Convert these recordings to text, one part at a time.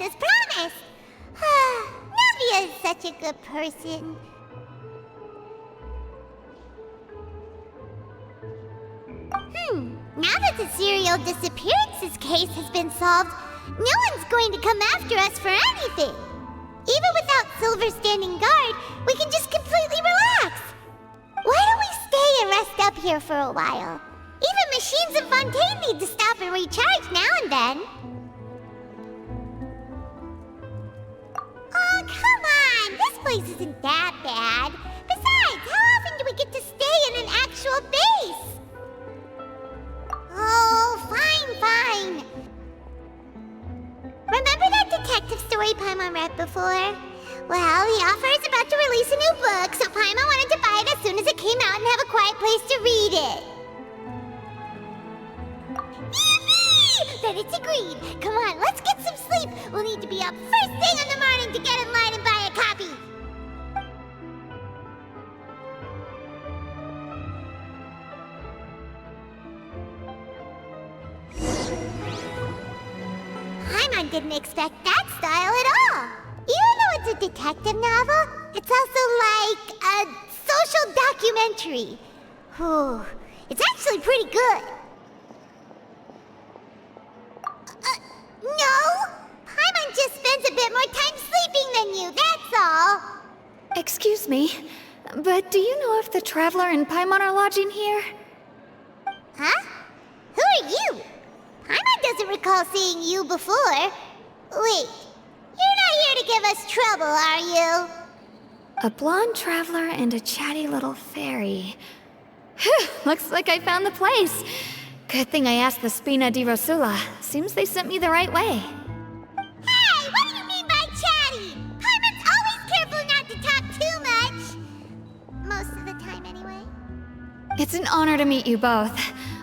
As promised! Nuvia is such a good person. Now that the serial disappearances case has been solved, no one's going to come after us for anything. Even without Silver standing guard, we can just completely relax. Why don't we stay and rest up here for a while? Even machines in Fontaine need to stop and recharge now and then. Oh, come on! This place isn't that bad. Besides, how often do we get to stay in an actual base? Oh, fine. Remember that detective story Paimon read before? Well, the author is about to release a new book, so Paimon wanted to buy it as soon as it came out and have a quiet place to read it. Yippee! Then it's agreed. Come on, let's get some sleep. We'll need to be up first thing in the morning to get in line and buy a copy. Paimon didn't expect that style at all. Even though it's a detective novel, it's also like a social documentary. Whew. It's actually pretty good. No! Paimon just spends a bit more time sleeping than you, that's all. Excuse me, but do you know if the Traveler and Paimon are lodging here? Huh? Who are you? Paimon doesn't recall seeing you before. Wait, you're not here to give us trouble, are you? A blonde traveler and a chatty little fairy. Whew, looks like I found the place. Good thing I asked the Spina di Rosula. Seems they sent me the right way. Hey, what do you mean by chatty? Paimon's always careful not to talk too much. Most of the time, anyway. It's an honor to meet you both.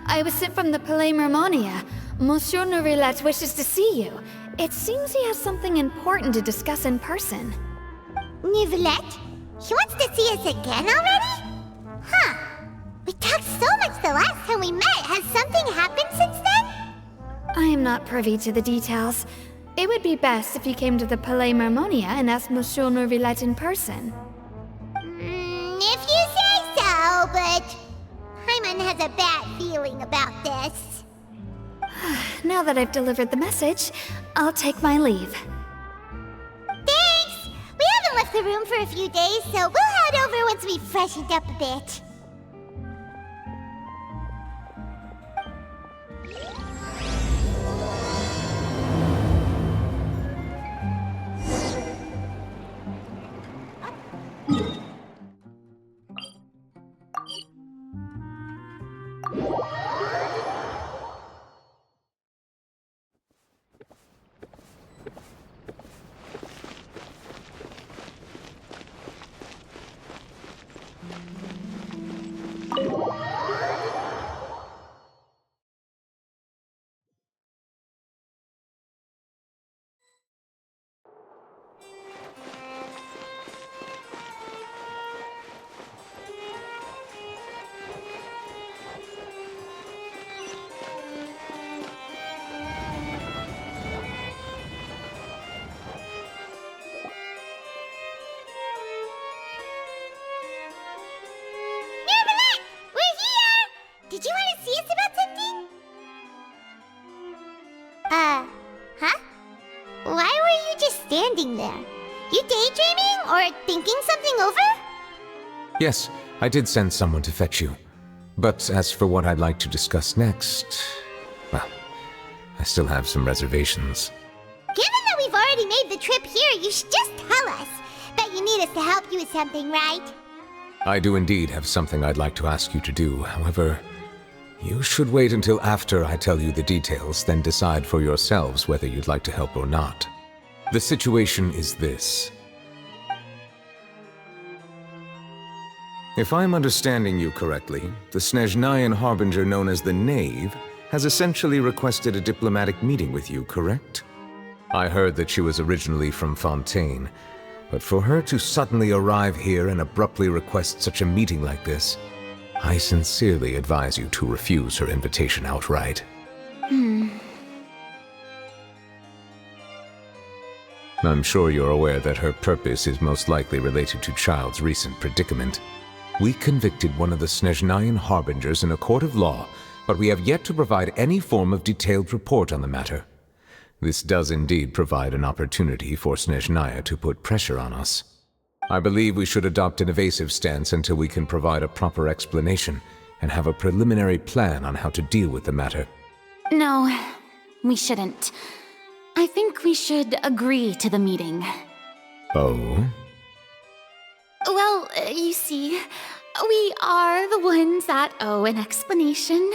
I was sent from the Palais Mermonia. Monsieur Neuvillette wishes to see you. It seems he has something important to discuss in person. Neuvillette? He wants to see us again already? Huh. We talked so much the last time we met. Has something happened since then? I am not privy to the details. It would be best if you came to the Palais Mermonia and asked Monsieur Neuvillette in person. If you say so, but Paimon has a bad feeling about this. Now that I've delivered the message, I'll take my leave. Thanks! We haven't left the room for a few days, so we'll head over once we've freshened up a bit. Did you want to see us about something? Huh? Why were you just standing there? You daydreaming or thinking something over? Yes, I did send someone to fetch you. But as for what I'd like to discuss next, well, I still have some reservations. Given that we've already made the trip here, you should just tell us. Bet you need us to help you with something, right? I do indeed have something I'd like to ask you to do. However, you should wait until after I tell you the details, then decide for yourselves whether you'd like to help or not. The situation is this. If I'm understanding you correctly, the Snezhnayan harbinger known as the Knave has essentially requested a diplomatic meeting with you, correct? I heard that she was originally from Fontaine, but for her to suddenly arrive here and abruptly request such a meeting like this, I sincerely advise you to refuse her invitation outright. I'm sure you're aware that her purpose is most likely related to Childe's recent predicament. We convicted one of the Snezhnayan harbingers in a court of law, but we have yet to provide any form of detailed report on the matter. This does indeed provide an opportunity for Snezhnaya to put pressure on us. I believe we should adopt an evasive stance until we can provide a proper explanation and have a preliminary plan on how to deal with the matter. No, we shouldn't. I think we should agree to the meeting. Oh? Well, you see, we are the ones that owe an explanation.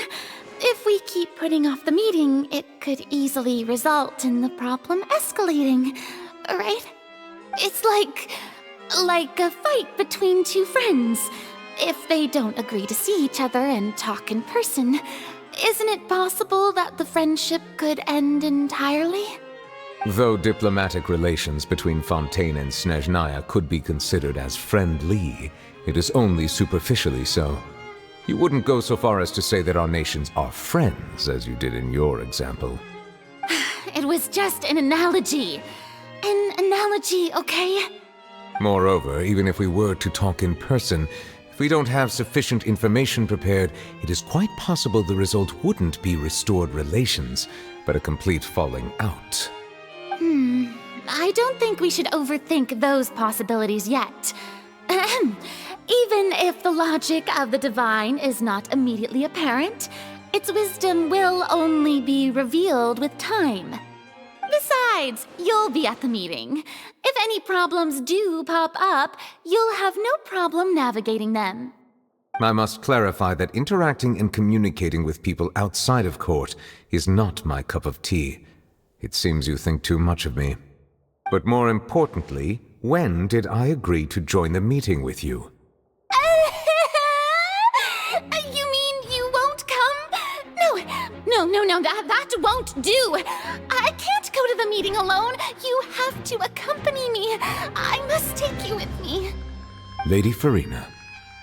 If we keep putting off the meeting, it could easily result in the problem escalating, right? It's like a fight between two friends. If they don't agree to see each other and talk in person, isn't it possible that the friendship could end entirely? Though diplomatic relations between Fontaine and Snezhnaya could be considered as friendly, it is only superficially so. You wouldn't go so far as to say that our nations are friends, as you did in your example. It was just an analogy. An analogy, okay? Moreover, even if we were to talk in person, if we don't have sufficient information prepared, it is quite possible the result wouldn't be restored relations, but a complete falling out. I don't think we should overthink those possibilities yet. Ahem. Even if the logic of the divine is not immediately apparent, its wisdom will only be revealed with time. Besides, you'll be at the meeting. If any problems do pop up, you'll have no problem navigating them. I must clarify that interacting and communicating with people outside of court is not my cup of tea. It seems you think too much of me. But more importantly, when did I agree to join the meeting with you? You mean you won't come? No, that won't do. I can't go to the meeting alone. You have to accompany me. I must take you with me. Lady Furina,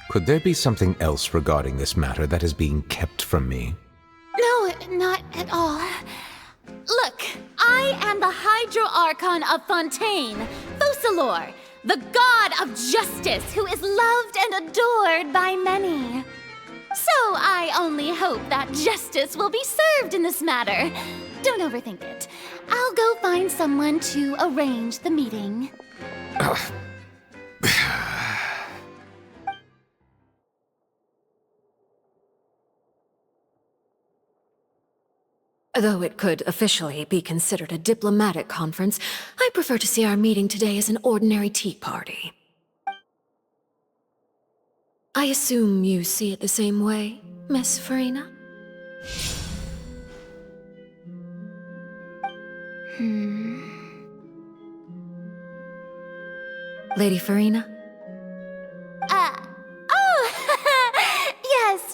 could there be something else regarding this matter that is being kept from me? No, not at all. Look, I am the Hydro Archon of Fontaine, Focalor, the god of justice who is loved and adored by many. So I only hope that justice will be served in this matter. Don't overthink it. I'll go find someone to arrange the meeting. Though it could officially be considered a diplomatic conference, I prefer to see our meeting today as an ordinary tea party. I assume you see it the same way, Miss Furina? Lady Furina?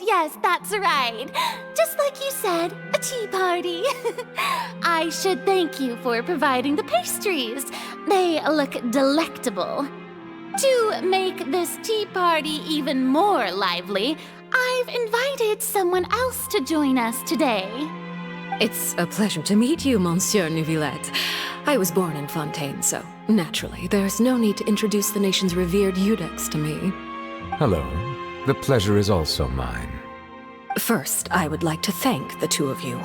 Yes, that's right. Just like you said, a tea party. I should thank you for providing the pastries. They look delectable. To make this tea party even more lively, I've invited someone else to join us today. It's a pleasure to meet you, Monsieur Neuvillette. I was born in Fontaine, so naturally, there's no need to introduce the nation's revered Vidocs to me. Hello. The pleasure is also mine. First, I would like to thank the two of you.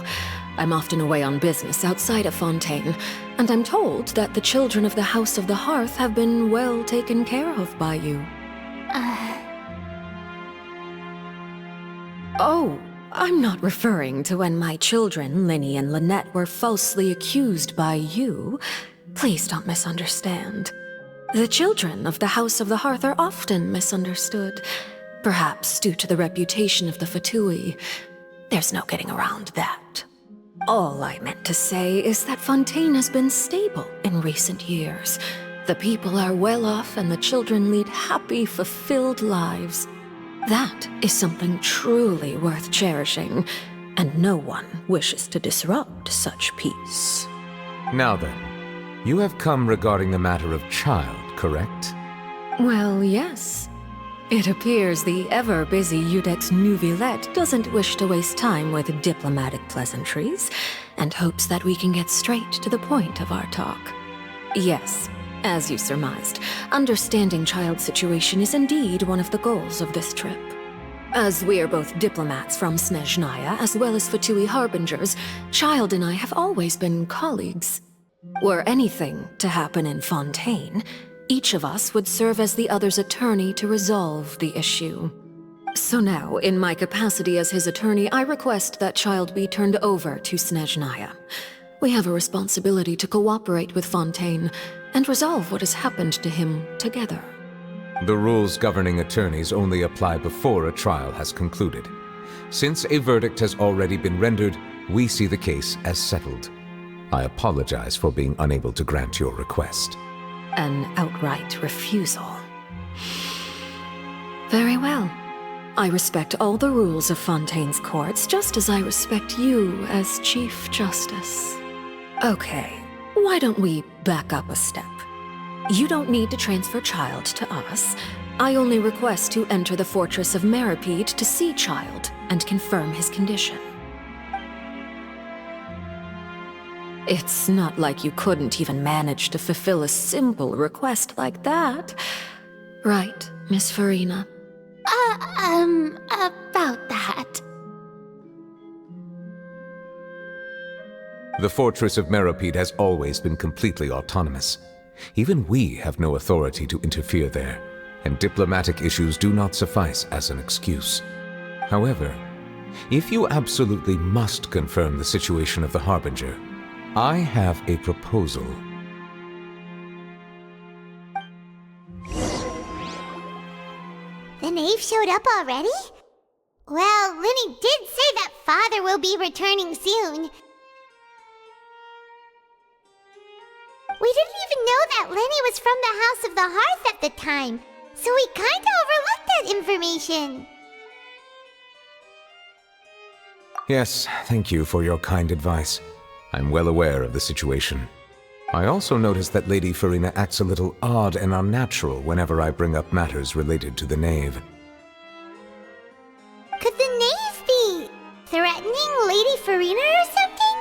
I'm often away on business outside of Fontaine, and I'm told that the children of the House of the Hearth have been well taken care of by you. Oh, I'm not referring to when my children, Lyney and Lynette, were falsely accused by you. Please don't misunderstand. The children of the House of the Hearth are often misunderstood. Perhaps due to the reputation of the Fatui. There's no getting around that. All I meant to say is that Fontaine has been stable in recent years. The people are well off and the children lead happy, fulfilled lives. That is something truly worth cherishing, and no one wishes to disrupt such peace. Now then, you have come regarding the matter of Childe, correct? Well, yes. It appears the ever-busy Iudex Neuvillette doesn't wish to waste time with diplomatic pleasantries, and hopes that we can get straight to the point of our talk. Yes, as you surmised, understanding Childe's situation is indeed one of the goals of this trip. As we are both diplomats from Snezhnaya as well as Fatui Harbingers, Childe and I have always been colleagues. Were anything to happen in Fontaine, each of us would serve as the other's attorney to resolve the issue. So now, in my capacity as his attorney, I request that Childe be turned over to Snezhnaya. We have a responsibility to cooperate with Fontaine and resolve what has happened to him together. The rules governing attorneys only apply before a trial has concluded. Since a verdict has already been rendered, we see the case as settled. I apologize for being unable to grant your request. An outright refusal. Very well. I respect all the rules of Fontaine's courts, just as I respect you as Chief Justice. Okay, why don't we back up a step? You don't need to transfer Childe to us. I only request to enter the fortress of Meropide to see Childe and confirm his condition. It's not like you couldn't even manage to fulfill a simple request like that. Right, Miss Furina? About that. The fortress of Meropide has always been completely autonomous. Even we have no authority to interfere there, and diplomatic issues do not suffice as an excuse. However, if you absolutely must confirm the situation of the Harbinger, I have a proposal. The knave showed up already? Well, Lyney did say that father will be returning soon. We didn't even know that Lyney was from the House of the Hearth at the time, so we kinda overlooked that information. Yes, thank you for your kind advice. I'm well aware of the situation. I also noticed that Lady Furina acts a little odd and unnatural whenever I bring up matters related to the knave. Could the knave be threatening Lady Furina or something?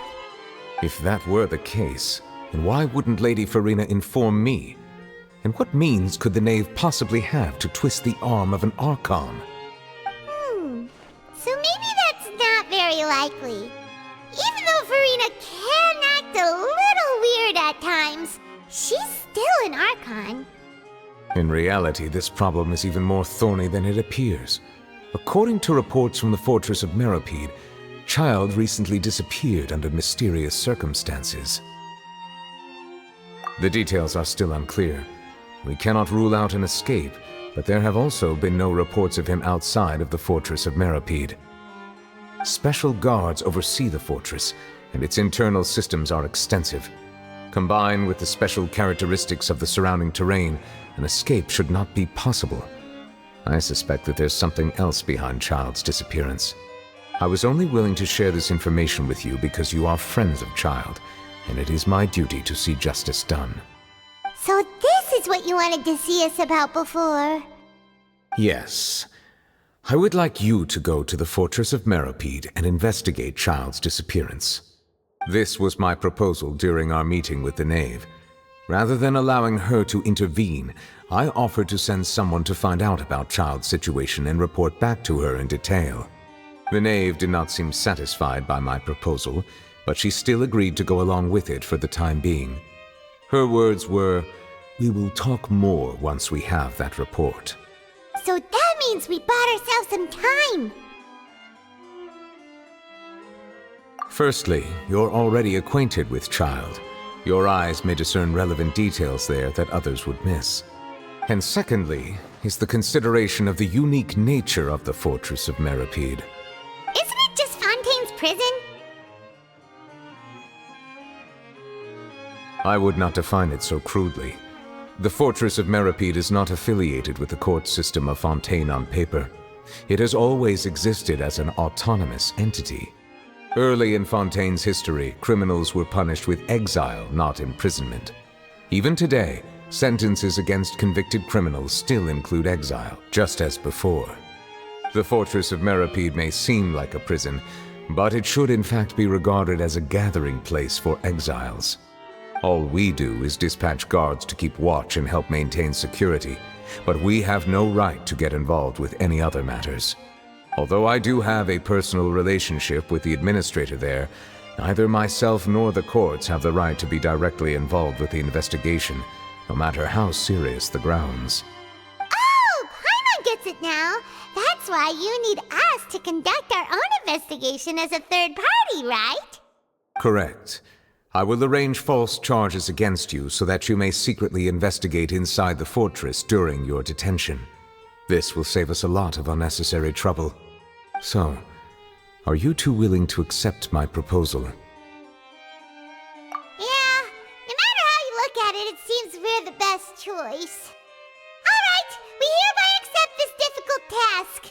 If that were the case, then why wouldn't Lady Furina inform me? And what means could the knave possibly have to twist the arm of an Archon? So maybe that's not very likely. Even though Furina can act a little weird at times, she's still an Archon. In reality, this problem is even more thorny than it appears. According to reports from the fortress of Meropide, Childe recently disappeared under mysterious circumstances. The details are still unclear. We cannot rule out an escape, but there have also been no reports of him outside of the fortress of Meropide. Special guards oversee the fortress, and its internal systems are extensive. Combined with the special characteristics of the surrounding terrain, an escape should not be possible. I suspect that there's something else behind Childe's disappearance. I was only willing to share this information with you because you are friends of Childe, and it is my duty to see justice done. So this is what you wanted to see us about before. Yes. I would like you to go to the fortress of Meropide and investigate Childe's disappearance. This was my proposal during our meeting with the knave. Rather than allowing her to intervene, I offered to send someone to find out about Childe's situation and report back to her in detail. The knave did not seem satisfied by my proposal, but she still agreed to go along with it for the time being. Her words were, "We will talk more once we have that report." So that means we bought ourselves some time. Firstly, you're already acquainted with Childe. Your eyes may discern relevant details there that others would miss. And secondly, is the consideration of the unique nature of the fortress of Meropide. Isn't it just Fontaine's prison? I would not define it so crudely. The fortress of Meropide is not affiliated with the court system of Fontaine on paper. It has always existed as an autonomous entity. Early in Fontaine's history, criminals were punished with exile, not imprisonment. Even today, sentences against convicted criminals still include exile, just as before. The fortress of Meropide may seem like a prison, but it should in fact be regarded as a gathering place for exiles. All we do is dispatch guards to keep watch and help maintain security, but we have no right to get involved with any other matters. Although I do have a personal relationship with the administrator there, neither myself nor the courts have the right to be directly involved with the investigation, no matter how serious the grounds. Oh, Paimon gets it now. That's why you need us to conduct our own investigation as a third party, right? Correct. I will arrange false charges against you so that you may secretly investigate inside the fortress during your detention. This will save us a lot of unnecessary trouble. So, are you two willing to accept my proposal? Yeah, no matter how you look at it, it seems we're the best choice. Alright, we hereby accept this difficult task.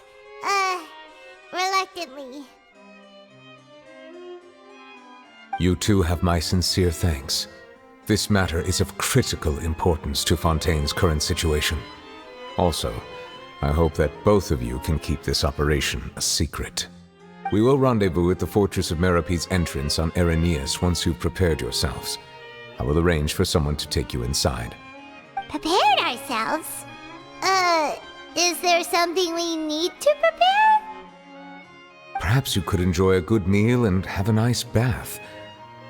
Reluctantly. You two have my sincere thanks. This matter is of critical importance to Fontaine's current situation. Also, I hope that both of you can keep this operation a secret. We will rendezvous at the Fortress of Meropide's entrance on Erinius once you've prepared yourselves. I will arrange for someone to take you inside. Prepared ourselves? Is there something we need to prepare? Perhaps you could enjoy a good meal and have a nice bath.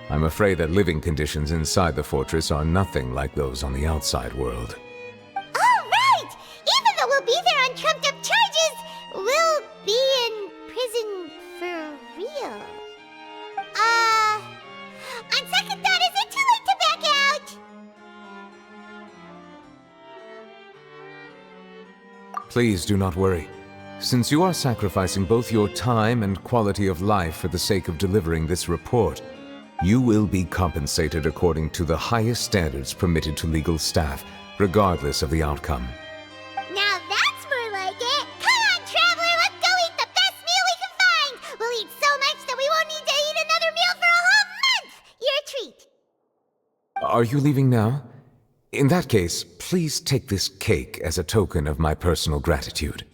I'm afraid that living conditions inside the fortress are nothing like those on the outside world. Oh, right! Even though we'll be there on trumped-up charges, we'll be in prison for real. On second thought, is it too late to back out? Please do not worry. Since you are sacrificing both your time and quality of life for the sake of delivering this report, you will be compensated according to the highest standards permitted to legal staff, regardless of the outcome. Now that's more like it. Come on, Traveler, let's go eat the best meal we can find. We'll eat so much that we won't need to eat another meal for a whole month. You're a treat. Are you leaving now? In that case, please take this cake as a token of my personal gratitude.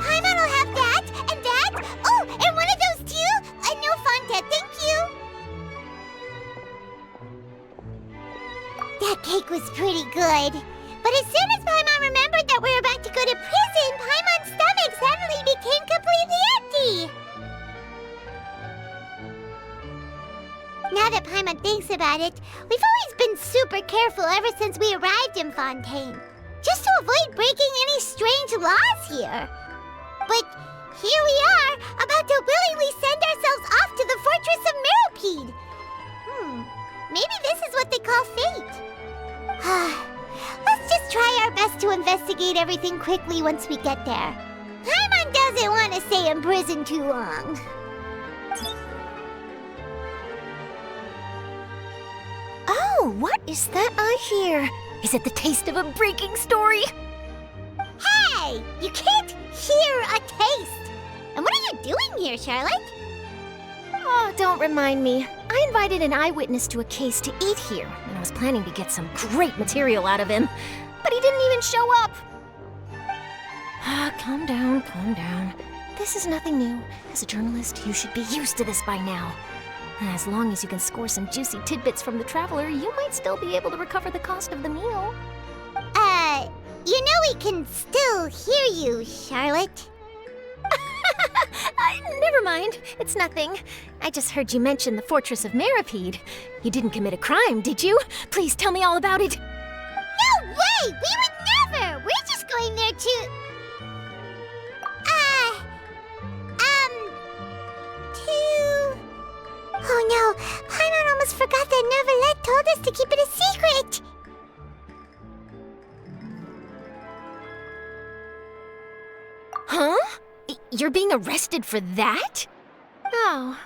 Paimon will have that, and that. Oh, and one of those too. No Fonta, thank you. That cake was pretty good. But as soon as Paimon remembered that we were about to go to prison, Paimon's stomach suddenly became completely empty. Now that Paimon thinks about it, we've always been super careful ever since we arrived in Fontaine, just to avoid breaking any strange laws here. But here we are, about to willingly send ourselves off to the Fortress of Meropide. Maybe this is what they call fate. Let's just try our best to investigate everything quickly once we get there. Paimon doesn't want to stay in prison too long. Oh, what is that I hear? Is it the taste of a breaking story? Hey! You can't hear a taste! And what are you doing here, Charlotte? Oh, don't remind me. I invited an eyewitness to a case to eat here, and I was planning to get some great material out of him. But he didn't even show up! Calm down, calm down. This is nothing new. As a journalist, you should be used to this by now. As long as you can score some juicy tidbits from the Traveler, you might still be able to recover the cost of the meal. You know we can still hear you, Charlotte. Never mind. It's nothing. I just heard you mention the Fortress of Meropide. You didn't commit a crime, did you? Please tell me all about it. No way! We would never! We're just going there to... Oh no, Paimon almost forgot that Neuvillette told us to keep it a secret! Huh? You're being arrested for that? Oh,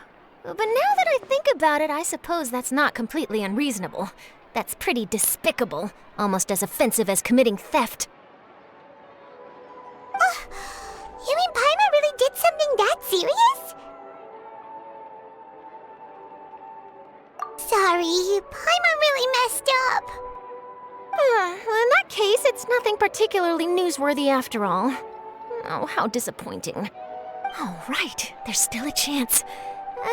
but now that I think about it, I suppose that's not completely unreasonable. That's pretty despicable, almost as offensive as committing theft. You mean Paimon really did something that serious? Sorry, Paimon really messed up. Well, in that case, it's nothing particularly newsworthy after all. Oh, how disappointing. Oh, right, there's still a chance.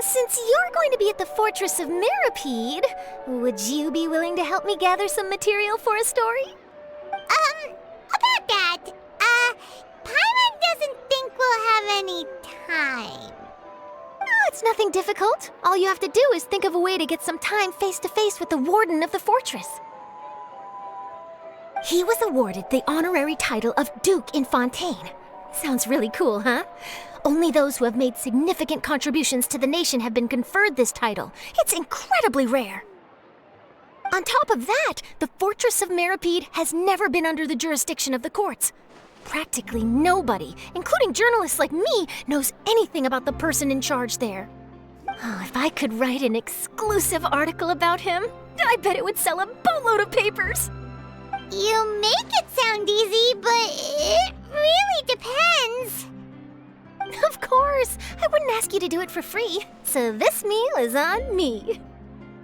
Since you're going to be at the Fortress of Meropide, would you be willing to help me gather some material for a story? About that, Paimon doesn't think we'll have any time. Oh, it's nothing difficult. All you have to do is think of a way to get some time face-to-face with the warden of the fortress. He was awarded the honorary title of Duke in Fontaine. Sounds really cool, huh? Only those who have made significant contributions to the nation have been conferred this title. It's incredibly rare. On top of that, the Fortress of Meropide has never been under the jurisdiction of the courts. Practically nobody, including journalists like me, knows anything about the person in charge there. Oh, if I could write an exclusive article about him, I bet it would sell a boatload of papers. You make it sound easy, but it really depends. Of course, I wouldn't ask you to do it for free, so this meal is on me.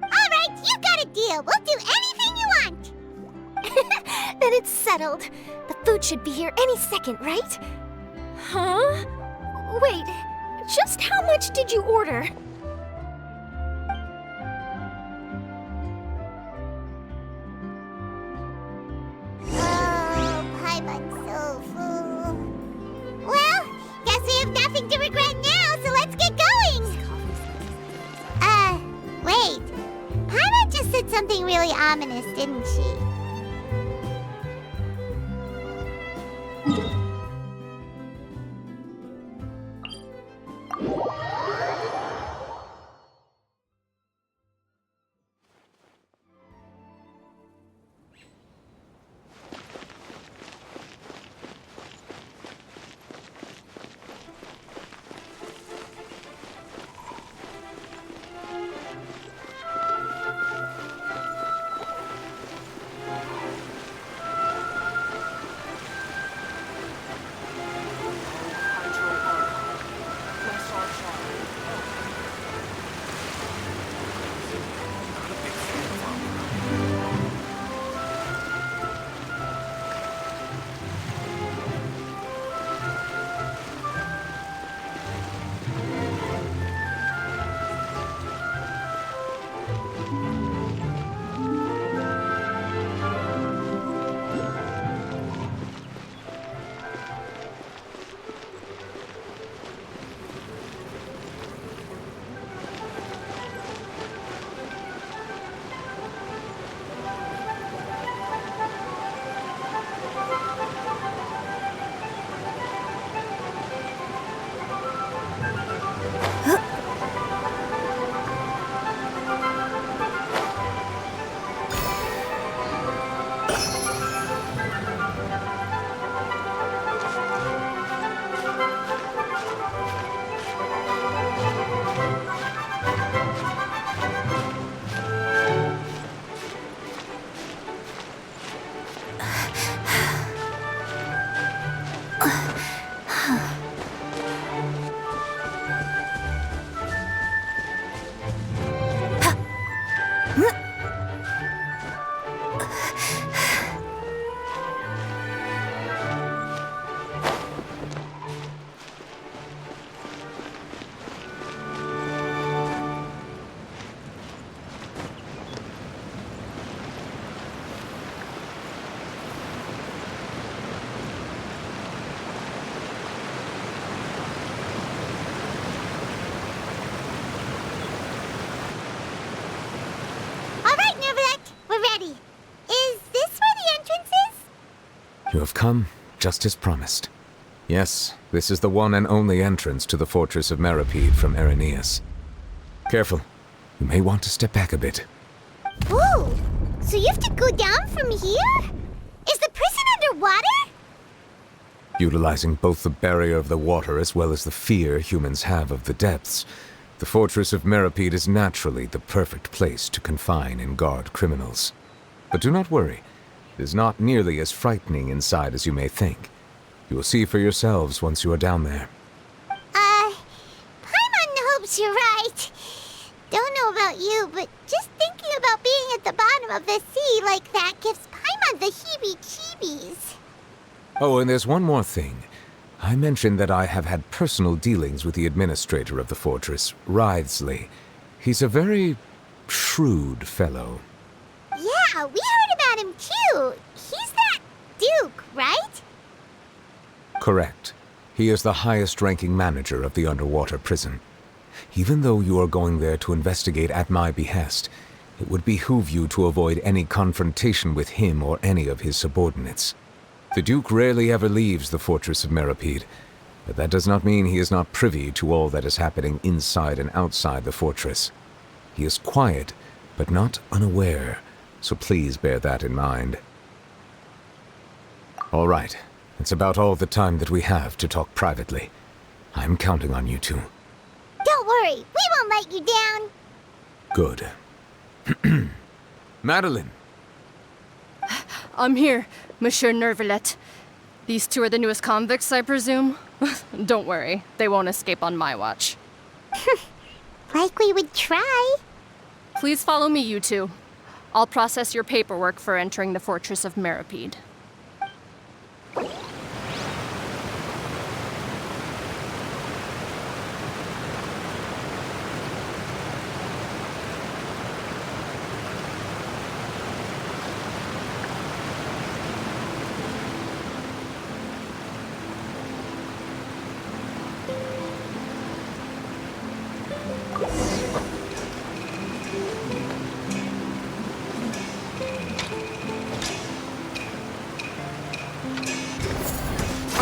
All right, you got a deal. We'll do anything you want. Then it's settled. The food should be here any second, right? Huh? Wait, just how much did you order? Oh, Paimon's so full. Well, guess we have nothing to regret now, so let's get going. Wait. Paimon just said something really ominous, didn't she? You have come just as promised. Yes, this is the one and only entrance to the fortress of Meropide from Irenaeus. Careful. You may want to step back a bit. Whoa! So you have to go down from here? Is the prison underwater? Utilizing both the barrier of the water as well as the fear humans have of the depths, the fortress of Meropide is naturally the perfect place to confine and guard criminals. But do not worry. It is not nearly as frightening inside as you may think. You will see for yourselves once you are down there. Paimon hopes you're right. Don't know about you, but just thinking about being at the bottom of the sea like that gives Paimon the heebie-jeebies. Oh, and there's one more thing. I mentioned that I have had personal dealings with the administrator of the fortress, Wriothesley. He's a very shrewd fellow. Yeah, we heard about him too. He's that Duke, right? Correct. He is the highest-ranking manager of the underwater prison. Even though you are going there to investigate at my behest, it would behoove you to avoid any confrontation with him or any of his subordinates. The Duke rarely ever leaves the fortress of Meropide, but that does not mean he is not privy to all that is happening inside and outside the fortress. He is quiet, but not unaware, so please bear that in mind. All right, it's about all the time that we have to talk privately. I'm counting on you two. Don't worry, we won't let you down. Good. Madeline! I'm here, Monsieur Neuvillette. These two are the newest convicts, I presume? Don't worry, they won't escape on my watch. Like we would try. Please follow me, you two. I'll process your paperwork for entering the fortress of Meropide.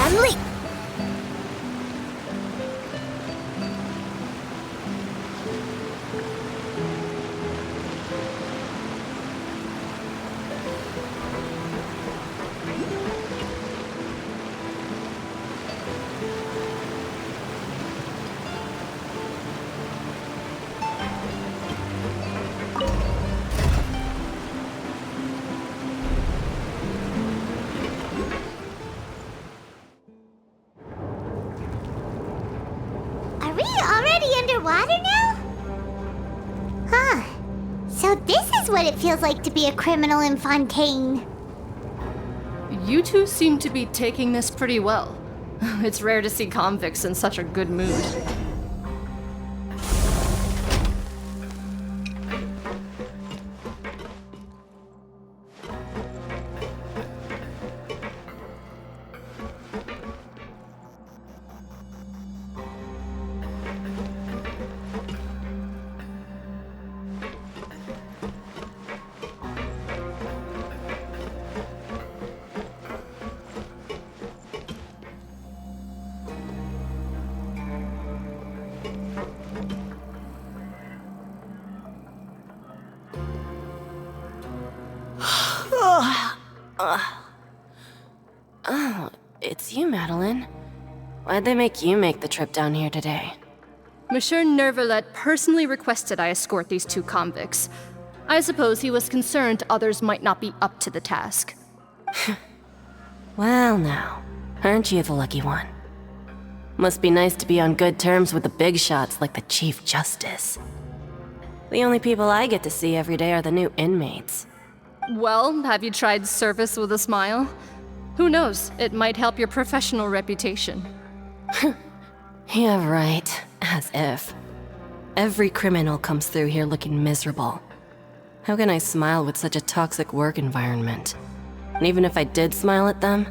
Emily! Are we already underwater now? Huh. So this is what it feels like to be a criminal in Fontaine. You two seem to be taking this pretty well. It's rare to see convicts in such a good mood. Oh, it's you, Madeline. Why'd they make you make the trip down here today? Monsieur Neuvillette personally requested I escort these two convicts. I suppose he was concerned others might not be up to the task. Well now, aren't you the lucky one? Must be nice to be on good terms with the big shots like the Chief Justice. The only people I get to see every day are the new inmates. Well, have you tried service with a smile? Who knows, it might help your professional reputation. Yeah, right. As if. Every criminal comes through here looking miserable. How can I smile with such a toxic work environment? And even if I did smile at them,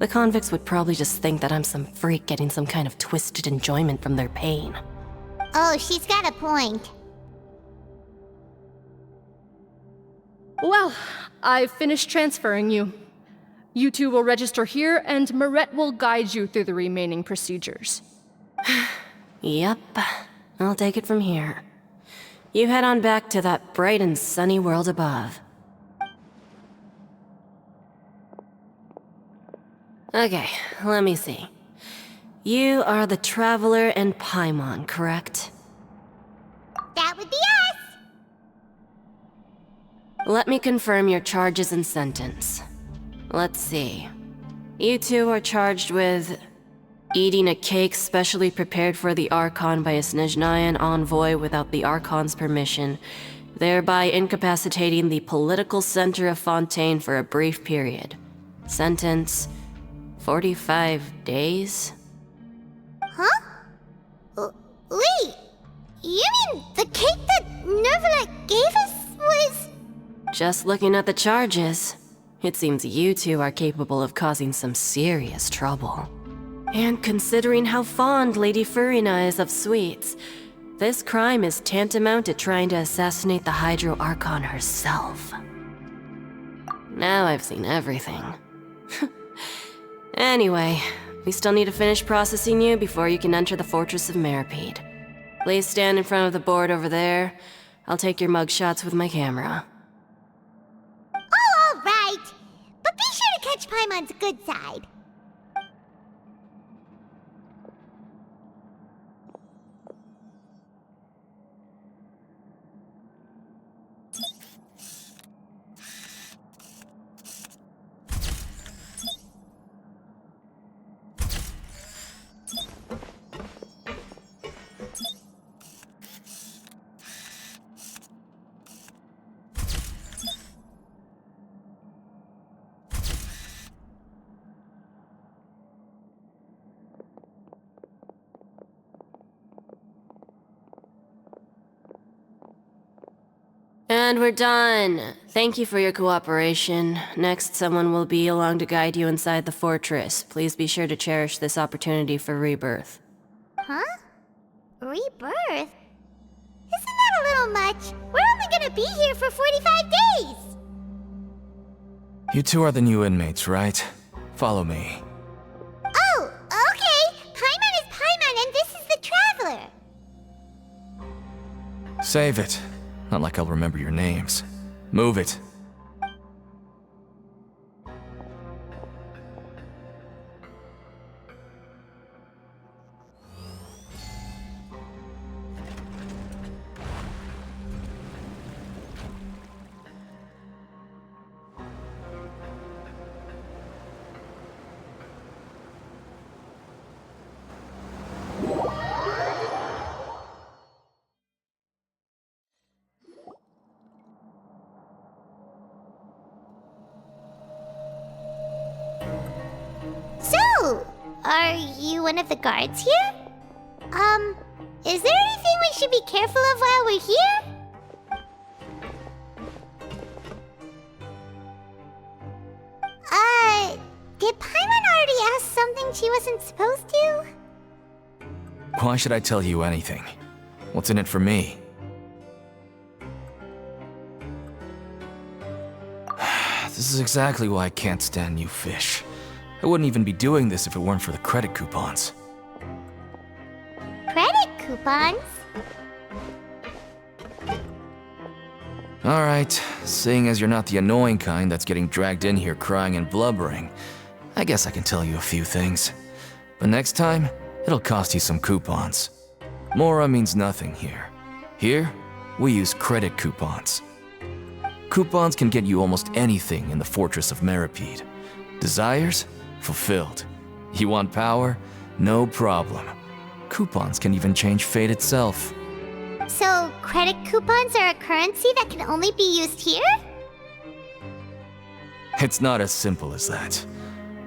the convicts would probably just think that I'm some freak getting some kind of twisted enjoyment from their pain. Oh, she's got a point. Well, I've finished transferring you. You two will register here, and Meropide will guide you through the remaining procedures. Yep, I'll take it from here. You head on back to that bright and sunny world above. Okay, let me see. You are the Traveler and Paimon, correct? That would be us! Let me confirm your charges and sentence. Let's see. You two are charged with eating a cake specially prepared for the Archon by a Snezhnayan envoy without the Archon's permission, thereby incapacitating the political center of Fontaine for a brief period. Sentence: 45 days? Huh? Wait, you mean the cake that Neuvillette gave us was... Just looking at the charges, it seems you two are capable of causing some serious trouble. And considering how fond Lady Furina is of sweets, this crime is tantamount to trying to assassinate the Hydro Archon herself. Now I've seen everything. Anyway, we still need to finish processing you before you can enter the Fortress of Meropide. Please stand in front of the board over there. I'll take your mugshots with my camera. Oh, all right. But be sure to catch Paimon's good side. And we're done. Thank you for your cooperation. Next, someone will be along to guide you inside the fortress. Please be sure to cherish this opportunity for rebirth. Huh? Rebirth? Isn't that a little much? We're only gonna be here for 45 days! You two are the new inmates, right? Follow me. Oh, okay! Paimon is Paimon and this is the Traveler! Save it. Not like I'll remember your names. Move it. So, are you one of the guards here? Is there anything we should be careful of while we're here? Did Paimon already ask something she wasn't supposed to? Why should I tell you anything? What's in it for me? This is exactly why I can't stand new fish. I wouldn't even be doing this if it weren't for the credit coupons. Credit coupons? Alright, seeing as you're not the annoying kind that's getting dragged in here crying and blubbering, I guess I can tell you a few things. But next time, it'll cost you some coupons. Mora means nothing here. Here, we use credit coupons. Coupons can get you almost anything in the Fortress of Meropide. Desires? Fulfilled. You want power? No problem. Coupons can even change fate itself. So, credit coupons are a currency that can only be used here? It's not as simple as that.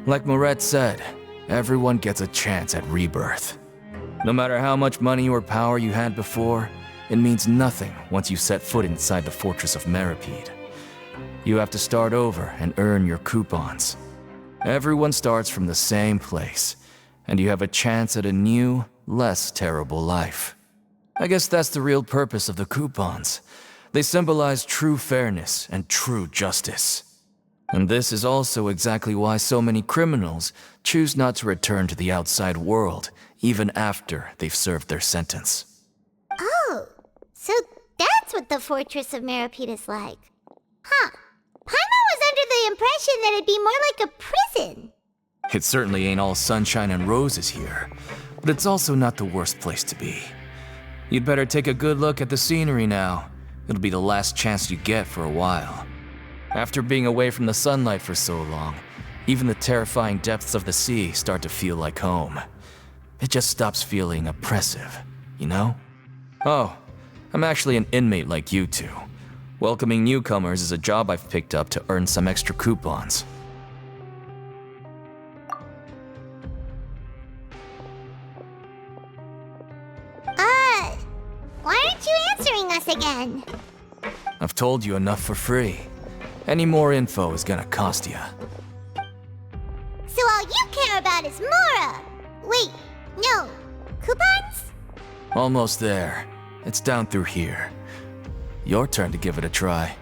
Like Moret said, everyone gets a chance at rebirth. No matter how much money or power you had before, it means nothing once you set foot inside the Fortress of Meropide. You have to start over and earn your coupons. Everyone starts from the same place, and you have a chance at a new, less terrible life. I guess that's the real purpose of the coupons. They symbolize true fairness and true justice. And this is also exactly why so many criminals choose not to return to the outside world, even after they've served their sentence. Oh, so that's what the Fortress of Meropide is like. Huh. Paimon was under the impression that it'd be more like a prison. It certainly ain't all sunshine and roses here, but it's also not the worst place to be. You'd better take a good look at the scenery now. It'll be the last chance you get for a while. After being away from the sunlight for so long, even the terrifying depths of the sea start to feel like home. It just stops feeling oppressive, you know? Oh, I'm actually an inmate like you two. Welcoming newcomers is a job I've picked up to earn some extra coupons. Why aren't you answering us again? I've told you enough for free. Any more info is gonna cost you. So all you care about is Mora! Wait, no. Coupons? Almost there. It's down through here. Your turn to give it a try.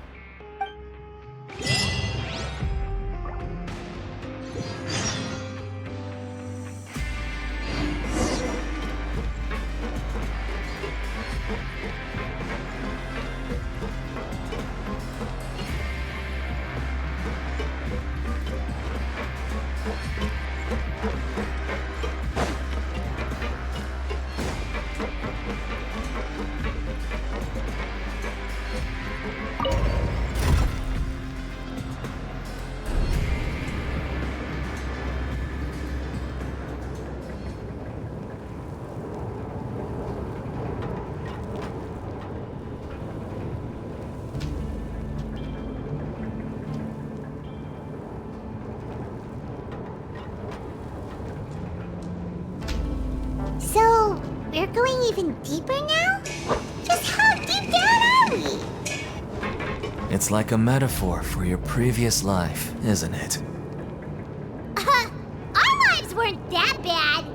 So, we're going even deeper now? Just how deep down are we? It's like a metaphor for your previous life, isn't it? Our lives weren't that bad.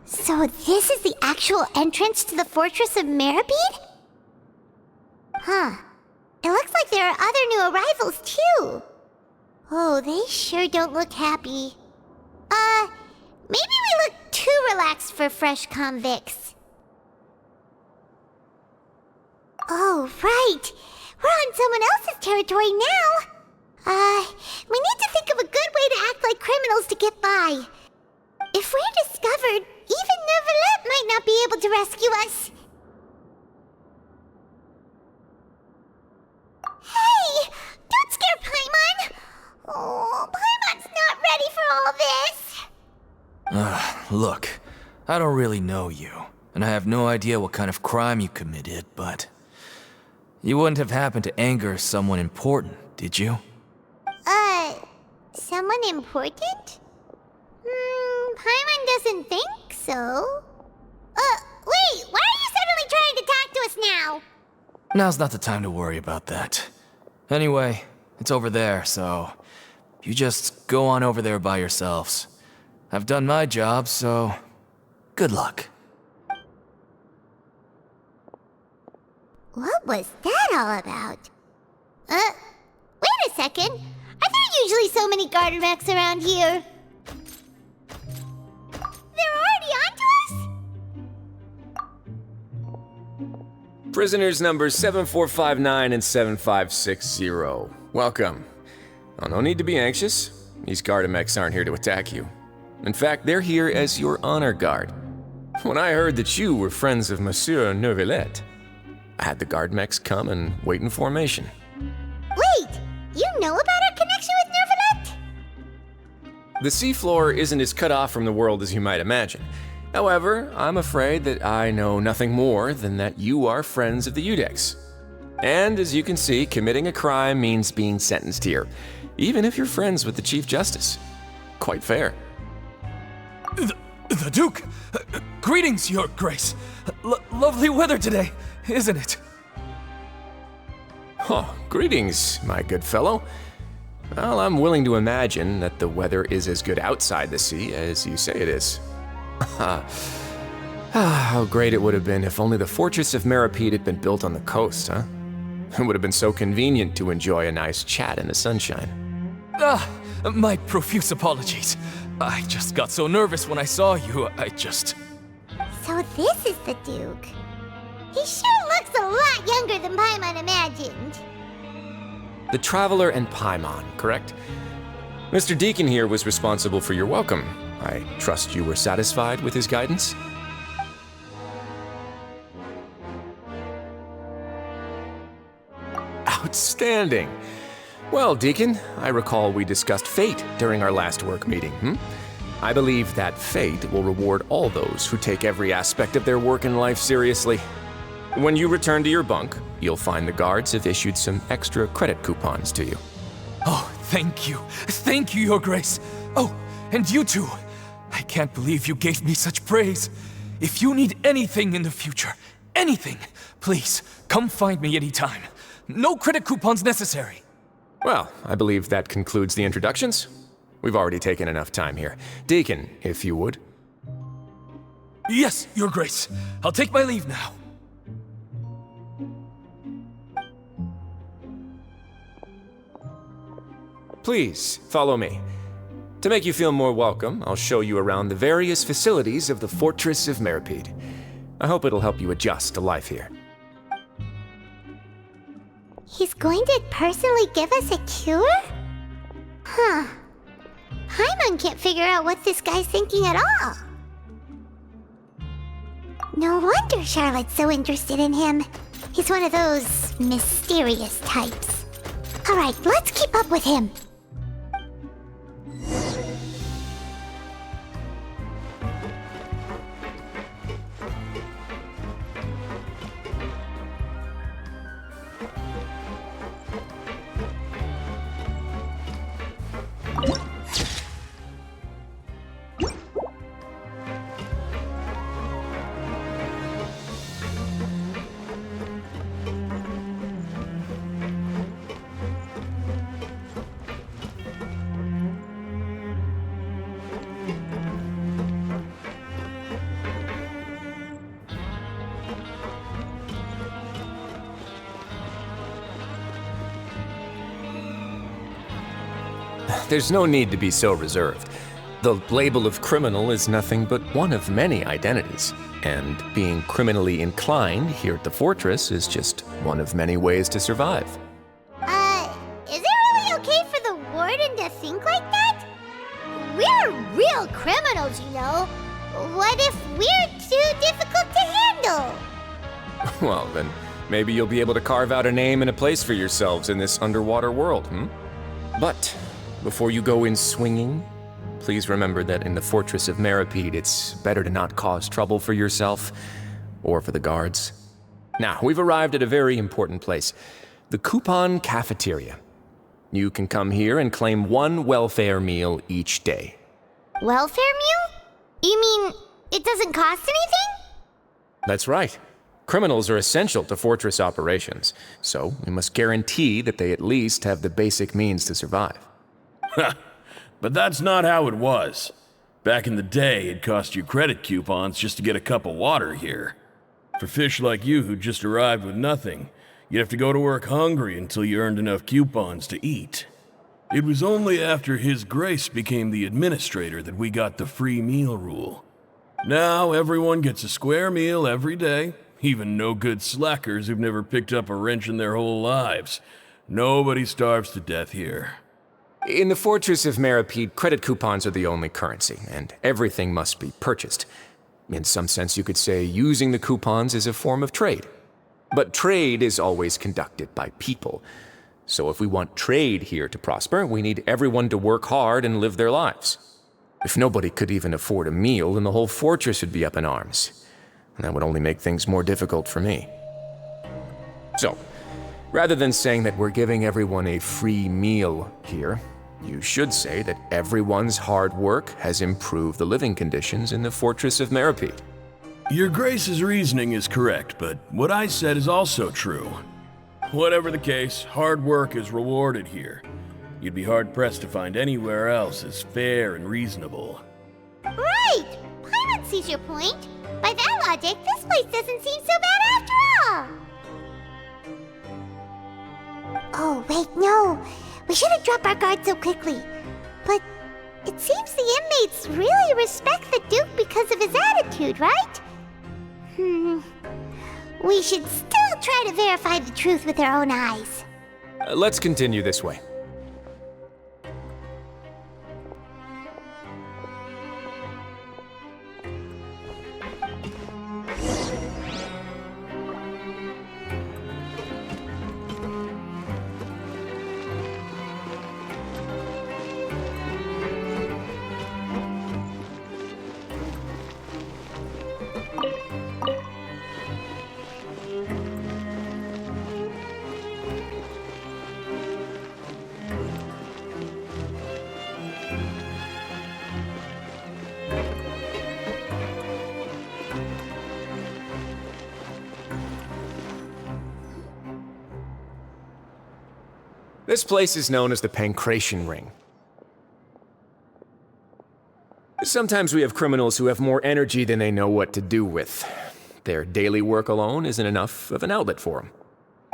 So this is the actual entrance to the Fortress of Meropide? Huh. It looks like there are other new arrivals, too. Oh, they sure don't look happy. Maybe we look too relaxed for fresh convicts. Oh, right. We're on someone else's territory now. We need to think of a good way to act like criminals to get by. If we're discovered, even Neuvillette might not be able to rescue us. Hey! Don't scare Paimon! Oh, Paimon's not ready for all this! Look, I don't really know you, and I have no idea what kind of crime you committed, but... You wouldn't have happened to anger someone important, did you? Someone important? Paimon doesn't think so. Wait, why are you suddenly trying to talk to us now? Now's not the time to worry about that. Anyway, it's over there, so... You just go on over there by yourselves. I've done my job, so... Good luck. What was that all about? Wait a second. Are there usually so many garter mechs around here? They're already onto us? Prisoners numbers 7459 and 7560. Welcome. Oh, no need to be anxious. These Gardamex aren't here to attack you. In fact, they're here as your honor guard. When I heard that you were friends of Monsieur Neuvillette, I had the Gardamex come and wait in formation. Wait! You know about our connection with Neuvillette? The seafloor isn't as cut off from the world as you might imagine. However, I'm afraid that I know nothing more than that you are friends of the Udex. And as you can see, committing a crime means being sentenced here, even if you're friends with the Chief Justice. Quite fair. The Duke! Greetings, Your Grace. Lovely weather today, isn't it? Oh, greetings, my good fellow. Well, I'm willing to imagine that the weather is as good outside the sea as you say it is. How great it would have been if only the fortress of Meropide had been built on the coast, huh? It would have been so convenient to enjoy a nice chat in the sunshine. My profuse apologies. I just got so nervous when I saw you, So this is the Duke. He sure looks a lot younger than Paimon imagined. The Traveler and Paimon, correct? Mr. Deakin here was responsible for your welcome. I trust you were satisfied with his guidance? Outstanding. Well, Deakin, I recall we discussed fate during our last work meeting, I believe that fate will reward all those who take every aspect of their work in life seriously. When you return to your bunk, you'll find the guards have issued some extra credit coupons to you. Oh, thank you. Thank you, Your Grace. Oh, and you too. I can't believe you gave me such praise. If you need anything in the future, anything, please, come find me anytime. No credit coupons necessary. Well, I believe that concludes the introductions. We've already taken enough time here. Deacon, if you would. Yes, Your Grace. I'll take my leave now. Please, follow me. To make you feel more welcome, I'll show you around the various facilities of the Fortress of Meropide. I hope it'll help you adjust to life here. He's going to personally give us a cure? Huh. Paimon can't figure out what this guy's thinking at all. No wonder Charlotte's so interested in him. He's one of those mysterious types. Alright, let's keep up with him. There's no need to be so reserved. The label of criminal is nothing but one of many identities, and being criminally inclined here at the fortress is just one of many ways to survive. Is it really okay for the warden to think like that? We're real criminals, you know. What if we're too difficult to handle? Well, then maybe you'll be able to carve out a name and a place for yourselves in this underwater world, But before you go in swinging, please remember that in the Fortress of Meropide, it's better to not cause trouble for yourself or for the guards. Now, we've arrived at a very important place, the Coupon Cafeteria. You can come here and claim one welfare meal each day. Welfare meal? You mean it doesn't cost anything? That's right. Criminals are essential to fortress operations, so we must guarantee that they at least have the basic means to survive. But that's not how it was. Back in the day, it cost you credit coupons just to get a cup of water here. For fish like you who just arrived with nothing, you'd have to go to work hungry until you earned enough coupons to eat. It was only after His Grace became the administrator that we got the free meal rule. Now everyone gets a square meal every day, even no-good slackers who've never picked up a wrench in their whole lives. Nobody starves to death here. In the Fortress of Meropide, credit coupons are the only currency, and everything must be purchased. In some sense, you could say using the coupons is a form of trade. But trade is always conducted by people. So if we want trade here to prosper, we need everyone to work hard and live their lives. If nobody could even afford a meal, then the whole fortress would be up in arms. And that would only make things more difficult for me. So, rather than saying that we're giving everyone a free meal here, you should say that everyone's hard work has improved the living conditions in the fortress of Meropide. Your Grace's reasoning is correct, but what I said is also true. Whatever the case, hard work is rewarded here. You'd be hard-pressed to find anywhere else as fair and reasonable. Right! Paimon sees your point. By that logic, this place doesn't seem so bad after all. Oh, wait, no. We shouldn't drop our guard so quickly. But it seems the inmates really respect the Duke because of his attitude, right? We should still try to verify the truth with our own eyes. Let's continue this way. This place is known as the Pankration Ring. Sometimes we have criminals who have more energy than they know what to do with. Their daily work alone isn't enough of an outlet for them.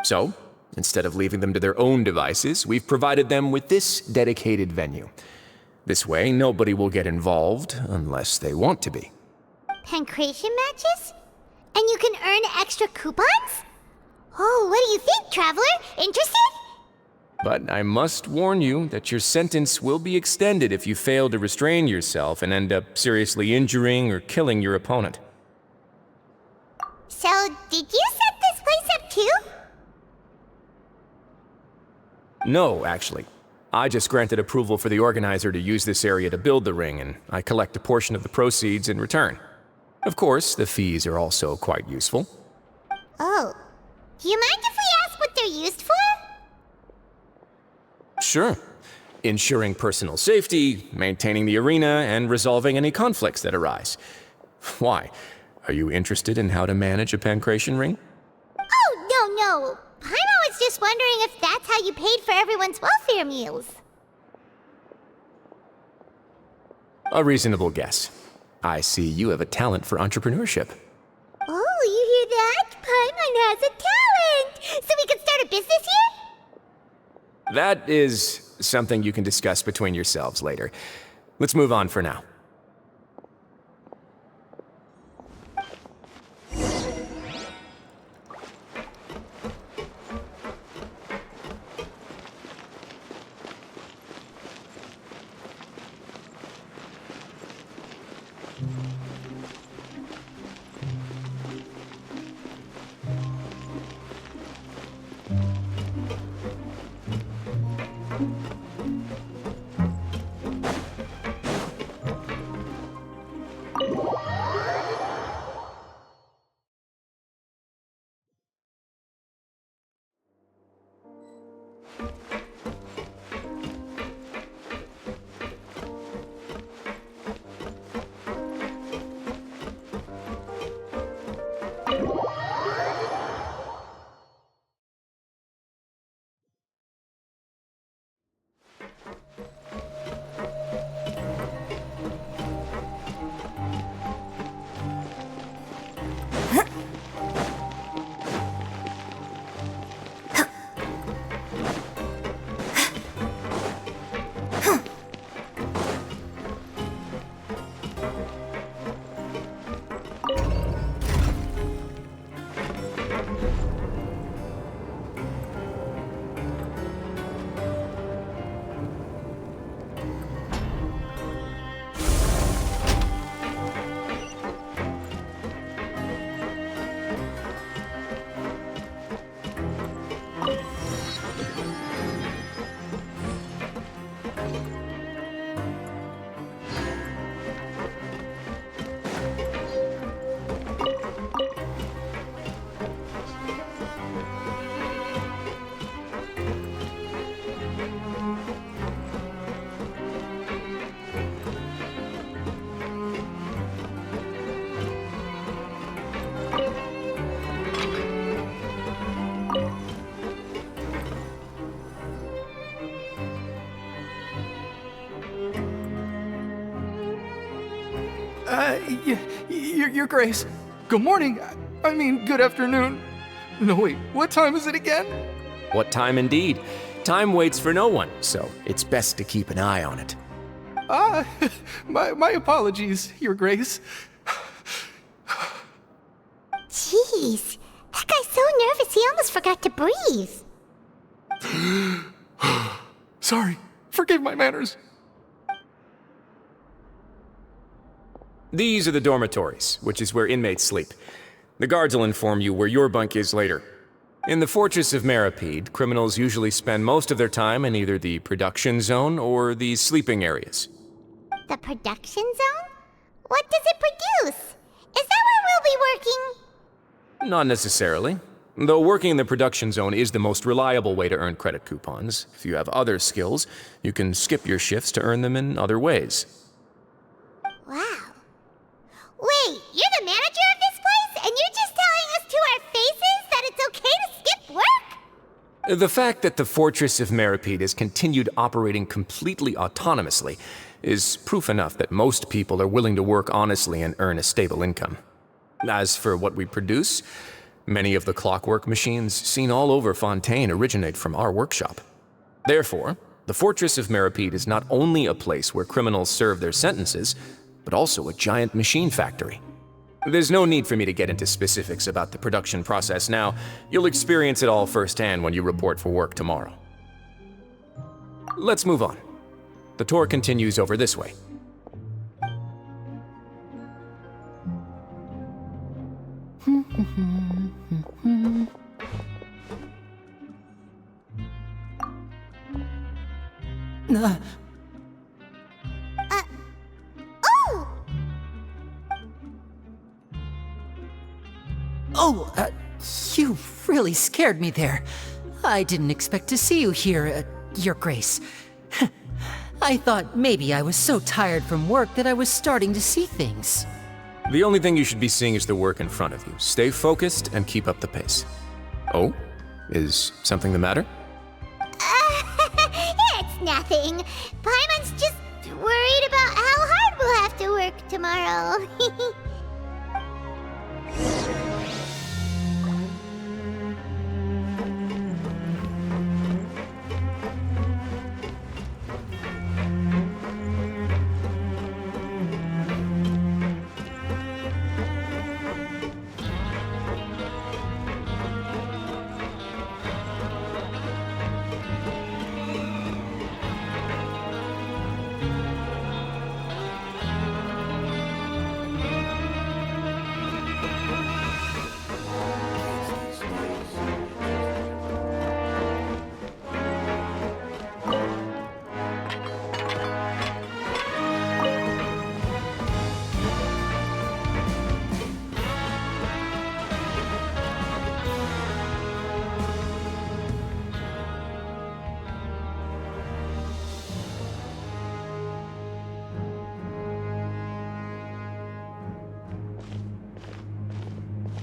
So, instead of leaving them to their own devices, we've provided them with this dedicated venue. This way, nobody will get involved unless they want to be. Pankration matches? And you can earn extra coupons? Oh, what do you think, Traveler? Interested? But I must warn you that your sentence will be extended if you fail to restrain yourself and end up seriously injuring or killing your opponent. So, did you set this place up too? No, actually. I just granted approval for the organizer to use this area to build the ring, and I collect a portion of the proceeds in return. Of course, the fees are also quite useful. Oh. Do you mind if we ask what they're used for? Sure. Ensuring personal safety, maintaining the arena, and resolving any conflicts that arise. Why? Are you interested in how to manage a Pankration ring? Oh, no. Paimon was just wondering if that's how you paid for everyone's welfare meals. A reasonable guess. I see you have a talent for entrepreneurship. Oh, you hear that? Paimon has a talent! So we can start a business here? That is something you can discuss between yourselves later. Let's move on for now. Your Grace. Good morning. I mean, good afternoon. No, wait, what time is it again? What time indeed? Time waits for no one, so it's best to keep an eye on it. My apologies, Your Grace. Jeez, that guy's so nervous he almost forgot to breathe. Sorry, forgive my manners. These are the dormitories, which is where inmates sleep. The guards will inform you where your bunk is later. In the Fortress of Meropide, criminals usually spend most of their time in either the production zone or the sleeping areas. The production zone? What does it produce? Is that where we'll be working? Not necessarily. Though working in the production zone is the most reliable way to earn credit coupons, if you have other skills, you can skip your shifts to earn them in other ways. Wow. Wait, you're the manager of this place, and you're just telling us to our faces that it's okay to skip work? The fact that the Fortress of Meropide has continued operating completely autonomously is proof enough that most people are willing to work honestly and earn a stable income. As for what we produce, many of the clockwork machines seen all over Fontaine originate from our workshop. Therefore, the Fortress of Meropide is not only a place where criminals serve their sentences, but also a giant machine factory. There's no need for me to get into specifics about the production process now. You'll experience it all firsthand when you report for work tomorrow. Let's move on. The tour continues over this way. You really scared me there. I didn't expect to see you here, Your Grace. I thought maybe I was so tired from work that I was starting to see things. The only thing you should be seeing is the work in front of you. Stay focused and keep up the pace. Oh? Is something the matter? It's nothing. Paimon's just worried about how hard we'll have to work tomorrow.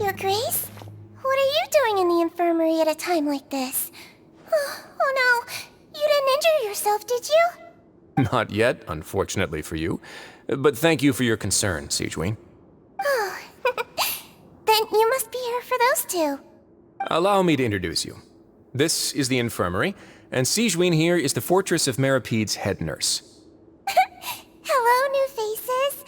Your Grace? What are you doing in the infirmary at a time like this? Oh no, you didn't injure yourself, did you? Not yet, unfortunately for you. But thank you for your concern, Sigewinne. Oh, then you must be here for those two. Allow me to introduce you. This is the infirmary, and Sigewinne here is the Fortress of Meropide's head nurse. Hello, new faces.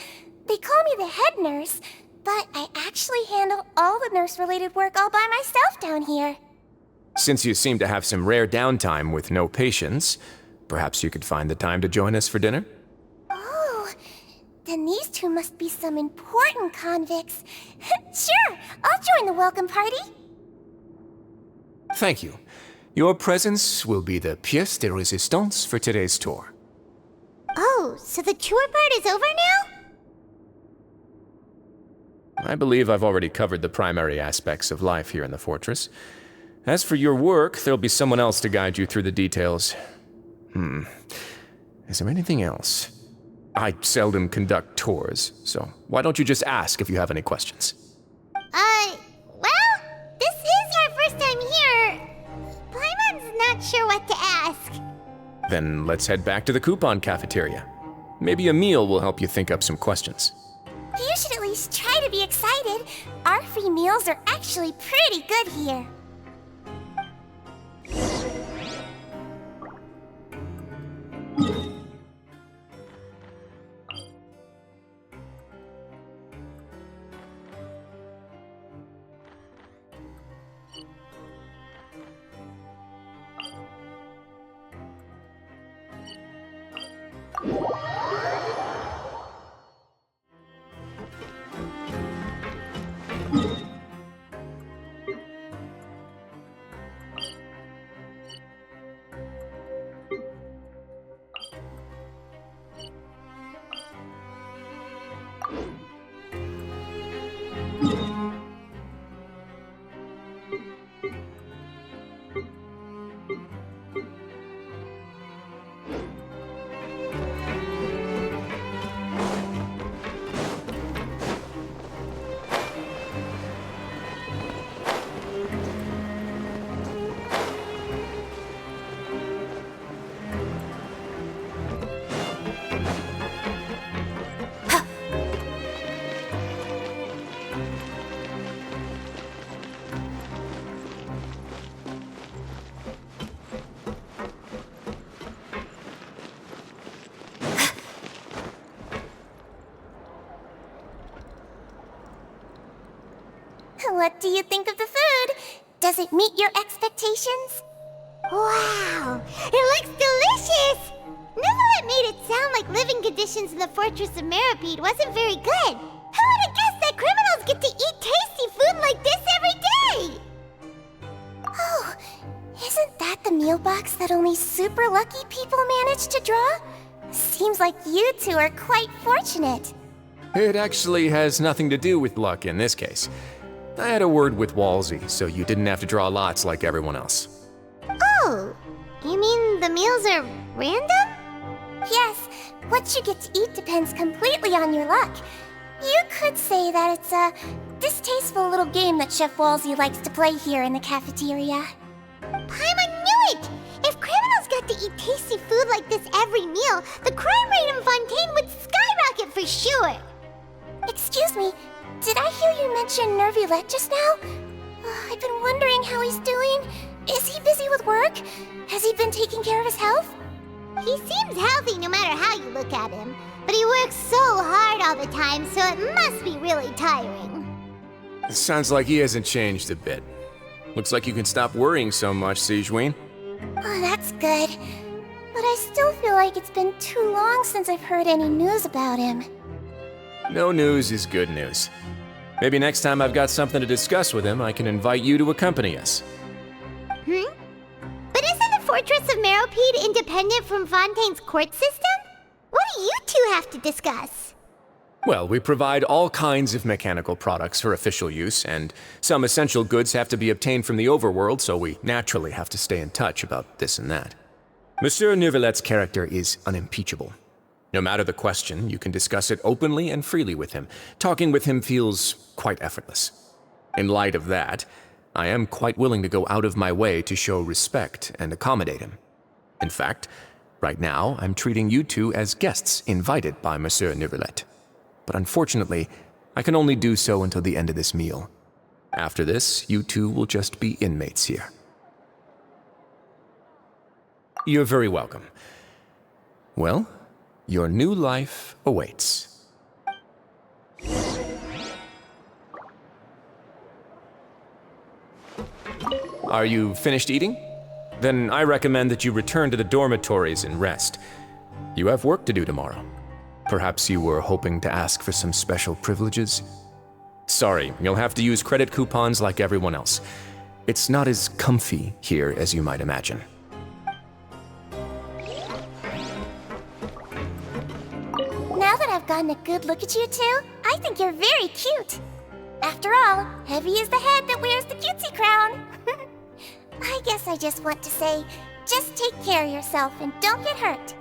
They call me the head nurse, but I actually handle all the nurse-related work all by myself down here. Since you seem to have some rare downtime with no patients, perhaps you could find the time to join us for dinner? Oh, then these two must be some important convicts. Sure, I'll join the welcome party. Thank you. Your presence will be the pièce de résistance for today's tour. Oh, so the tour part is over now? I believe I've already covered the primary aspects of life here in the fortress. As for your work, there'll be someone else to guide you through the details. Is there anything else? I seldom conduct tours, so why don't you just ask if you have any questions? Well, this is our first time here. Paimon's not sure what to ask. Then let's head back to the coupon cafeteria. Maybe a meal will help you think up some questions. You should at least try to be excited. Our free meals are actually pretty good here. What do you think of the food? Does it meet your expectations? Wow, it looks delicious! Neuvillette made it sound like living conditions in the Fortress of Meropide wasn't very good. Who would have guessed that criminals get to eat tasty food like this every day? Oh, isn't that the meal box that only super lucky people manage to draw? Seems like you two are quite fortunate. It actually has nothing to do with luck in this case. I had a word with Wriothesley, so you didn't have to draw lots like everyone else. Oh, you mean the meals are random? Yes, what you get to eat depends completely on your luck. You could say that it's a distasteful little game that Chef Wriothesley likes to play here in the cafeteria. Paimon knew it! If criminals got to eat tasty food like this every meal, the crime rate in Fontaine would skyrocket for sure! Excuse me, did I hear you mention Neuvillette just now? I've been wondering how he's doing. Is he busy with work? Has he been taking care of his health? He seems healthy no matter how you look at him, but he works so hard all the time, so it must be really tiring. Sounds like he hasn't changed a bit. Looks like you can stop worrying so much, Sigewinne. Oh, that's good. But I still feel like it's been too long since I've heard any news about him. No news is good news. Maybe next time I've got something to discuss with him, I can invite you to accompany us. But isn't the Fortress of Meropide independent from Fontaine's court system? What do you two have to discuss? Well, we provide all kinds of mechanical products for official use, and some essential goods have to be obtained from the overworld, so we naturally have to stay in touch about this and that. Monsieur Neuvillette's character is unimpeachable. No matter the question, you can discuss it openly and freely with him. Talking with him feels quite effortless. In light of that, I am quite willing to go out of my way to show respect and accommodate him. In fact, right now, I'm treating you two as guests invited by Monsieur Neuvillette. But unfortunately, I can only do so until the end of this meal. After this, you two will just be inmates here. You're very welcome. Well, your new life awaits. Are you finished eating? Then I recommend that you return to the dormitories and rest. You have work to do tomorrow. Perhaps you were hoping to ask for some special privileges? Sorry, you'll have to use credit coupons like everyone else. It's not as comfy here as you might imagine. Now that I've gotten a good look at you two, I think you're very cute. After all, heavy is the head that wears the cutesy crown. I guess I just want to say, just take care of yourself and don't get hurt.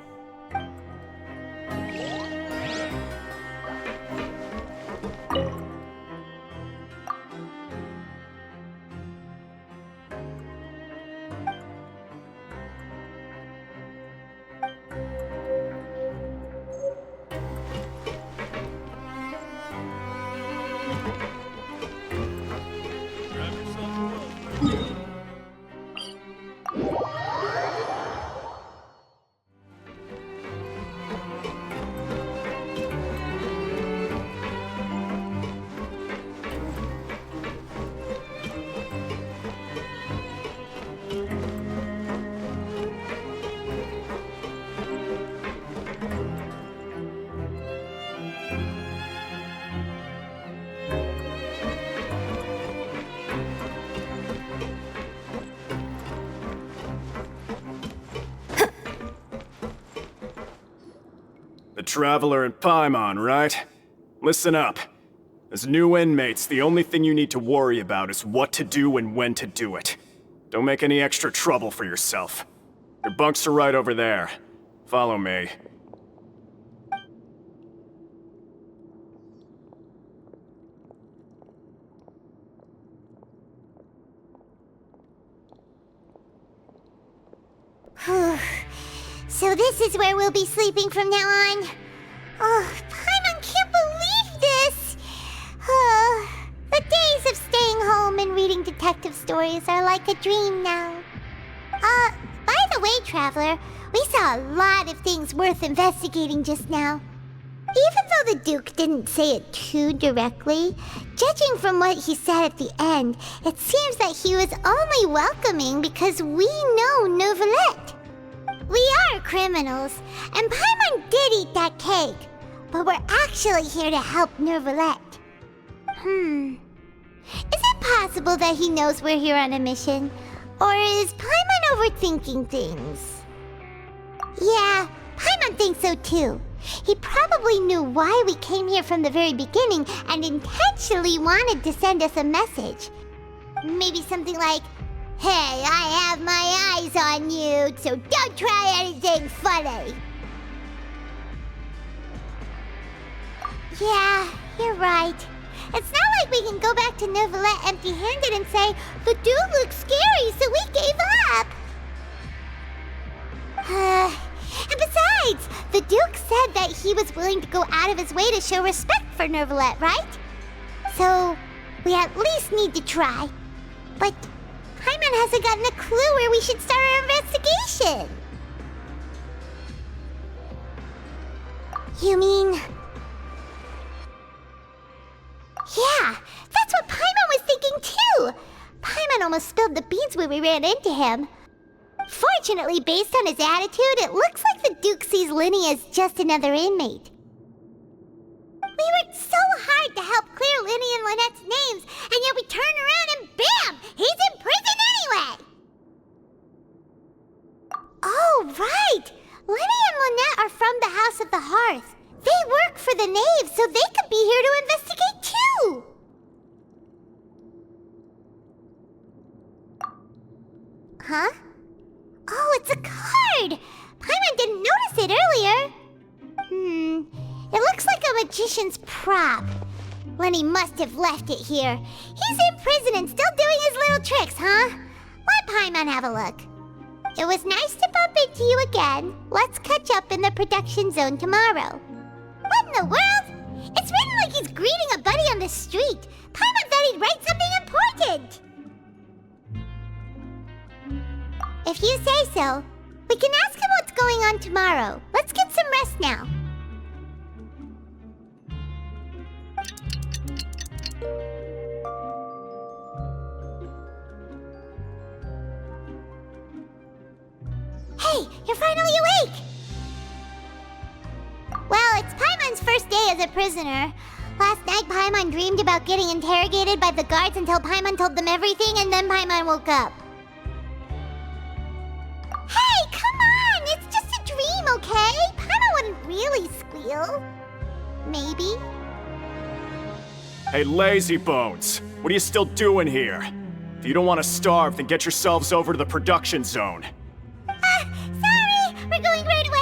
The Traveler and Paimon, right? Listen up. As new inmates, the only thing you need to worry about is what to do and when to do it. Don't make any extra trouble for yourself. Your bunks are right over there. Follow me. So this is where we'll be sleeping from now on. Oh, Paimon can't believe this! The days of staying home and reading detective stories are like a dream now. By the way, Traveler, we saw a lot of things worth investigating just now. Even though the Duke didn't say it too directly, judging from what he said at the end, it seems that he was only welcoming because we know Neuvillette. We are criminals, and Paimon did eat that cake, but we're actually here to help Neuvillette. Is it possible that he knows we're here on a mission? Or is Paimon overthinking things? Yeah, Paimon thinks so too. He probably knew why we came here from the very beginning and intentionally wanted to send us a message. Maybe something like, "Hey, I have my eyes on you, so don't try anything funny." Yeah, you're right. It's not like we can go back to Neuvillette empty-handed and say, "The dude looks scary, so we gave up." And besides, the Duke said that he was willing to go out of his way to show respect for Neuvillette, right? So, we at least need to try. But Paimon hasn't gotten a clue where we should start our investigation. You mean... Yeah, that's what Paimon was thinking too! Paimon almost spilled the beans when we ran into him. Fortunately, based on his attitude, it looks like the Duke sees Lyney as just another inmate. We worked so hard to help clear Lyney and Lynette's names, and yet we turn around and bam! He's in prison anyway! Oh, right! Lyney and Lynette are from the House of the Hearth. They work for the Knave, so they could be here to investigate too! Huh? Oh, it's a card! Paimon didn't notice it earlier. It looks like a magician's prop. Lyney must have left it here. He's in prison and still doing his little tricks, huh? Let Paimon have a look. It was nice to bump into you again. Let's catch up in the production zone tomorrow. What in the world? It's written like he's greeting a buddy on the street. Paimon thought he'd write something important. If you say so, we can ask him what's going on tomorrow. Let's get some rest now. Hey, you're finally awake! Well, it's Paimon's first day as a prisoner. Last night, Paimon dreamed about getting interrogated by the guards until Paimon told them everything, and then Paimon woke up. Hey, come on! It's just a dream, okay? Paimon wouldn't really squeal. Maybe. Hey, lazy bones! What are you still doing here? If you don't want to starve, then get yourselves over to the production zone. Sorry! We're going right away!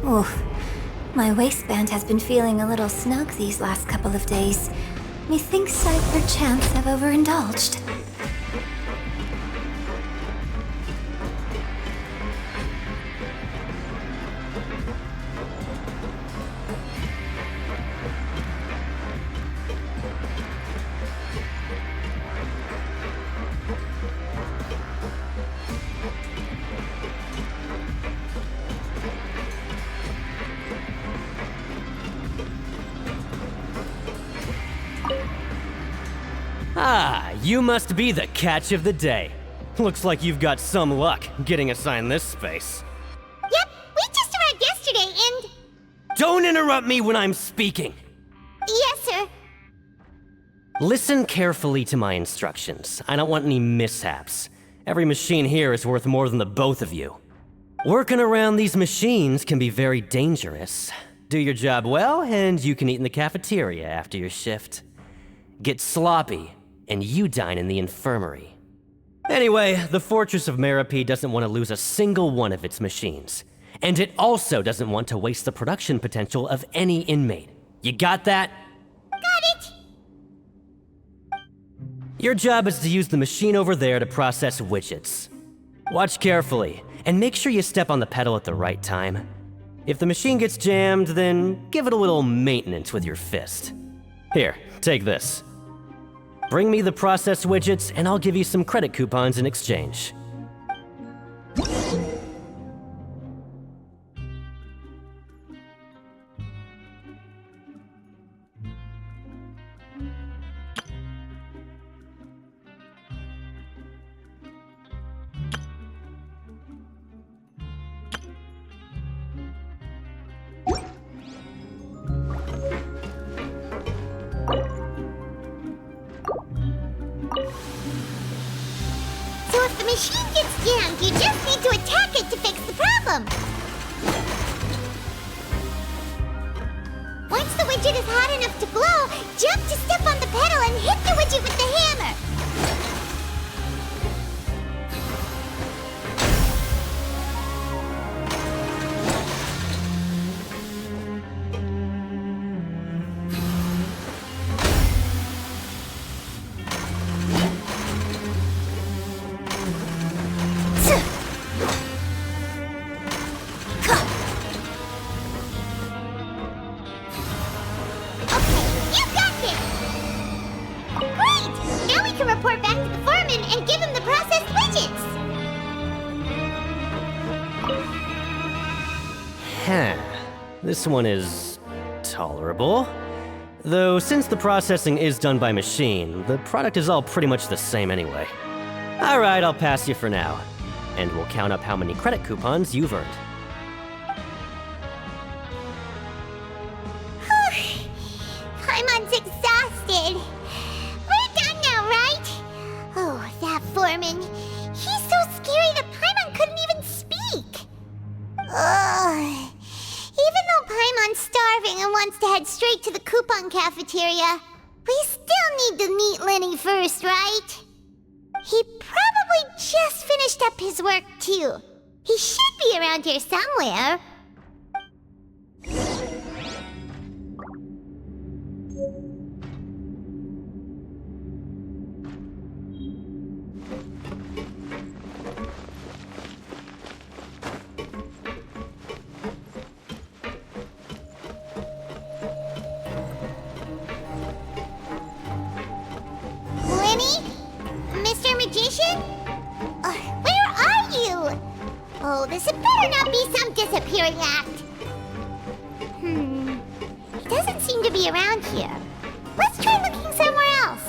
Oof. My waistband has been feeling a little snug these last couple of days. Methinks I perchance have overindulged. Ah, you must be the catch of the day. Looks like you've got some luck getting assigned this space. Yep, we just arrived yesterday and... Don't interrupt me when I'm speaking! Yes, sir. Listen carefully to my instructions. I don't want any mishaps. Every machine here is worth more than the both of you. Working around these machines can be very dangerous. Do your job well, and you can eat in the cafeteria after your shift. Get sloppy, and you dine in the infirmary. Anyway, the Fortress of Meropide doesn't want to lose a single one of its machines. And it also doesn't want to waste the production potential of any inmate. You got that? Got it! Your job is to use the machine over there to process widgets. Watch carefully, and make sure you step on the pedal at the right time. If the machine gets jammed, then give it a little maintenance with your fist. Here, take this. Bring me the process widgets, and I'll give you some credit coupons in exchange. So if the machine gets jammed, you just need to attack it to fix the problem. Once the widget is hot enough to blow, jump to step on the pedal and hit the widget with the hammer. Report back to the foreman and give him the processed widgets! This one is tolerable. Though since the processing is done by machine, the product is all pretty much the same anyway. Alright, I'll pass you for now. And we'll count up how many credit coupons you've earned. Paimon's exhausted. Oh, that foreman. He's so scary that Paimon couldn't even speak. Ugh. Even though Paimon's starving and wants to head straight to the coupon cafeteria, we still need to meet Lyney first, right? He probably just finished up his work, too. He should be around here somewhere. Where are you? Oh, this had better not be some disappearing act. He doesn't seem to be around here. Let's try looking somewhere else.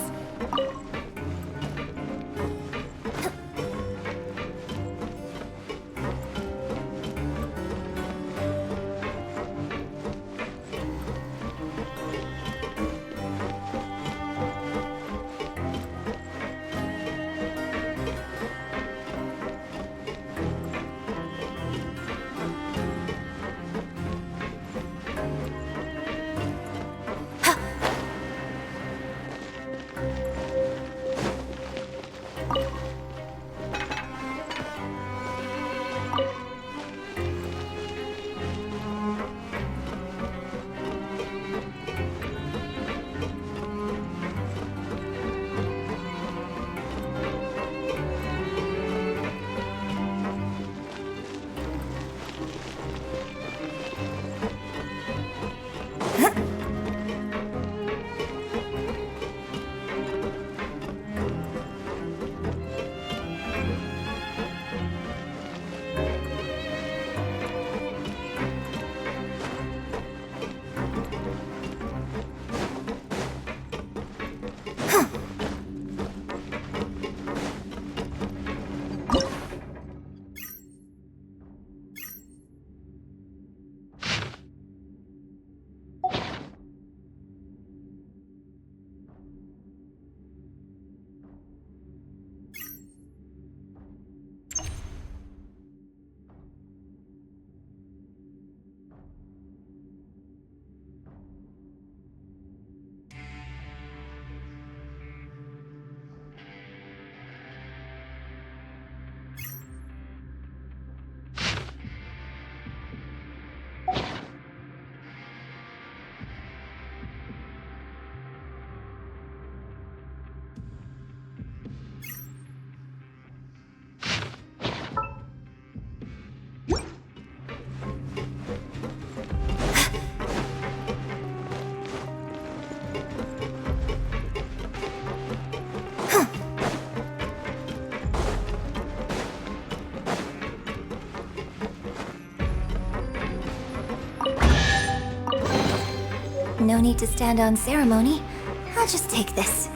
No need to stand on ceremony. I'll just take this.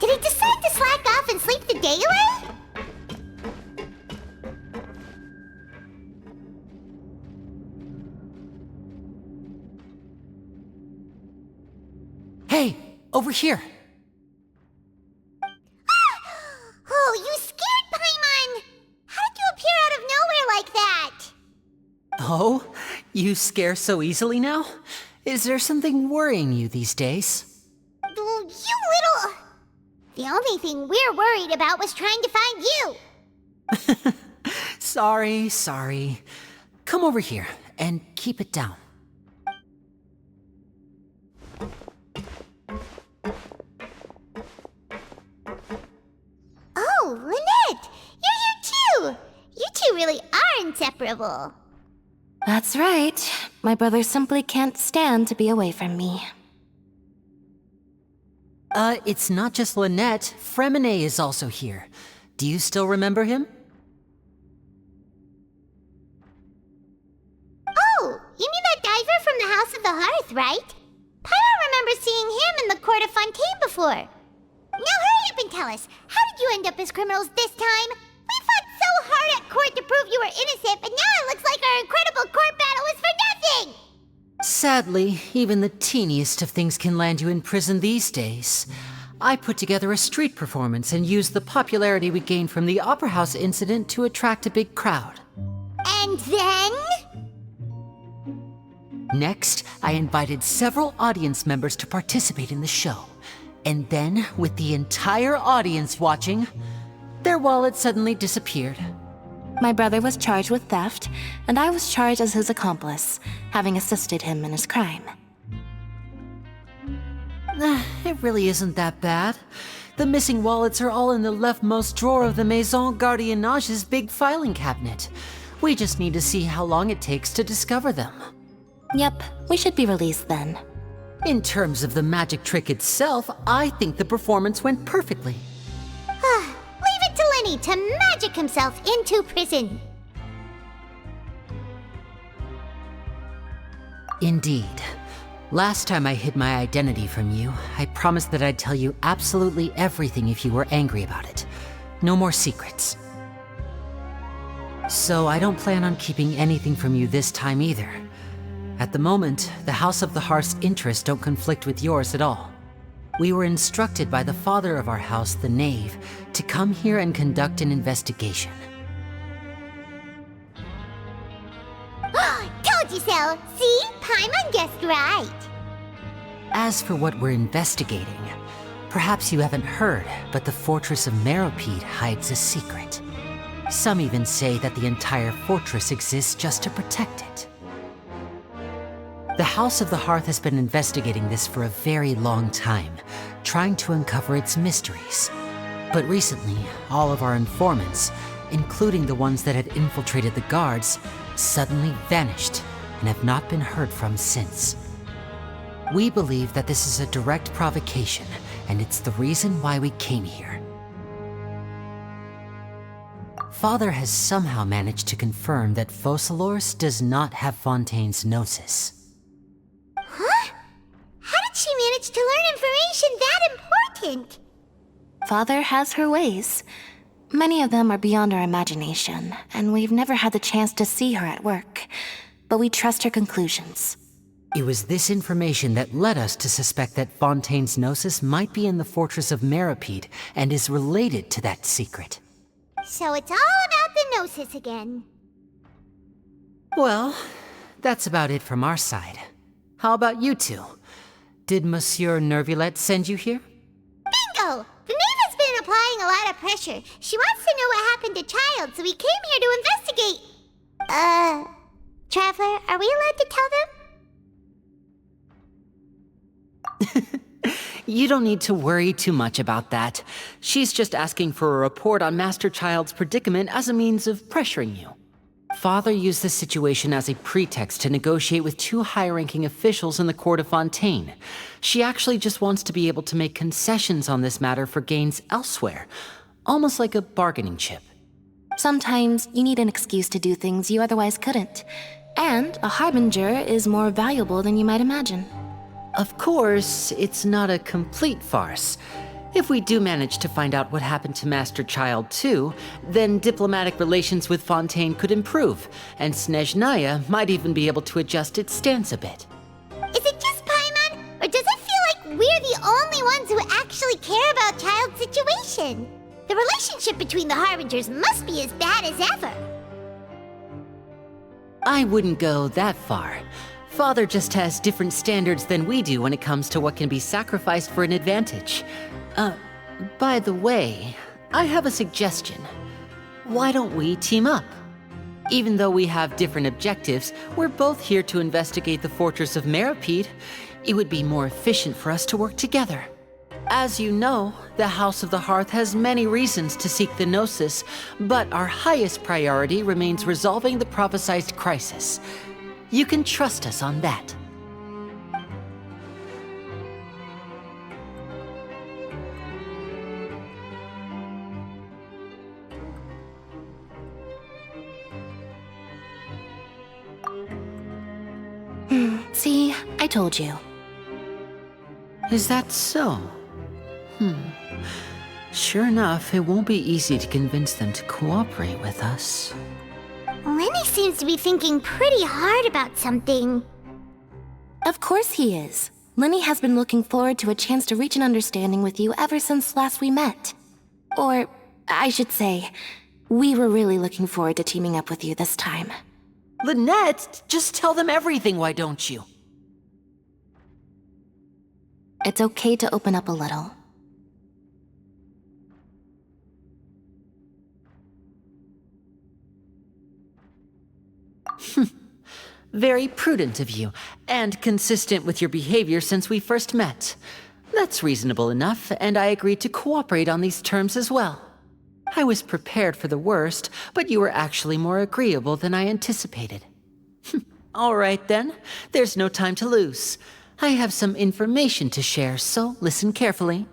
Did he decide to slack off and sleep the day away? Hey, over here. Oh, you scared Paimon! How did you appear out of nowhere like that? Oh, you scare so easily now? Is there something worrying you these days? You little... The only thing we're worried about was trying to find you. Sorry. Come over here and keep it down. Oh, Lynette! You're here too! You two really are inseparable. That's right. My brother simply can't stand to be away from me. It's not just Lynette. Furina is also here. Do you still remember him? Oh, you mean that diver from the House of the Hearth, right? Paimon remembers seeing him in the Court of Fontaine before. Now hurry up and tell us, how did you end up as criminals this time? We fought so hard at court to prove you were innocent, but now it looks like our incredible court battle was for nothing! Sadly, even the teeniest of things can land you in prison these days. I put together a street performance and used the popularity we gained from the Opera House incident to attract a big crowd. And then? Next, I invited several audience members to participate in the show. And then, with the entire audience watching, their wallet suddenly disappeared. My brother was charged with theft, and I was charged as his accomplice, having assisted him in his crime. It really isn't that bad. The missing wallets are all in the leftmost drawer of the Maison Gardiennage's big filing cabinet. We just need to see how long it takes to discover them. Yep, we should be released then. In terms of the magic trick itself, I think the performance went perfectly. Leave it to Lyney to magic himself into prison. Indeed. Last time I hid my identity from you, I promised that I'd tell you absolutely everything if you were angry about it. No more secrets. So I don't plan on keeping anything from you this time either. At the moment, the House of the Hearth's interests don't conflict with yours at all. We were instructed by the father of our house, the Knave, to come here and conduct an investigation. Told you so! See? Paimon guessed right. As for what we're investigating, perhaps you haven't heard, but the fortress of Meropide hides a secret. Some even say that the entire fortress exists just to protect it. The House of the Hearth has been investigating this for a very long time, trying to uncover its mysteries. But recently, all of our informants, including the ones that had infiltrated the guards, suddenly vanished and have not been heard from since. We believe that this is a direct provocation, and it's the reason why we came here. Father has somehow managed to confirm that Focalors does not have Fontaine's Gnosis. Huh? How did she manage to learn information that important? Father has her ways. Many of them are beyond our imagination, and we've never had the chance to see her at work. But we trust her conclusions. It was this information that led us to suspect that Fontaine's Gnosis might be in the fortress of Meropide and is related to that secret. So it's all about the Gnosis again. Well, that's about it from our side. How about you two? Did Monsieur Neuvillette send you here? Bingo! The Knave has been applying a lot of pressure. She wants to know what happened to Childe, so we came here to investigate. Traveler, are we allowed to tell them? You don't need to worry too much about that. She's just asking for a report on Master Childe's predicament as a means of pressuring you. Father used this situation as a pretext to negotiate with two high-ranking officials in the court of Fontaine. She actually just wants to be able to make concessions on this matter for gains elsewhere, almost like a bargaining chip. Sometimes you need an excuse to do things you otherwise couldn't. And a harbinger is more valuable than you might imagine. Of course, it's not a complete farce. If we do manage to find out what happened to Master Childe too, then diplomatic relations with Fontaine could improve, and Snezhnaya might even be able to adjust its stance a bit. Is it just Paimon, or does it feel like we're the only ones who actually care about Childe's situation? The relationship between the Harbingers must be as bad as ever. I wouldn't go that far. Father just has different standards than we do when it comes to what can be sacrificed for an advantage. By the way, I have a suggestion. Why don't we team up? Even though we have different objectives, we're both here to investigate the fortress of Meropide. It would be more efficient for us to work together. As you know, the House of the Hearth has many reasons to seek the Gnosis, but our highest priority remains resolving the prophesized crisis. You can trust us on that. See, I told you. Is that so? Sure enough, it won't be easy to convince them to cooperate with us. Lyney seems to be thinking pretty hard about something. Of course he is. Lyney has been looking forward to a chance to reach an understanding with you ever since last we met. Or, I should say, we were really looking forward to teaming up with you this time. Lynette, just tell them everything, why don't you? It's okay to open up a little. Very prudent of you, and consistent with your behavior since we first met. That's reasonable enough, and I agreed to cooperate on these terms as well. I was prepared for the worst, but you were actually more agreeable than I anticipated. All right then, there's no time to lose. I have some information to share, so listen carefully.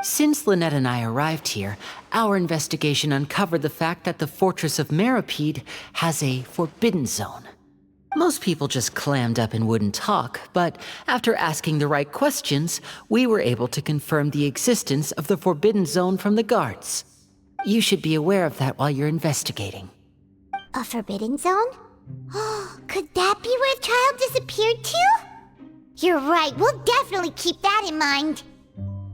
Since Lynette and I arrived here, our investigation uncovered the fact that the Fortress of Meropide has a forbidden zone. Most people just clammed up and wouldn't talk, but after asking the right questions, we were able to confirm the existence of the forbidden zone from the guards. You should be aware of that while you're investigating. A forbidden zone? Could that be where Childe disappeared to? You're right, we'll definitely keep that in mind.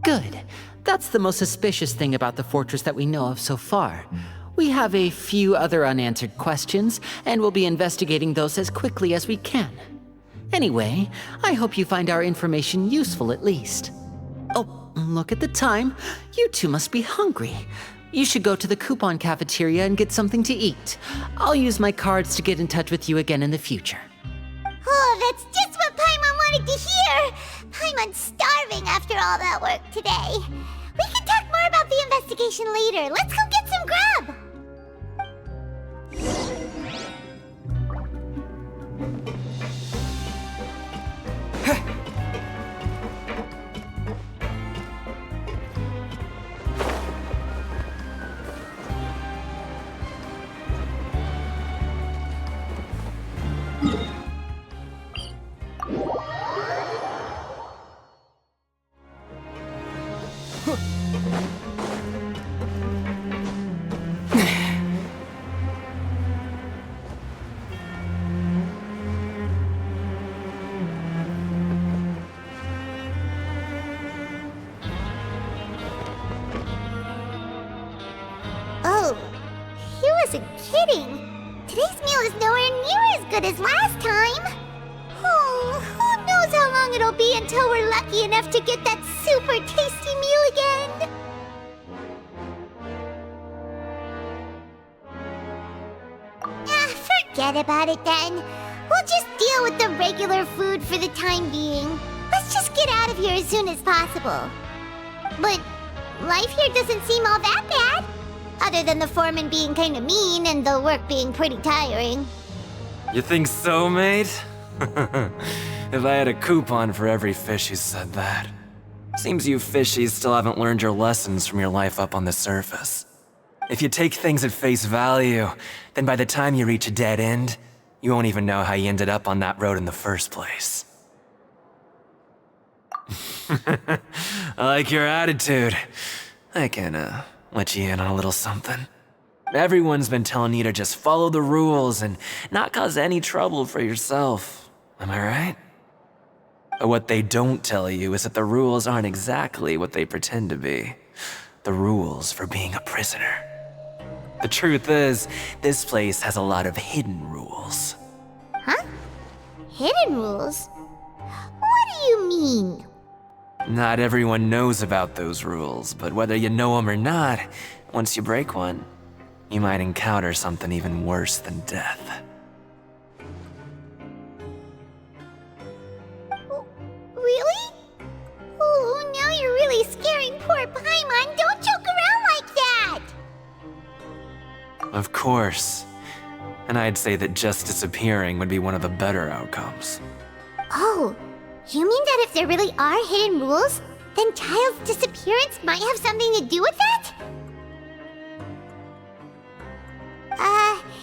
Good. That's the most suspicious thing about the fortress that we know of so far. We have a few other unanswered questions, and we'll be investigating those as quickly as we can. Anyway, I hope you find our information useful at least. Oh, look at the time. You two must be hungry. You should go to the coupon cafeteria and get something to eat. I'll use my cards to get in touch with you again in the future. Oh, that's just what Paimon wanted to hear! Paimon's starving after all that work today. We can talk more about the investigation later. Let's go get some grub! wasn't kidding. Today's meal is nowhere near as good as last time. Oh, who knows how long it'll be until we're lucky enough to get that super tasty meal again. Forget about it then. We'll just deal with the regular food for the time being. Let's just get out of here as soon as possible. But life here doesn't seem all that bad. Other than the foreman being kinda mean and the work being pretty tiring. You think so, mate? If I had a coupon for every fish who said that. Seems you fishies still haven't learned your lessons from your life up on the surface. If you take things at face value, then by the time you reach a dead end, you won't even know how you ended up on that road in the first place. I like your attitude. I can, let you in on a little something. Everyone's been telling you to just follow the rules and not cause any trouble for yourself. Am I right? But what they don't tell you is that the rules aren't exactly what they pretend to be. The rules for being a prisoner. The truth is, this place has a lot of hidden rules. Huh? Hidden rules? What do you mean? Not everyone knows about those rules, but whether you know them or not, once you break one, you might encounter something even worse than death. Really? Oh, now you're really scaring poor Paimon. Don't joke around like that! Of course. And I'd say that just disappearing would be one of the better outcomes. Oh, you mean that if there really are hidden rules, then Childe's disappearance might have something to do with that?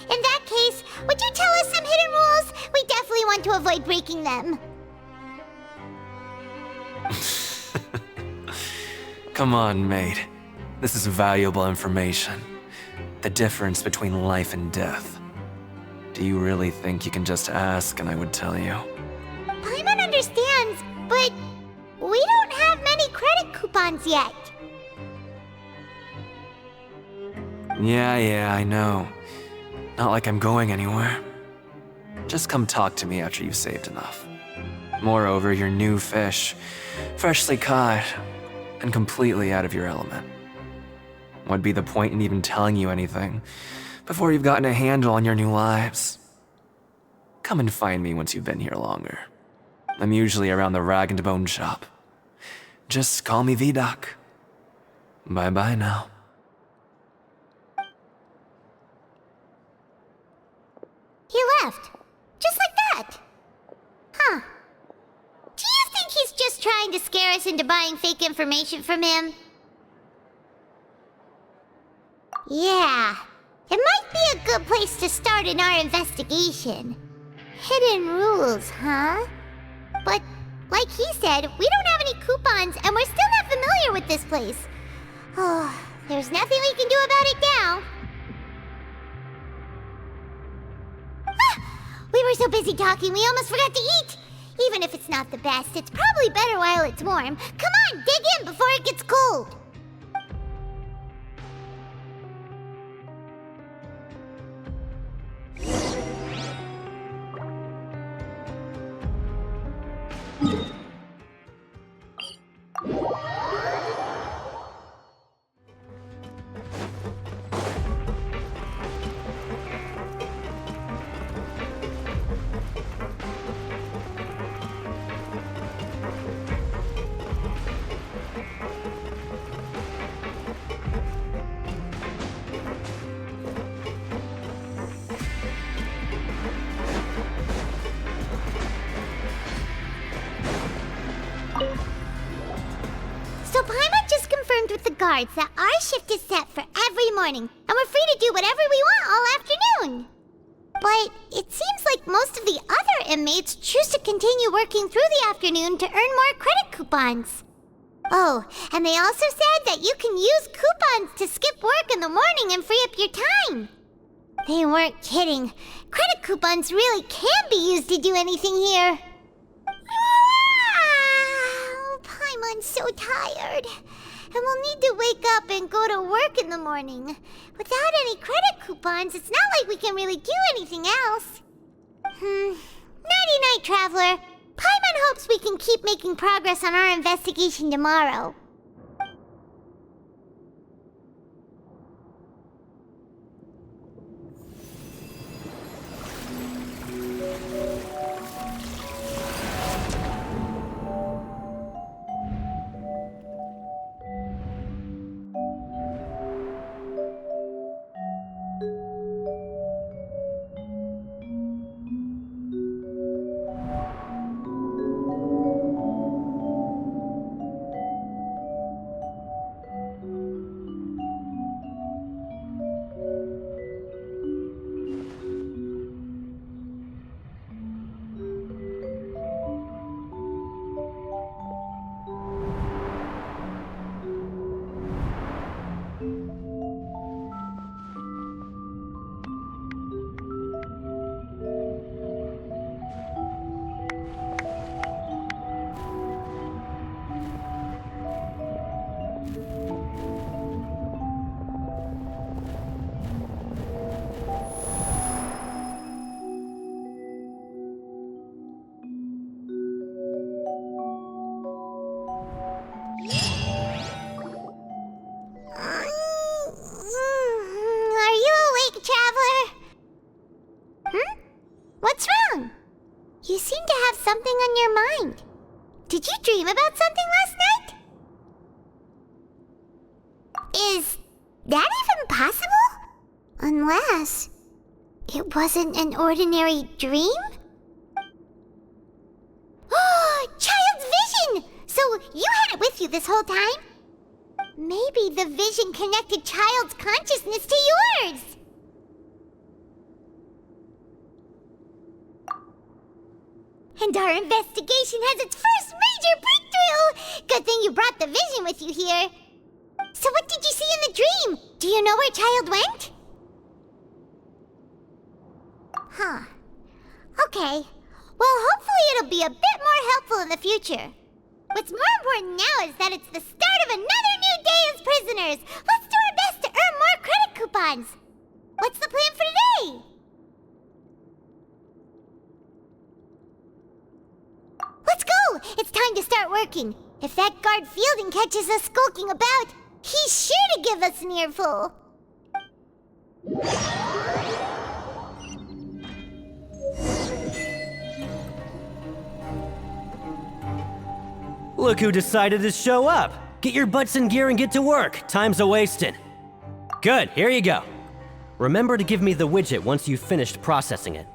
In that case, would you tell us some hidden rules? We definitely want to avoid breaking them. Come on, mate. This is valuable information. The difference between life and death. Do you really think you can just ask and I would tell you? Paimon understands, but we don't have many credit coupons yet. Yeah, I know. Not like I'm going anywhere. Just come talk to me after you've saved enough. Moreover, you're new fish, freshly caught, and completely out of your element. What'd be the point in even telling you anything before you've gotten a handle on your new lives? Come and find me once you've been here longer. I'm usually around the rag and bone shop. Just call me Vidoc. Bye-bye now. He left. Just like that. Huh. Do you think he's just trying to scare us into buying fake information from him? Yeah. It might be a good place to start in our investigation. Hidden rules, huh? But, like he said, we don't have any coupons and we're still not familiar with this place. Oh, there's nothing we can do about it now. We were so busy talking, we almost forgot to eat. Even if it's not the best, it's probably better while it's warm. Come on, dig in before it gets cold. So Paimon just confirmed with the guards that our shift is set for every morning, and we're free to do whatever we want all afternoon. But it seems like most of the other inmates choose to continue working through the afternoon to earn more credit coupons. Oh, and they also said that you can use coupons to skip work in the morning and free up your time. They weren't kidding. Credit coupons really can be used to do anything here. Paimon's so tired. and we'll need to wake up and go to work in the morning. Without any credit coupons, it's not like we can really do anything else. Nighty-night, Traveler. Paimon hopes we can keep making progress on our investigation tomorrow. What's wrong? You seem to have something on your mind. Did you dream about something last night? Is that even possible? Unless it wasn't an ordinary dream? Oh, Childe's vision! So you had it with you this whole time? Maybe the vision connected Childe's consciousness to yours! And our investigation has its first major breakthrough! Good thing you brought the vision with you here. So what did you see in the dream? Do you know where Childe went? Huh. Okay. Well, hopefully it'll be a bit more helpful in the future. What's more important now is that it's the start of another new day as prisoners! Let's do our best to earn more credit coupons! What's the plan for today? Let's go! It's time to start working. If that guard Fielding catches us skulking about, he's sure to give us an earful. Look who decided to show up. Get your butts in gear and get to work. Time's a-wasting. Good, here you go. Remember to give me the widget once you've finished processing it.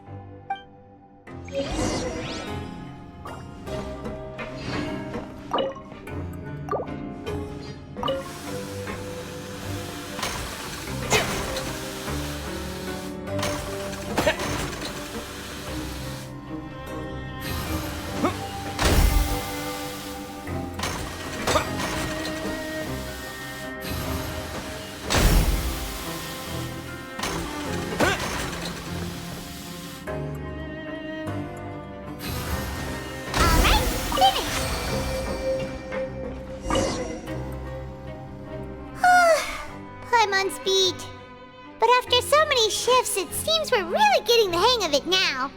It seems we're really getting the hang of it now.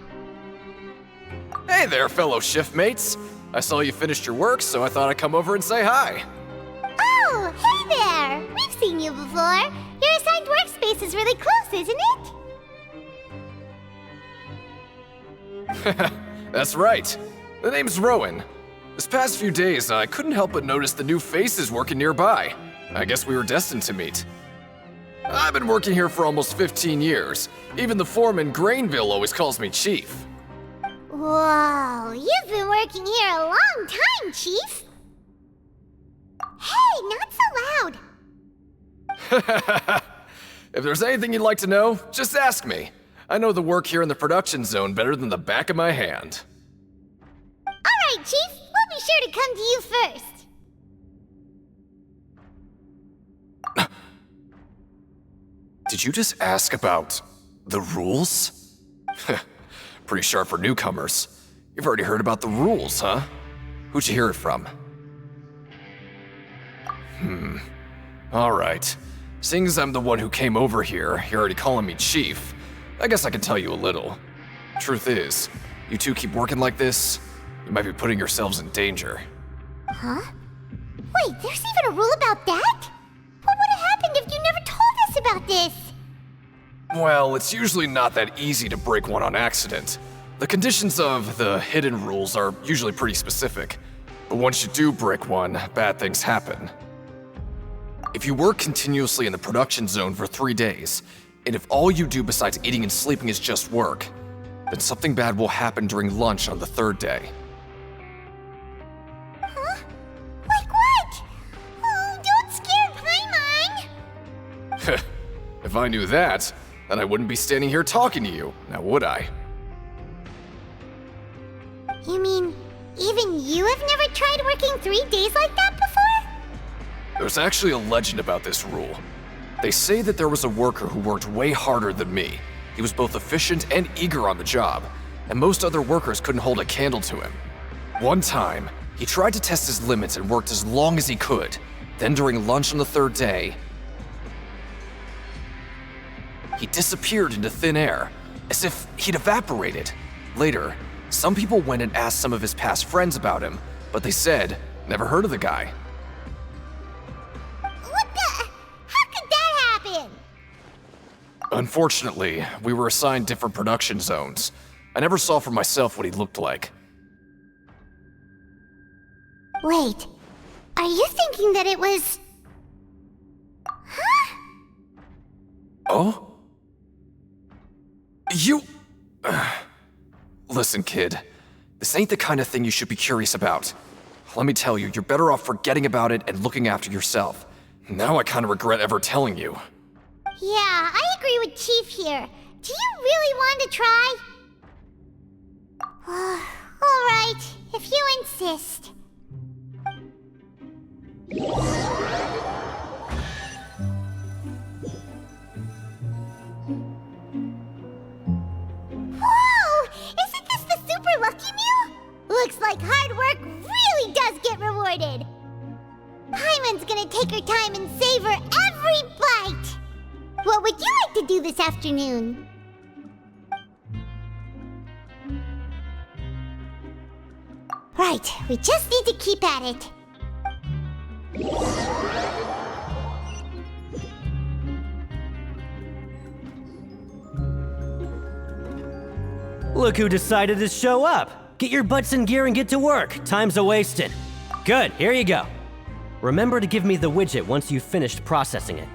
Hey there, fellow shiftmates. I saw you finished your work, so I thought I'd come over and say hi. Oh, hey there! We've seen you before. Your assigned workspace is really close, isn't it? That's right. The name's Rowan. This past few days, I couldn't help but notice the new faces working nearby. I guess we were destined to meet. I've been working here for almost 15 years. Even the foreman, Grainville, always calls me Chief. Whoa, you've been working here a long time, Chief. Hey, not so loud. If there's anything you'd like to know, just ask me. I know the work here in the production zone better than the back of my hand. All right, Chief. We'll be sure to come to you first. Did you just ask about the rules? Pretty sharp for newcomers. You've already heard about the rules, huh? Who'd you hear it from? Alright. Seeing as I'm the one who came over here, you're already calling me Chief. I guess I can tell you a little. Truth is, you two keep working like this, you might be putting yourselves in danger. Huh? Wait, there's even a rule about that? What would have happened if you never told us about this? Well, it's usually not that easy to break one on accident. The conditions of the hidden rules are usually pretty specific. But once you do break one, bad things happen. If you work continuously in the production zone for 3 days, and if all you do besides eating and sleeping is just work, then something bad will happen during lunch on the 3rd day. Huh? Like what? Oh, don't scare Paimon! If I knew that, then I wouldn't be standing here talking to you, now would I? You mean, even you have never tried working 3 days like that before? There's actually a legend about this rule. They say that there was a worker who worked way harder than me. He was both efficient and eager on the job, and most other workers couldn't hold a candle to him. One time, he tried to test his limits and worked as long as he could. Then during lunch on the 3rd day, he disappeared into thin air, as if he'd evaporated. Later, some people went and asked some of his past friends about him, but they said, never heard of the guy. How could that happen? Unfortunately, we were assigned different production zones. I never saw for myself what he looked like. Wait, are you thinking that it was... Huh? Oh? You... Listen, kid. This ain't the kind of thing you should be curious about. Let me tell you, you're better off forgetting about it and looking after yourself. Now I kind of regret ever telling you. Yeah, I agree with Chief here. Do you really want to try? Alright, if you insist. Whoa! Isn't this the Super Lucky Meal? Looks like hard work really does get rewarded. Paimon's gonna take her time and savor every bite. What would you like to do this afternoon? Right, we just need to keep at it. Look who decided to show up! Get your butts in gear and get to work. Time's a-wasting. Good, here you go. Remember to give me the widget once you've finished processing it.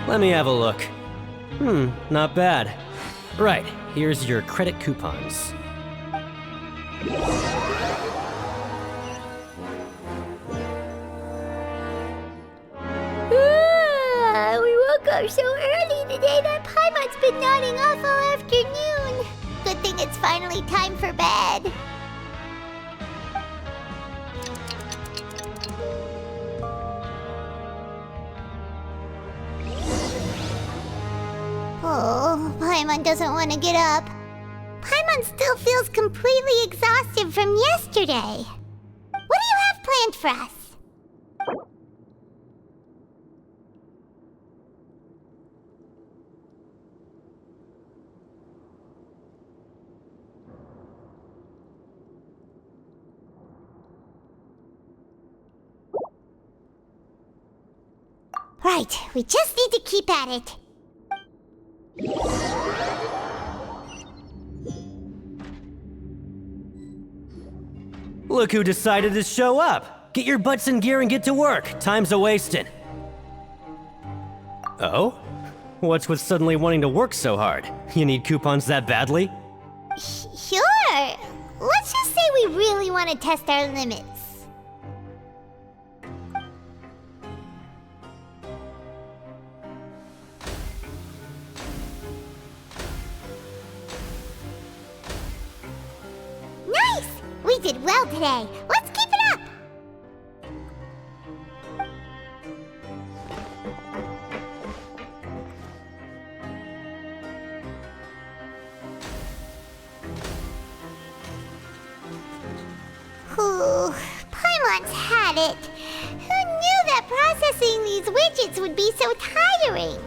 Let me have a look. Not bad. Right, here's your credit coupons. We woke up so early today that Paimon's been nodding off all afternoon. Good thing it's finally time for bed. Oh, Paimon doesn't want to get up. Paimon still feels completely exhausted from yesterday. What do you have planned for us? Right, we just need to keep at it. Look who decided to show up! Get your butts in gear and get to work. Time's a-wasting. Oh? What's with suddenly wanting to work so hard? You need coupons that badly? Sure. let's just say we really want to test our limits. Nice! We did well today. Let's keep it up! Ooh, Paimon's had it. Who knew that processing these widgets would be so tiring?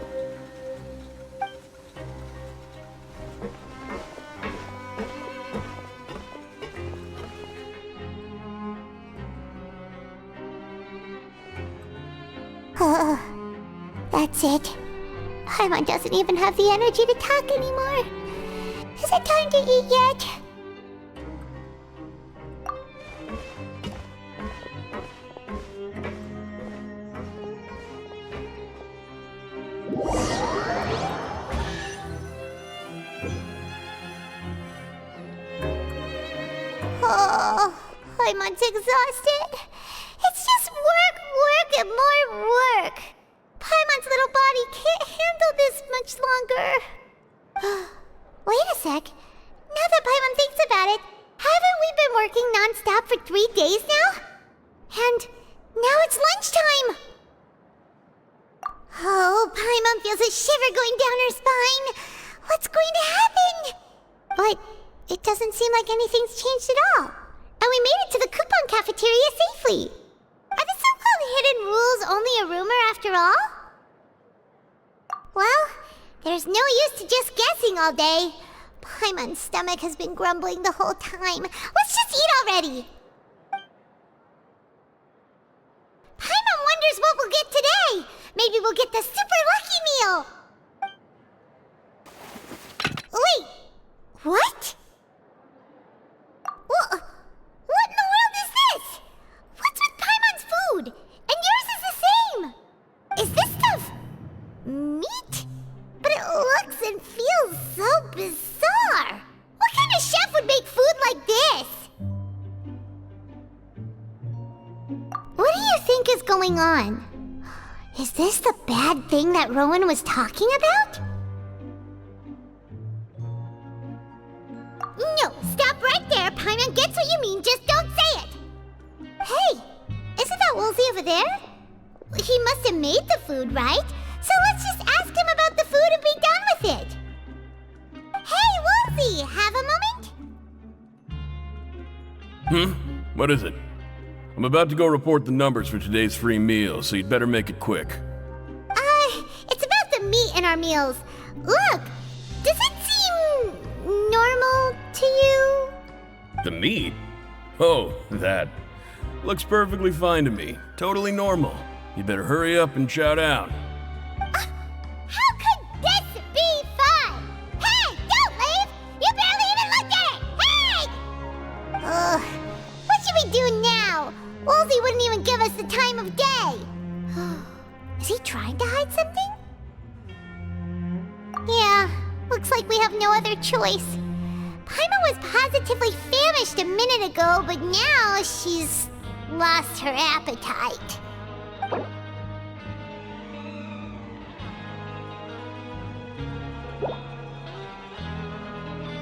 That's it. Paimon doesn't even have the energy to talk anymore. Is it time to eat yet? Oh, Paimon's exhausted. It's just work, and more work. Paimon's little body can't handle this much longer. Wait a sec. Now that Paimon thinks about it, haven't we been working non-stop for 3 days now? And now it's lunchtime! Oh, Paimon feels a shiver going down her spine. What's going to happen? But it doesn't seem like anything's changed at all. And we made it to the coupon cafeteria safely. Are the so-called hidden rules only a rumor after all? Well, there's no use to just guessing all day. Paimon's stomach has been grumbling the whole time. Let's just eat already! Paimon wonders what we'll get today! Maybe we'll get the super lucky meal! Wait! What? What in the world is this? What's with Paimon's food? And yours is the same! Is this stuff meat? But it looks and feels so bizarre! What kind of chef would make food like this? What do you think is going on? Is this the bad thing that Rowan was talking about? No, stop right there. Paimon gets what you mean, just don't say it. Hey, isn't that Woolsey over there? He must have made the food, right? So let's just ask him about the food and be done with it. Hey, Woolsey, have a moment? What is it? I'm about to go report the numbers for today's free meal, so you'd better make it quick. It's about the meat in our meals. Look, does it seem normal to you? The meat? Oh, that. Looks perfectly fine to me. Totally normal. You better hurry up and chow down. How could this be fun? Hey, don't leave! You barely even looked at it! Hey! What should we do now? Woolsey wouldn't even give us the time of day. Is he trying to hide something? Yeah, looks like we have no other choice. Paimon was positively famished a minute ago, but now she's lost her appetite.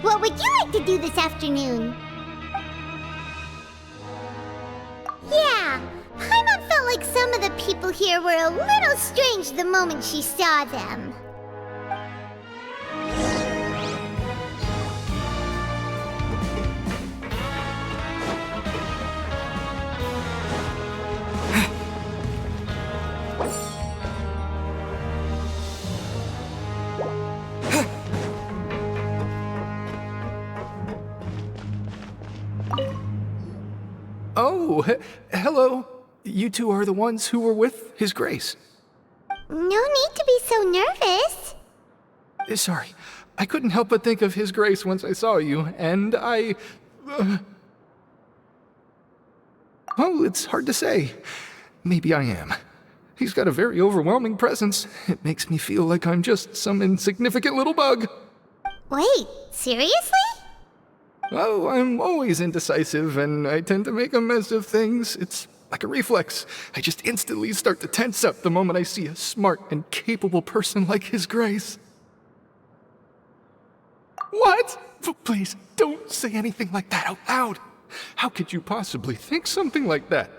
What would you like to do this afternoon? Yeah, Paimon felt like some of the people here were a little strange the moment she saw them. Oh, hello. You two are the ones who were with His Grace. No need to be so nervous. Sorry, I couldn't help but think of His Grace once I saw you, and I... Well, it's hard to say. Maybe I am. He's got a very overwhelming presence. It makes me feel like I'm just some insignificant little bug. Wait, seriously? Oh, I'm always indecisive, and I tend to make a mess of things. It's like a reflex. I just instantly start to tense up the moment I see a smart and capable person like His Grace. What? Please, don't say anything like that out loud. How could you possibly think something like that?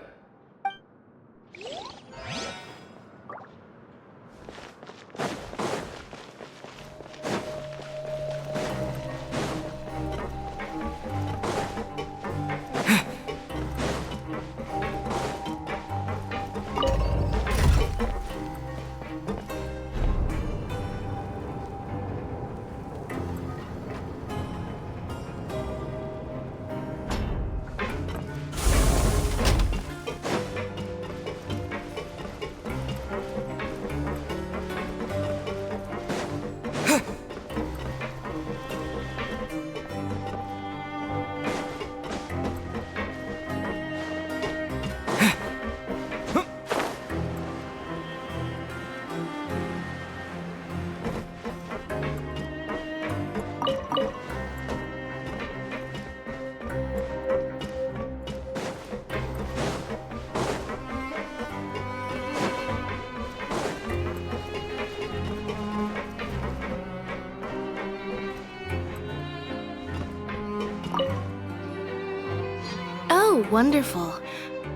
Oh, wonderful.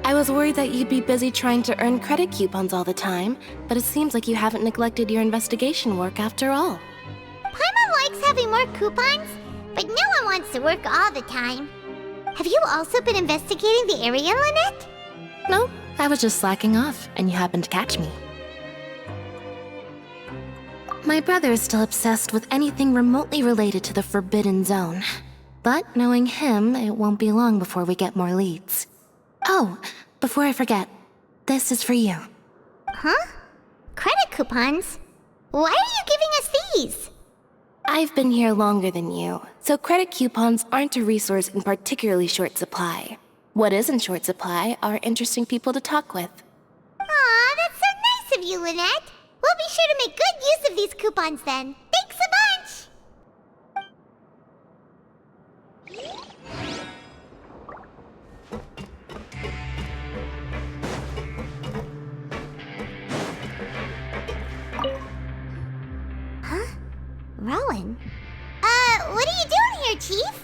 I was worried that you'd be busy trying to earn credit coupons all the time, but it seems like you haven't neglected your investigation work after all. Paimon likes having more coupons, but no one wants to work all the time. Have you also been investigating the area, Lynette? No, I was just slacking off, and you happened to catch me. My brother is still obsessed with anything remotely related to the Forbidden Zone. But knowing him, it won't be long before we get more leads. Oh, before I forget, this is for you. Huh? Credit coupons? Why are you giving us these? I've been here longer than you, so credit coupons aren't a resource in particularly short supply. What is in short supply are interesting people to talk with. Aw, that's so nice of you, Lynette. We'll be sure to make good use of these coupons then. Thanks a bunch! Huh? Rowan? What are you doing here, Chief?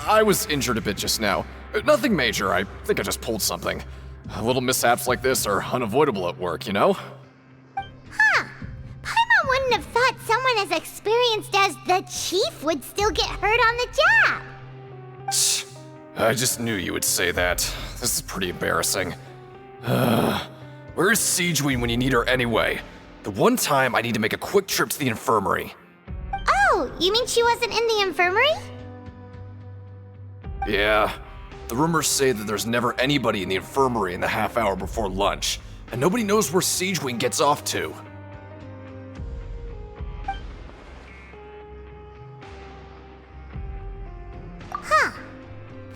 I was injured a bit just now. Nothing major, I think I just pulled something. Little mishaps like this are unavoidable at work, you know? Huh. Paimon wouldn't have thought someone as experienced as the Chief would still get hurt on the job. I just knew you would say that. This is pretty embarrassing. Where is Siegeween when you need her anyway? The one time I need to make a quick trip to the infirmary. Oh, you mean she wasn't in the infirmary? Yeah. The rumors say that there's never anybody in the infirmary in the half hour before lunch, and nobody knows where Siegeween gets off to. Huh.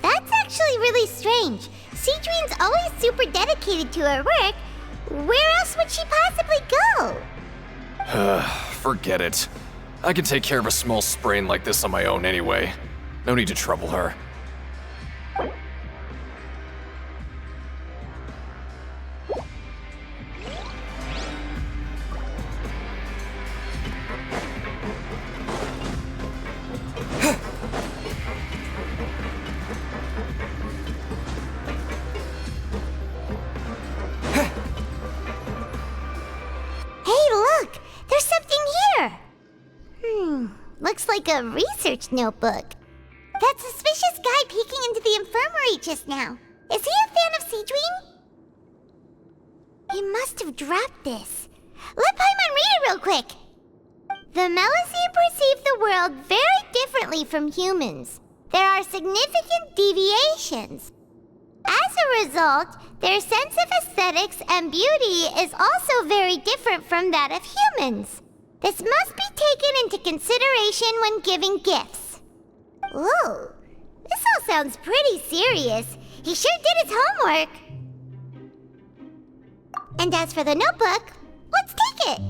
That's actually really strange. Siegeween's always super dedicated to her work. Where else would she possibly go? Forget it. I can take care of a small sprain like this on my own anyway. No need to trouble her. Looks like a research notebook. That suspicious guy peeking into the infirmary just now. Is he a fan of Siegeween? He must have dropped this. Let Paimon read it real quick. The Melusine perceive the world very differently from humans. There are significant deviations. As a result, their sense of aesthetics and beauty is also very different from that of humans. This must be taken into consideration when giving gifts. Ooh, this all sounds pretty serious. He sure did his homework. And as for the notebook, let's take it.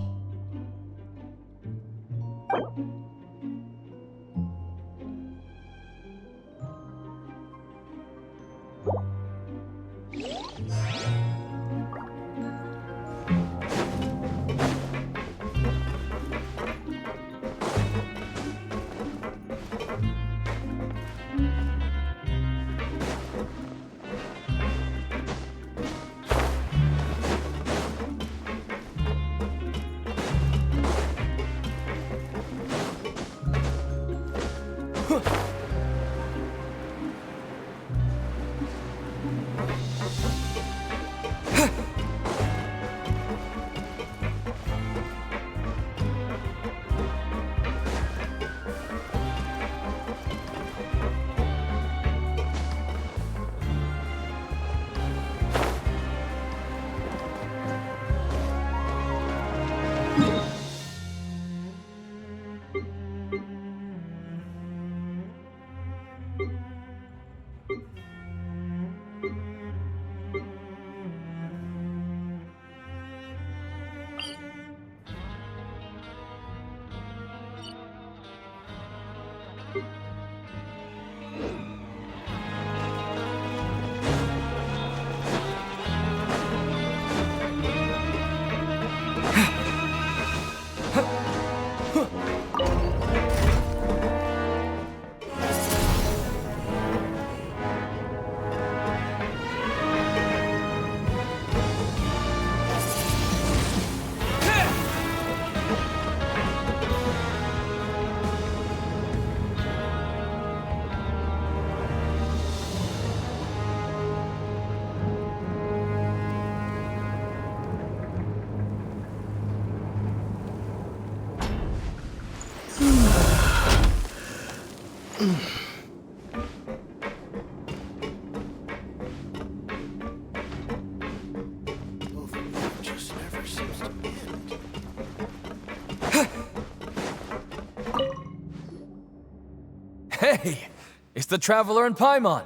Hey, it's the Traveler and Paimon.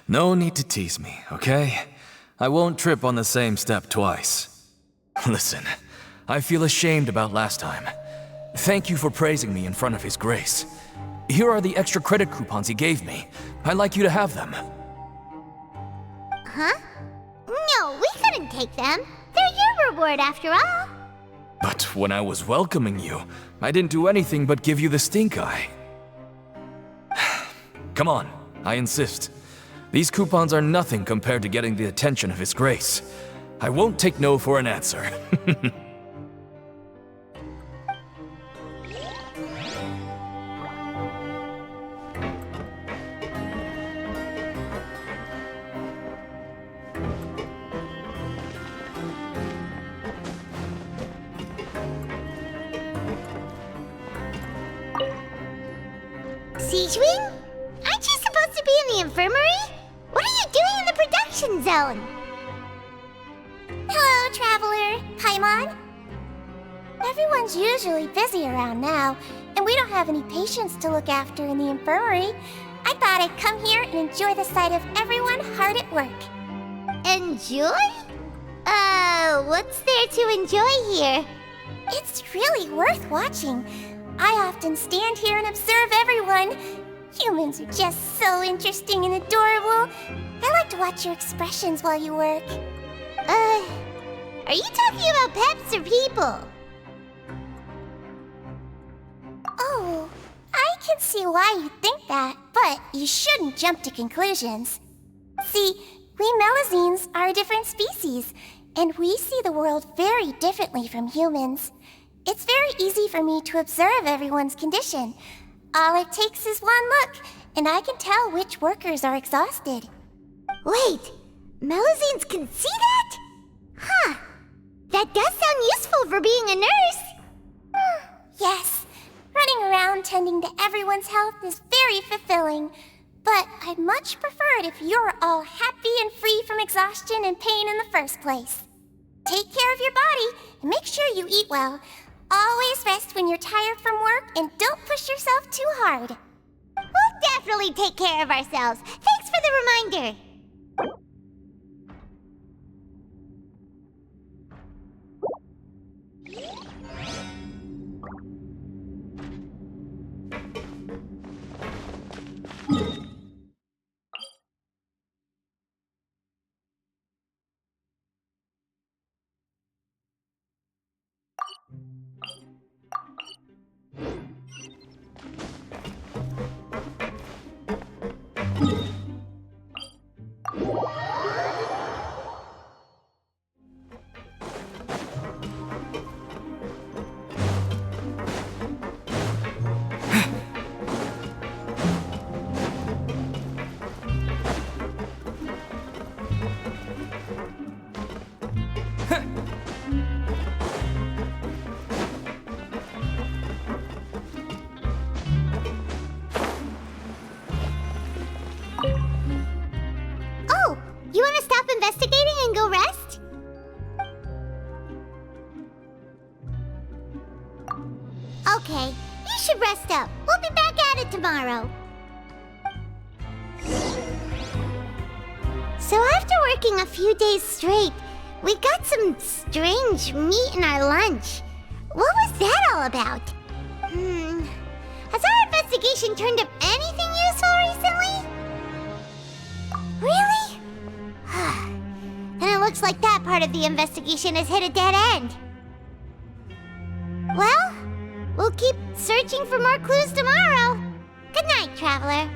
No need to tease me, okay? I won't trip on the same step twice. Listen, I feel ashamed about last time. Thank you for praising me in front of His Grace. Here are the extra credit coupons he gave me. I'd like you to have them. Huh? No, we couldn't take them. They're your reward after all. But when I was welcoming you, I didn't do anything but give you the stink eye. Come on, I insist. These coupons are nothing compared to getting the attention of His Grace. I won't take no for an answer. Siege Wing? Aren't you supposed to be in the infirmary? What are you doing in the production zone? Hello, Traveler. Paimon. Everyone's usually busy around now, and we don't have any patients to look after in the infirmary. I thought I'd come here and enjoy the sight of everyone hard at work. Enjoy? What's there to enjoy here? It's really worth watching. I often stand here and observe everyone. Humans are just so interesting and adorable. I like to watch your expressions while you work. Are you talking about pets or people? Oh, I can see why you think that, but you shouldn't jump to conclusions. See, we Melazines are a different species, and we see the world very differently from humans. It's very easy for me to observe everyone's condition. All it takes is one look, and I can tell which workers are exhausted. Wait, Melazines can see that? Huh. That does sound useful for being a nurse. Yes, running around tending to everyone's health is very fulfilling. But I'd much prefer it if you're all happy and free from exhaustion and pain in the first place. Take care of your body, and make sure you eat well. Always rest when you're tired from work, and don't push yourself too hard. We'll definitely take care of ourselves. Thanks for the reminder. Okay, you should rest up. We'll be back at it tomorrow. So after working a few days straight, we got some strange meat in our lunch. What was that all about? Has our investigation turned up anything useful recently? Really? Then it looks like that part of the investigation has hit a dead end. Well, we'll keep searching for more clues tomorrow. Good night, Traveler.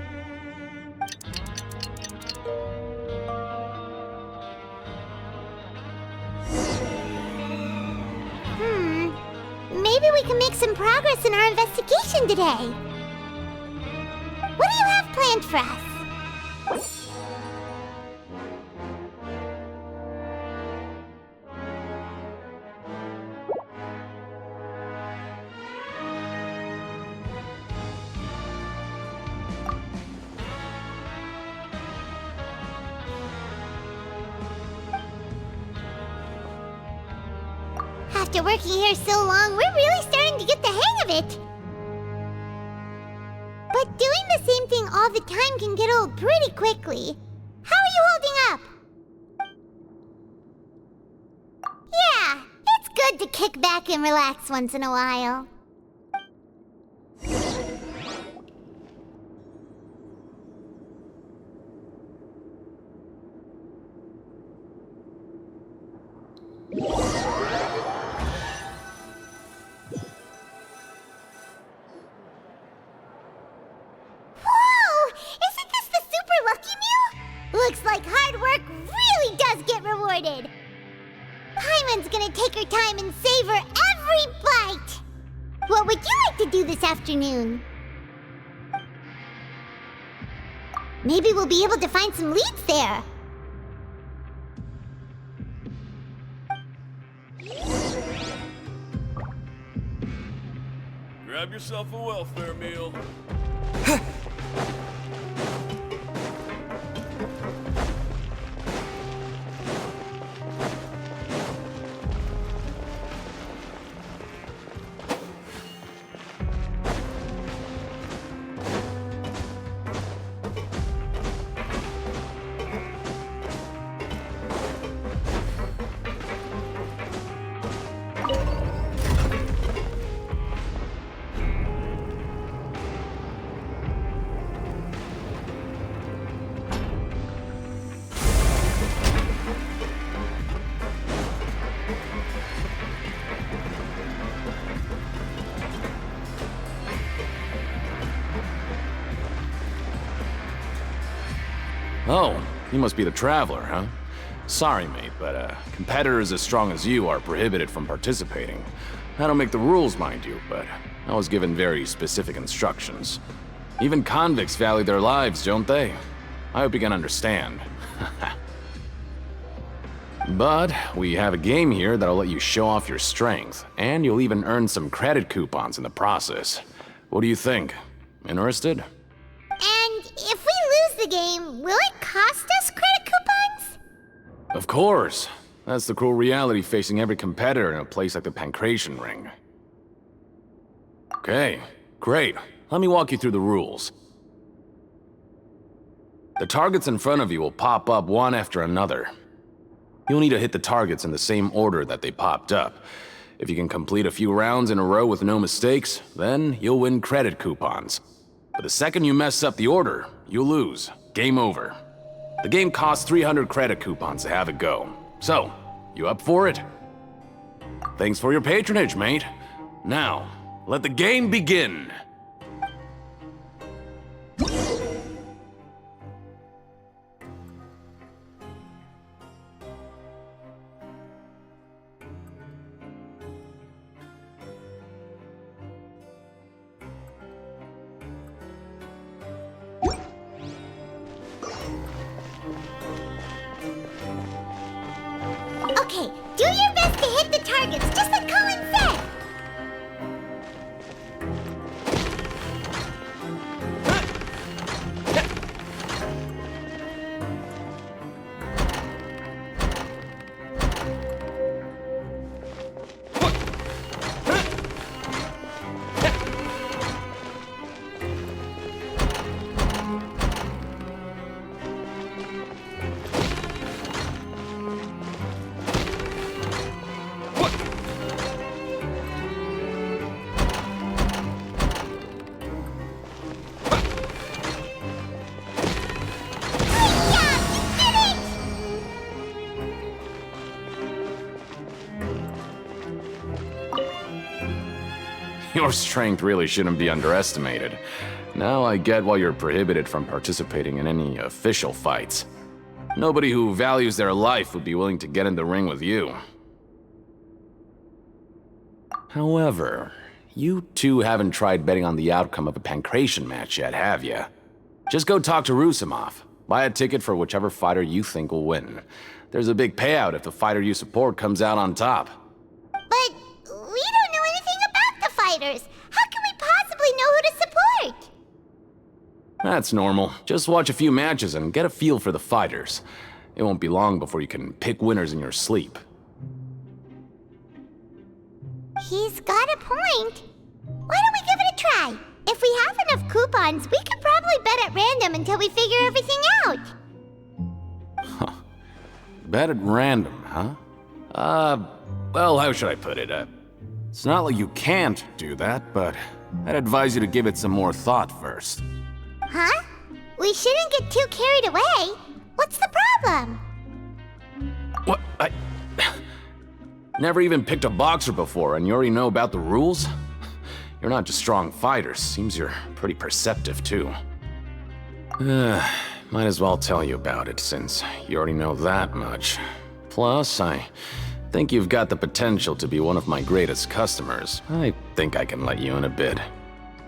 Maybe we can make some progress in our investigation today. What do you have planned for us? After working here so long, we're really starting to get the hang of it. But doing the same thing all the time can get old pretty quickly. How are you holding up? Yeah, it's good to kick back and relax once in a while. Looks like hard work really does get rewarded. Paimon's gonna take her time and savor every bite. What would you like to do this afternoon? Maybe we'll be able to find some leads there. Grab yourself a welfare meal. Oh, you must be the Traveler, huh? Sorry, mate, but competitors as strong as you are prohibited from participating. I don't make the rules, mind you, but I was given very specific instructions. Even convicts value their lives, don't they? I hope you can understand. But we have a game here that'll let you show off your strength, and you'll even earn some credit coupons in the process. What do you think? Interested? And if we lose the game, will it cost us credit coupons? Of course. That's the cruel reality facing every competitor in a place like the Pankration Ring. Okay, great. Let me walk you through the rules. The targets in front of you will pop up one after another. You'll need to hit the targets in the same order that they popped up. If you can complete a few rounds in a row with no mistakes, then you'll win credit coupons. But the second you mess up the order, you'll lose. Game over. The game costs 300 credit coupons to have it go. So, you up for it? Thanks for your patronage, mate. Now, let the game begin! Okay, do your best to hit the targets, just like Colin said! Your strength really shouldn't be underestimated. Now I get why you're prohibited from participating in any official fights. Nobody who values their life would be willing to get in the ring with you. However, you two haven't tried betting on the outcome of a Pankration match yet, have you? Just go talk to Rusimov. Buy a ticket for whichever fighter you think will win. There's a big payout if the fighter you support comes out on top. But we don't know anything about the fighters. How can we possibly know who to support? That's normal. Just watch a few matches and get a feel for the fighters. It won't be long before you can pick winners in your sleep. He's got a point. Why don't we give it a try? If we have enough coupons, we could probably bet at random until we figure everything out. Bet at random, huh? Well, how should I put it? It's not like you can't do that, but I'd advise you to give it some more thought first. Huh? We shouldn't get too carried away. What's the problem? What? Never even picked a boxer before, and you already know about the rules? You're not just strong fighters. Seems you're pretty perceptive, too. Might as well tell you about it, since you already know that much. Plus, I think you've got the potential to be one of my greatest customers. I think I can let you in a bid.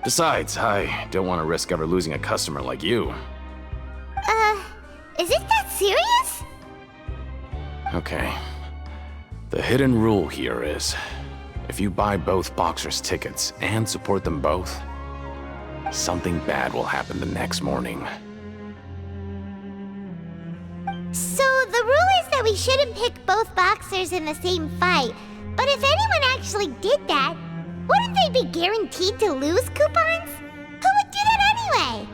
Besides, I don't want to risk ever losing a customer like you. Is it that serious? Okay. The hidden rule here is, if you buy both boxers' tickets and support them both, something bad will happen the next morning. So the rule is that we shouldn't pick both boxers in the same fight, but if anyone actually did that, wouldn't they be guaranteed to lose coupons? Who would do that anyway?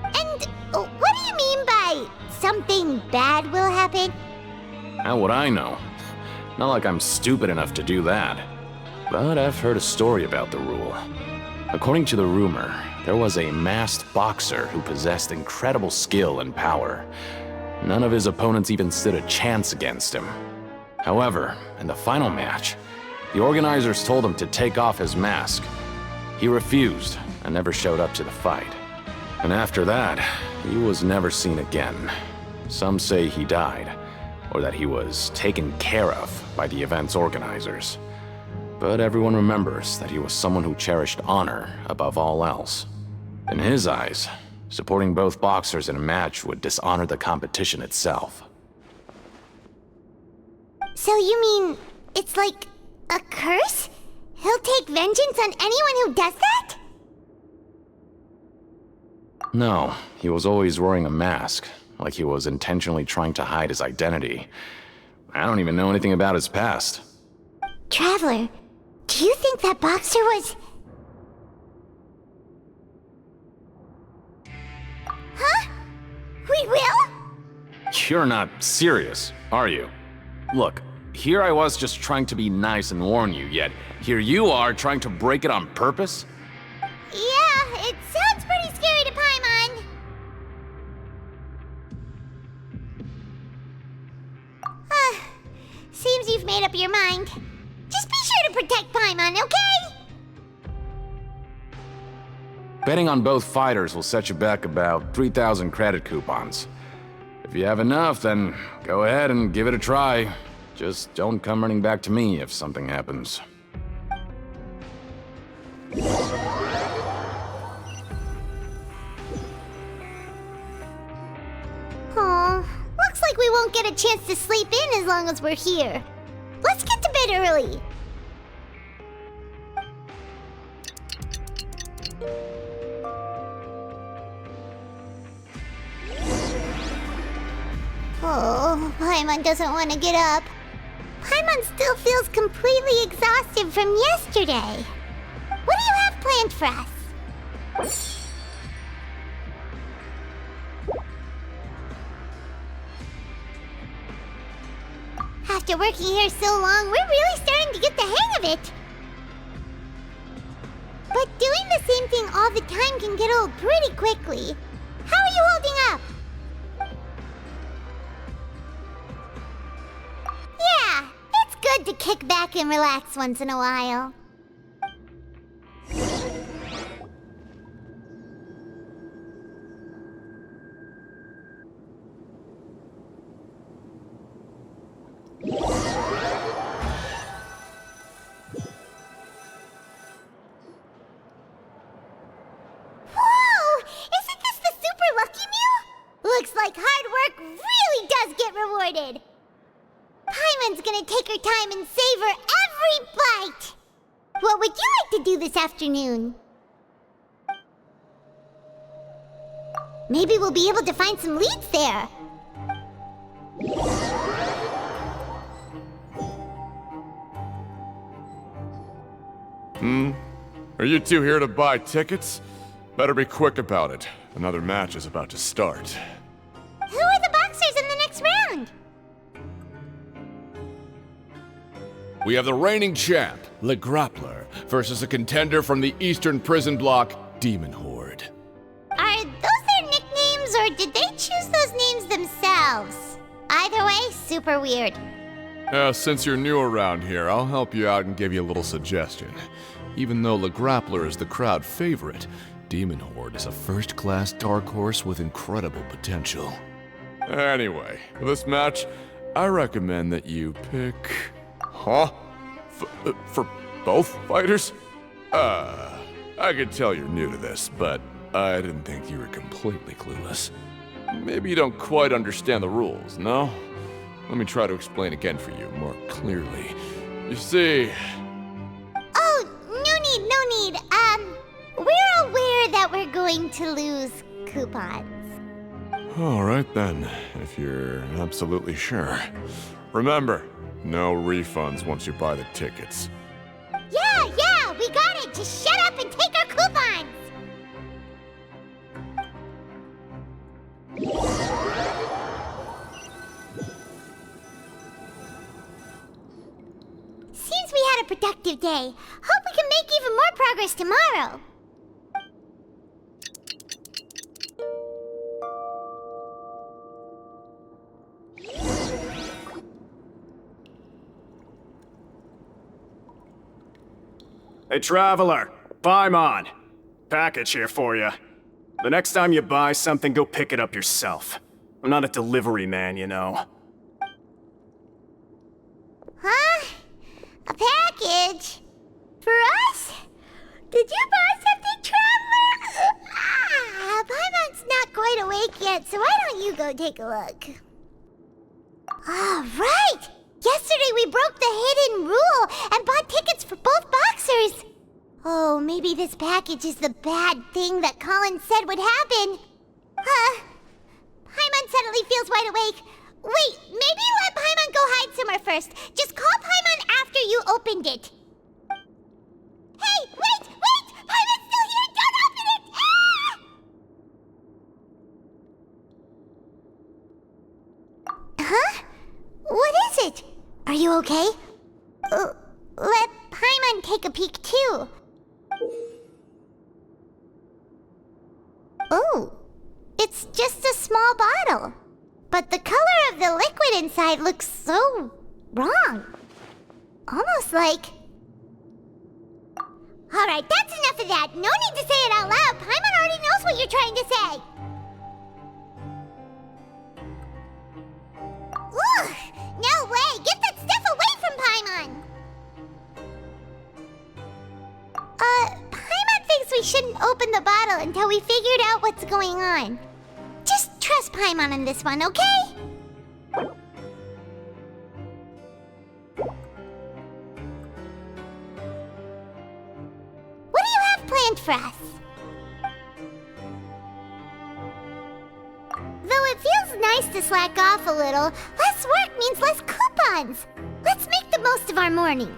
And what do you mean by something bad will happen? How would I know? Not like I'm stupid enough to do that. But I've heard a story about the rule. According to the rumor, there was a masked boxer who possessed incredible skill and power. None of his opponents even stood a chance against him. However, in the final match, the organizers told him to take off his mask. He refused and never showed up to the fight. And after that, he was never seen again. Some say he died, or that he was taken care of by the event's organizers. But everyone remembers that he was someone who cherished honor above all else. In his eyes, supporting both boxers in a match would dishonor the competition itself. So you mean it's like a curse? He'll take vengeance on anyone who does that? No, he was always wearing a mask, like he was intentionally trying to hide his identity. I don't even know anything about his past. Traveler, do you think that boxer was... Huh? We will? You're not serious, are you? Look, here I was just trying to be nice and warn you, yet here you are trying to break it on purpose? Yeah, it sounds pretty scary to Paimon. Seems you've made up your mind. Just be sure to protect Paimon, okay? Betting on both fighters will set you back about 3,000 credit coupons. If you have enough, then go ahead and give it a try. Just don't come running back to me if something happens. Aw, looks like we won't get a chance to sleep in as long as we're here. Let's get to bed early. Oh, Paimon doesn't want to get up. Paimon still feels completely exhausted from yesterday. What do you have planned for us? After working here so long, we're really starting to get the hang of it. But doing the same thing all the time can get old pretty quickly. How are you holding up? Yeah, it's good to kick back and relax once in a while. work really does get rewarded. Paimon's gonna take her time and savor every bite. What would you like to do this afternoon? Maybe we'll be able to find some leads there. Are you two here to buy tickets? Better be quick about it. Another match is about to start. Who are the boxers in the next round? We have the reigning champ, Le Grappler, versus a contender from the Eastern Prison Block, Demon Horde. Are those their nicknames, or did they choose those names themselves? Either way, super weird. Since you're new around here, I'll help you out and give you a little suggestion. Even though Le Grappler is the crowd favorite, Demon Horde is a first-class dark horse with incredible potential. Anyway, for this match, I recommend that you pick... Huh? For both fighters? I could tell you're new to this, but I didn't think you were completely clueless. Maybe you don't quite understand the rules, no? Let me try to explain again for you more clearly. You see... Oh, no need. We're aware that we're going to lose coupons. Alright then, if you're absolutely sure. Remember, no refunds once you buy the tickets. Yeah, we got it! Just shut up and take our coupons! Seems we had a productive day. Hope we can make even more progress tomorrow. Hey, Traveler, Paimon. Package here for you. The next time you buy something, go pick it up yourself. I'm not a delivery man, you know. Huh? A package? For us? Did you buy something, Traveler? Paimon's not quite awake yet, so why don't you go take a look? Right! Yesterday we broke the hidden rule and bought tickets for both boxers. Oh, maybe this package is the bad thing that Colin said would happen. Paimon suddenly feels wide awake. Wait, maybe let Paimon go hide somewhere first. Just call Paimon after you opened it. Hey, wait! Paimon's still here! Don't open it! Huh? What is it? Are you okay? Let Paimon take a peek too. Oh, it's just a small bottle. But the color of the liquid inside looks so wrong. Almost like... Alright, that's enough of that. No need to say it out loud. Paimon already knows what you're trying to say. Ugh! No way! Get that stuff away from Paimon! Paimon thinks we shouldn't open the bottle until we figured out what's going on. Just trust Paimon on this one, okay? What do you have planned for us? Though it feels nice to slack off a little, less work means less coupons. Let's make the most of our morning.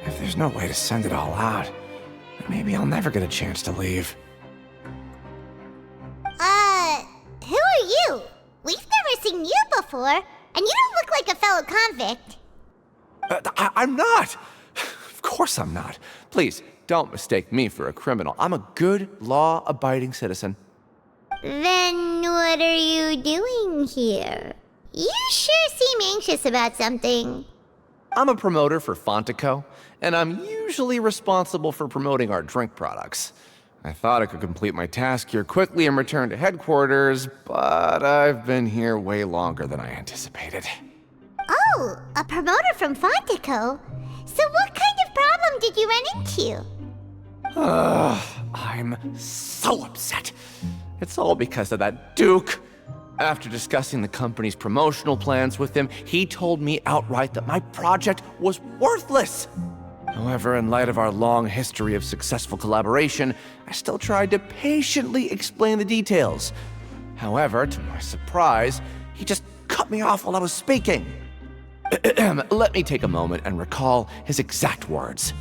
If there's no way to send it all out, maybe I'll never get a chance to leave. Who are you? We've never seen you before. And you don't look like a fellow convict. I'm not! Of course I'm not. Please, don't mistake me for a criminal. I'm a good, law-abiding citizen. Then what are you doing here? You sure seem anxious about something. I'm a promoter for Fontico, and I'm usually responsible for promoting our drink products. I thought I could complete my task here quickly and return to headquarters, but I've been here way longer than I anticipated. Oh, a promoter from Fontico? So what kind of problem did you run into? I'm so upset. It's all because of that Duke. After discussing the company's promotional plans with him, he told me outright that my project was worthless. However, in light of our long history of successful collaboration, I still tried to patiently explain the details. However, to my surprise, he just cut me off while I was speaking. Let me take a moment and recall his exact words.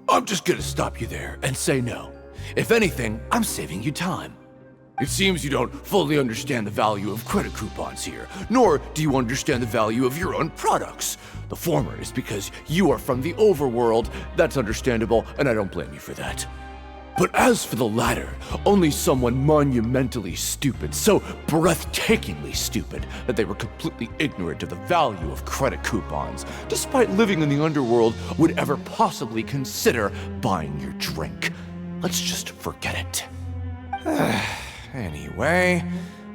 I'm just gonna stop you there and say no. If anything, I'm saving you time. It seems you don't fully understand the value of credit coupons here, nor do you understand the value of your own products. The former is because you are from the overworld. That's understandable, and I don't blame you for that. But as for the latter, only someone monumentally stupid, so breathtakingly stupid that they were completely ignorant of the value of credit coupons, despite living in the underworld, would ever possibly consider buying your drink. Let's just forget it. Anyway,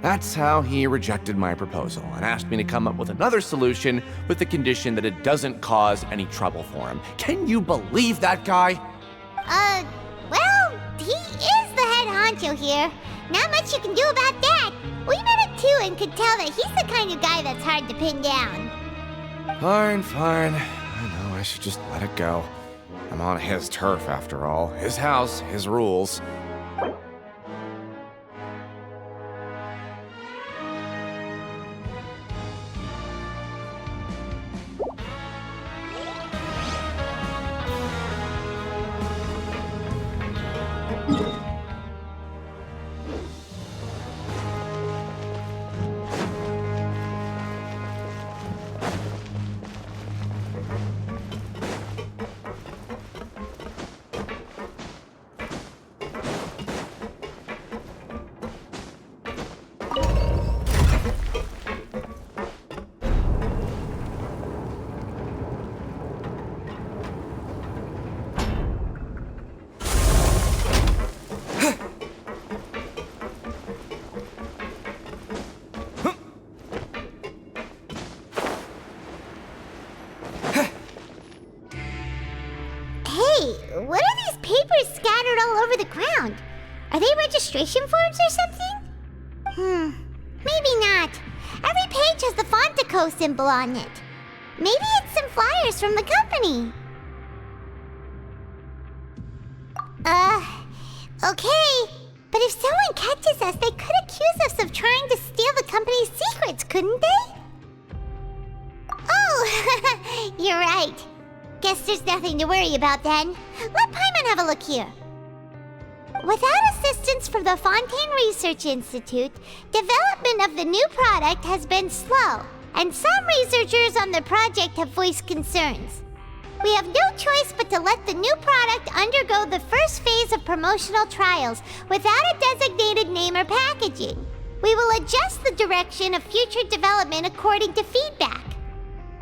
that's how he rejected my proposal and asked me to come up with another solution with the condition that it doesn't cause any trouble for him. Can you believe that guy? Well, he is the head honcho here. Not much you can do about that. We met him too and could tell that he's the kind of guy that's hard to pin down. Fine. I know I should just let it go. I'm on his turf after all. His house, his rules. Are they registration forms or something? Maybe not. Every page has the Fontico symbol on it. Maybe it's some flyers from the company. Okay. But if someone catches us, they could accuse us of trying to steal the company's secrets, couldn't they? Oh, you're right. Guess there's nothing to worry about then. Let Paimon have a look here. Without assistance from the Fontaine Research Institute, development of the new product has been slow, and some researchers on the project have voiced concerns. We have no choice but to let the new product undergo the first phase of promotional trials without a designated name or packaging. We will adjust the direction of future development according to feedback.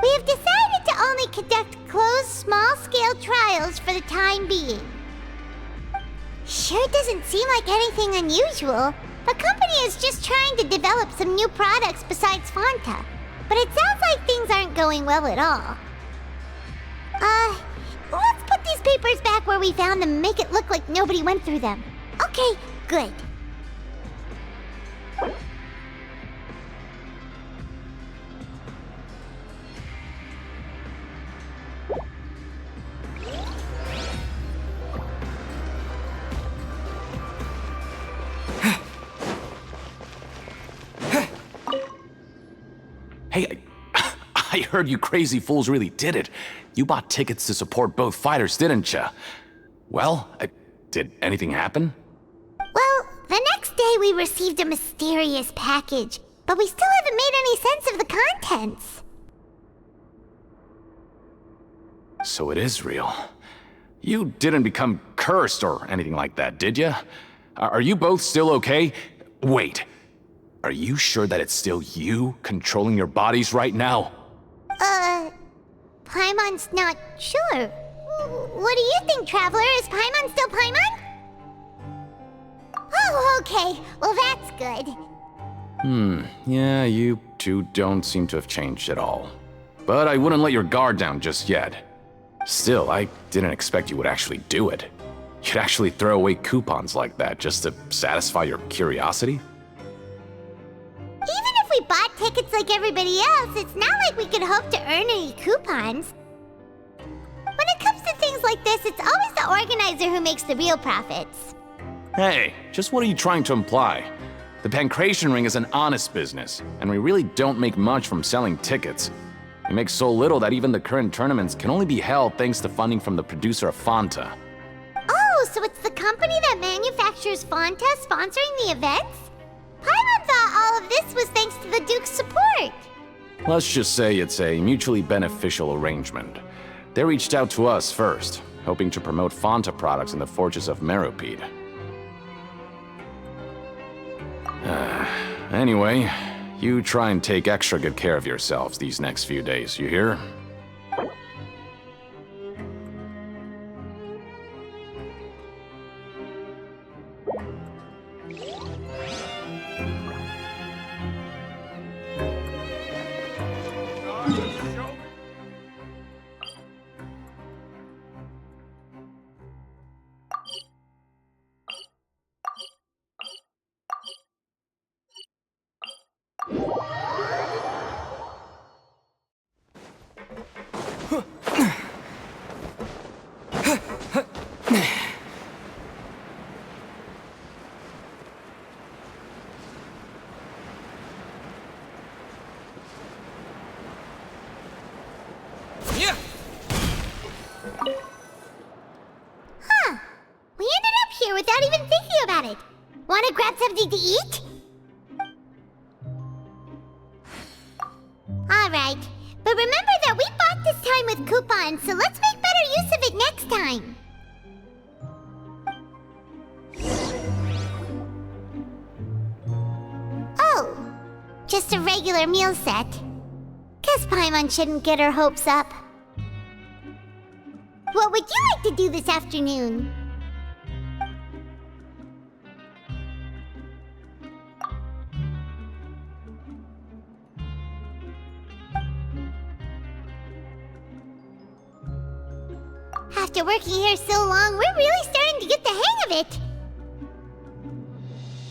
We have decided to only conduct closed, small-scale trials for the time being. Sure doesn't seem like anything unusual. The company is just trying to develop some new products besides Fanta. But it sounds like things aren't going well at all. Let's put these papers back where we found them and make it look like nobody went through them. Okay, good. Hey, I heard you crazy fools really did it. You bought tickets to support both fighters, didn't ya? Well, did anything happen? Well, the next day say we received a mysterious package, but we still haven't made any sense of the contents. So it is real. You didn't become cursed or anything like that, did you? Are you both still okay? Wait. Are you sure that it's still you controlling your bodies right now? Paimon's not sure. What do you think, Traveler? Is Paimon still Paimon? Oh, okay. Well, that's good. Yeah, you two don't seem to have changed at all. But I wouldn't let your guard down just yet. Still, I didn't expect you would actually do it. You'd actually throw away coupons like that just to satisfy your curiosity? Even if we bought tickets like everybody else, it's not like we could hope to earn any coupons. When it comes to things like this, it's always the organizer who makes the real profits. Hey, just what are you trying to imply? The Pankration ring is an honest business, and we really don't make much from selling tickets. We make so little that even the current tournaments can only be held thanks to funding from the producer of Fanta. Oh, so it's the company that manufactures Fanta sponsoring the events? Paimon thought all of this was thanks to the Duke's support. Let's just say it's a mutually beneficial arrangement. They reached out to us first, hoping to promote Fanta products in the fortress of Meropide. Anyway, you try and take extra good care of yourselves these next few days, you hear? Huh. We ended up here without even thinking about it. Wanna grab something to eat? Alright, but remember that we bought this time with coupons, so let's make better use of it next time. Oh, just a regular meal set. Guess Paimon shouldn't get her hopes up. What would you like to do this afternoon? After working here so long, we're really starting to get the hang of it.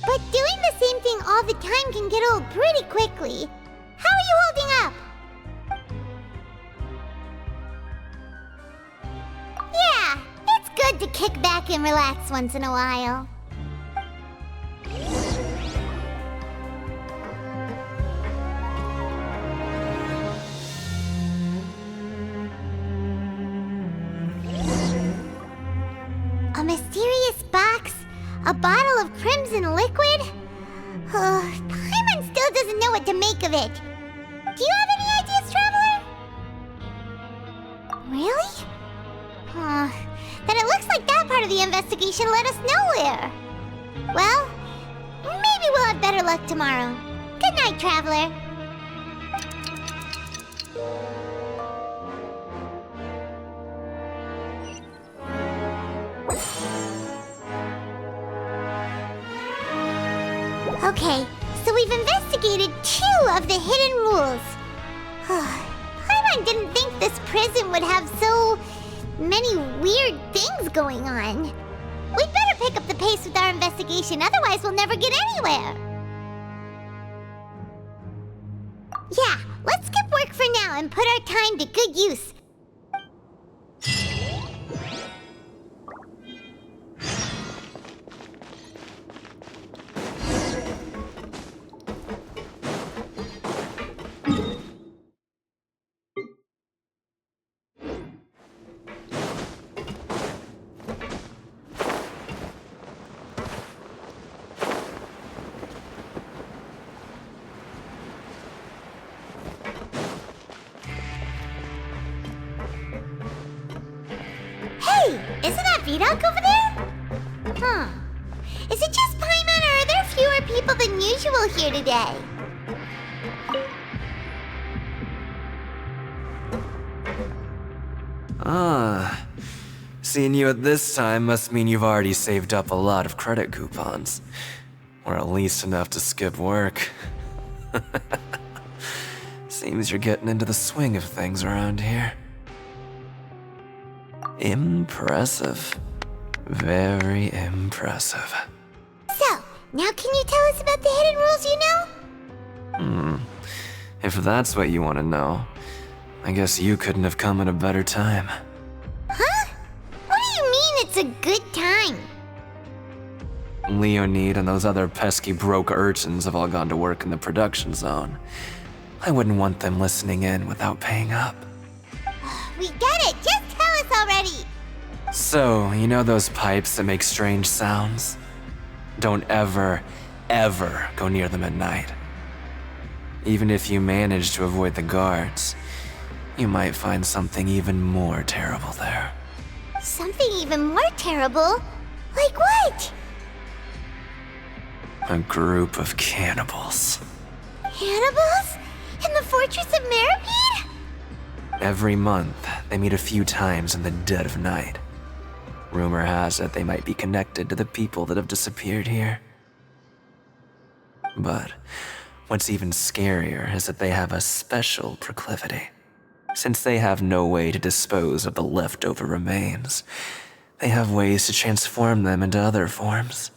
But doing the same thing all the time can get old pretty quickly. How are you holding up? Yeah, it's good to kick back and relax once in a while. A mysterious box? A bottle of crimson liquid? Paimon still doesn't know what to make of it. Do you have any ideas, Traveler? Really? Then it looks like that part of the investigation led us nowhere. Well, maybe we'll have better luck tomorrow. Good night, Traveler. Okay, so we've investigated 2 of the hidden rules. Paimon didn't think this prison would have so many weird things going on. We'd better pick up the pace with our investigation, otherwise we'll never get anywhere. Yeah, let's skip work for now and put our time to good use. Vidoc over there? Huh. Is it just Paimon, or are there fewer people than usual here today? Ah. Seeing you at this time must mean you've already saved up a lot of credit coupons. Or at least enough to skip work. Seems you're getting into the swing of things around here. Impressive. Very impressive. So, now can you tell us about the hidden rules you know? If that's what you want to know, I guess you couldn't have come at a better time. Huh? What do you mean it's a good time? Leonid and those other pesky broke urchins have all gone to work in the production zone. I wouldn't want them listening in without paying up. We get it! Just tell us already! So, you know those pipes that make strange sounds? Don't ever, ever go near them at night. Even if you manage to avoid the guards, you might find something even more terrible there. Something even more terrible? Like what? A group of cannibals. Cannibals? In the fortress of Meropide? Every month, they meet a few times in the dead of night. Rumor has it they might be connected to the people that have disappeared here. But what's even scarier is that they have a special proclivity. Since they have no way to dispose of the leftover remains, they have ways to transform them into other forms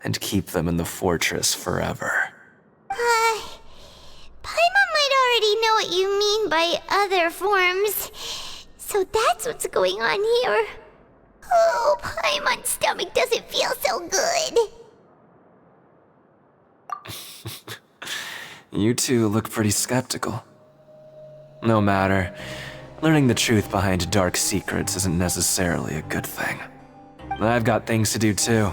and keep them in the fortress forever. Paimon might already know what you mean by other forms. So that's what's going on here. Oh, Paimon's stomach doesn't feel so good. You two look pretty skeptical. No matter, learning the truth behind dark secrets isn't necessarily a good thing. I've got things to do too.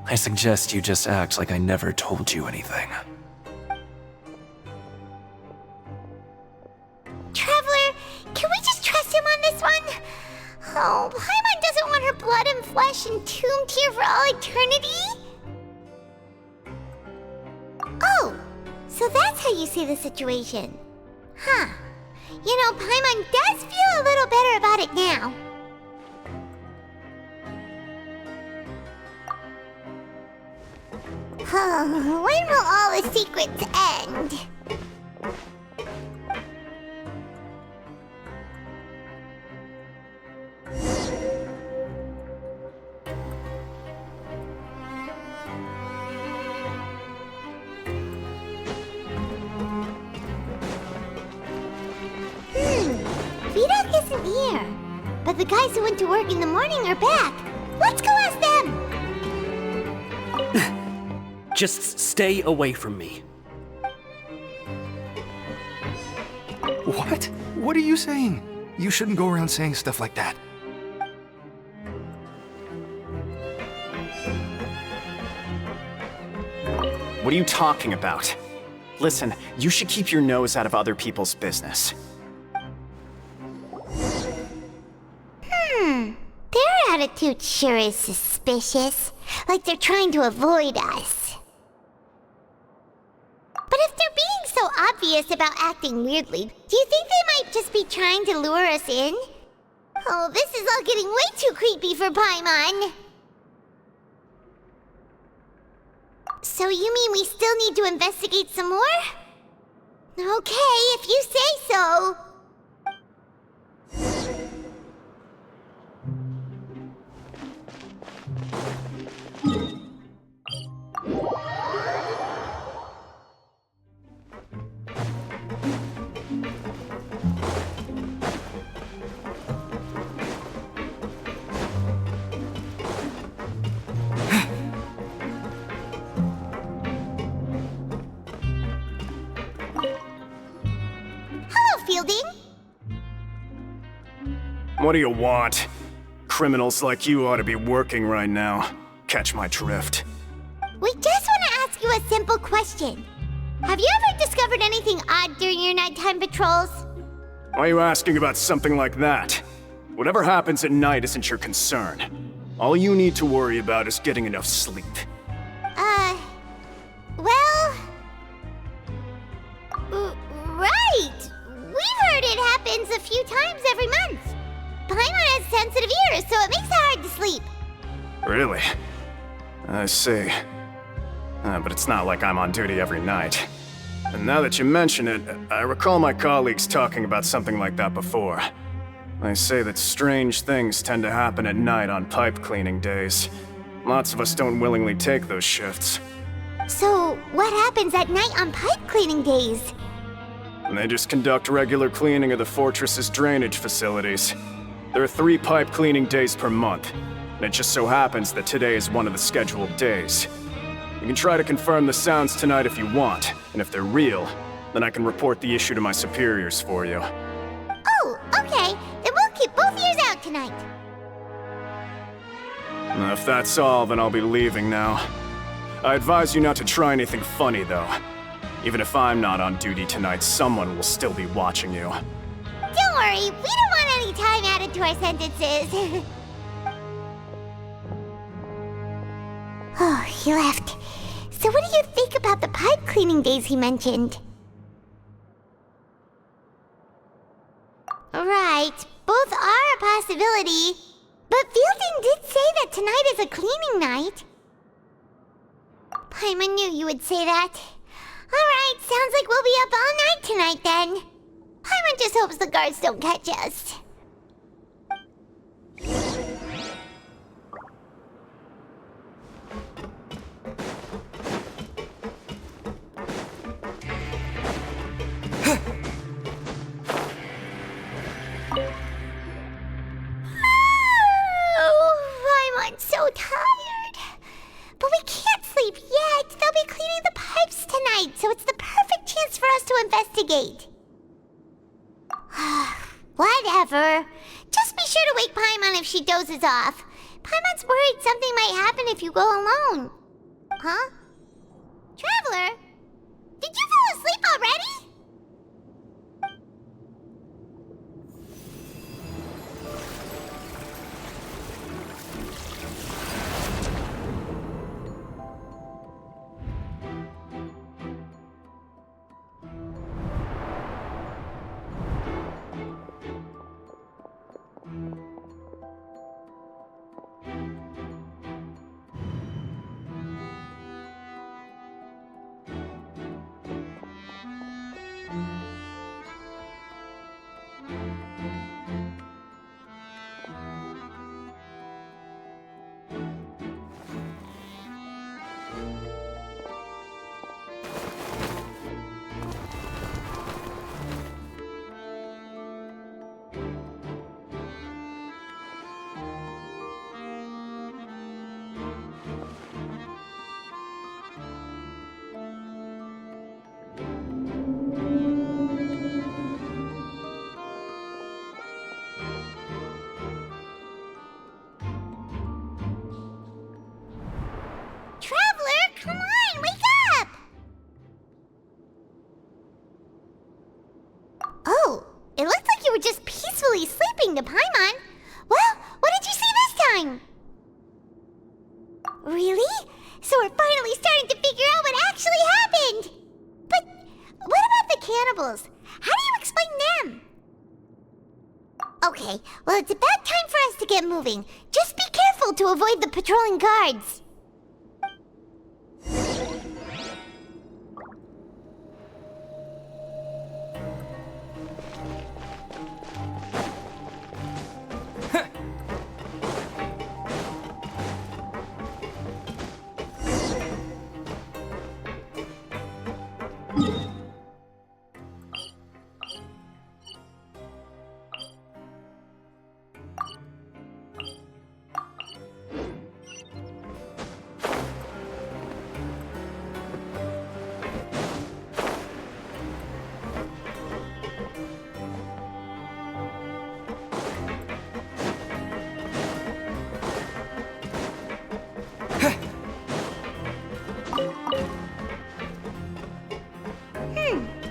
I suggest you just act like I never told you anything. Traveler, can we just trust him on this one? Oh, Paimon doesn't want her blood and flesh entombed here for all eternity? Oh, so that's how you see the situation. Huh. You know, Paimon does feel a little better about it now. When will all the secrets end? Vidoc isn't here. But the guys who went to work in the morning are back. Let's go ask them! Just stay away from me. What? What are you saying? You shouldn't go around saying stuff like that. What are you talking about? Listen, you should keep your nose out of other people's business. Their attitude sure is suspicious. Like they're trying to avoid us. But if they're being so obvious about acting weirdly, do you think they might just be trying to lure us in? Oh, this is all getting way too creepy for Paimon. So you mean we still need to investigate some more? Okay, if you say so. What do you want? Criminals like you ought to be working right now. Catch my drift. We just want to ask you a simple question. Have you ever discovered anything odd during your nighttime patrols? Why are you asking about something like that? Whatever happens at night isn't your concern. All you need to worry about is getting enough sleep. Well... right! We've heard it happens a few times every month. Paimon has sensitive ears, so it makes it hard to sleep. Really? I see. But it's not like I'm on duty every night. And now that you mention it, I recall my colleagues talking about something like that before. They say that strange things tend to happen at night on pipe cleaning days. Lots of us don't willingly take those shifts. So, what happens at night on pipe cleaning days? And they just conduct regular cleaning of the fortress's drainage facilities. There are 3 pipe cleaning days per month, and it just so happens that today is one of the scheduled days. You can try to confirm the sounds tonight if you want, and if they're real, then I can report the issue to my superiors for you. Oh, okay. Then we'll keep both ears out tonight. If that's all, then I'll be leaving now. I advise you not to try anything funny, though. Even if I'm not on duty tonight, someone will still be watching you. Don't worry, we don't want any time added to our sentences. Oh, he left. So what do you think about the pipe cleaning days he mentioned? Right, both are a possibility. But Fielding did say that tonight is a cleaning night. Paimon knew you would say that. Alright, sounds like we'll be up all night tonight then. Paimon just hopes the guards don't catch us. I'm so tired. But we can't sleep yet. They'll be cleaning the pipes tonight, so it's the perfect chance for us to investigate. Whatever. Just be sure to wake Paimon if she dozes off. Paimon's worried something might happen if you go alone. Huh? Traveler? Did you fall asleep already? To Paimon. Well, what did you see this time? Really? So we're finally starting to figure out what actually happened. But what about the cannibals? How do you explain them? Okay, well it's about time for us to get moving. Just be careful to avoid the patrolling guards.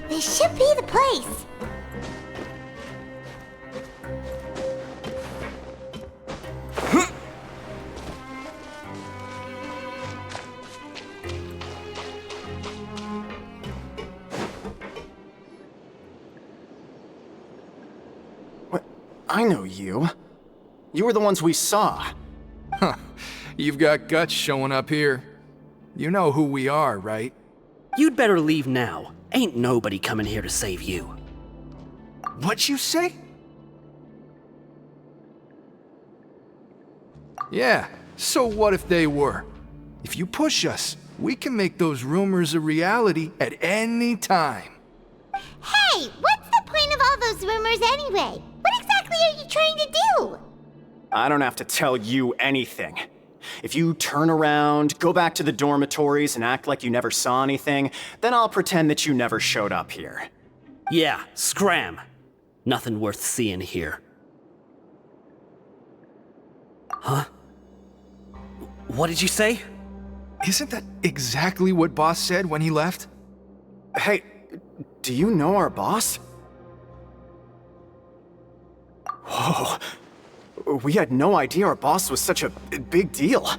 This should be the place. I know you. You were the ones we saw. Huh. You've got guts showing up here. You know who we are, right? You'd better leave now. Ain't nobody coming here to save you. What'd you say? Yeah, so what if they were? If you push us, we can make those rumors a reality at any time. Hey, what's the point of all those rumors anyway? What exactly are you trying to do? I don't have to tell you anything. If you turn around, go back to the dormitories and act like you never saw anything, then I'll pretend that you never showed up here. Yeah, scram. Nothing worth seeing here. Huh? What did you say? Isn't that exactly what Boss said when he left? Hey, do you know our boss? Whoa. We had no idea our boss was such a big deal.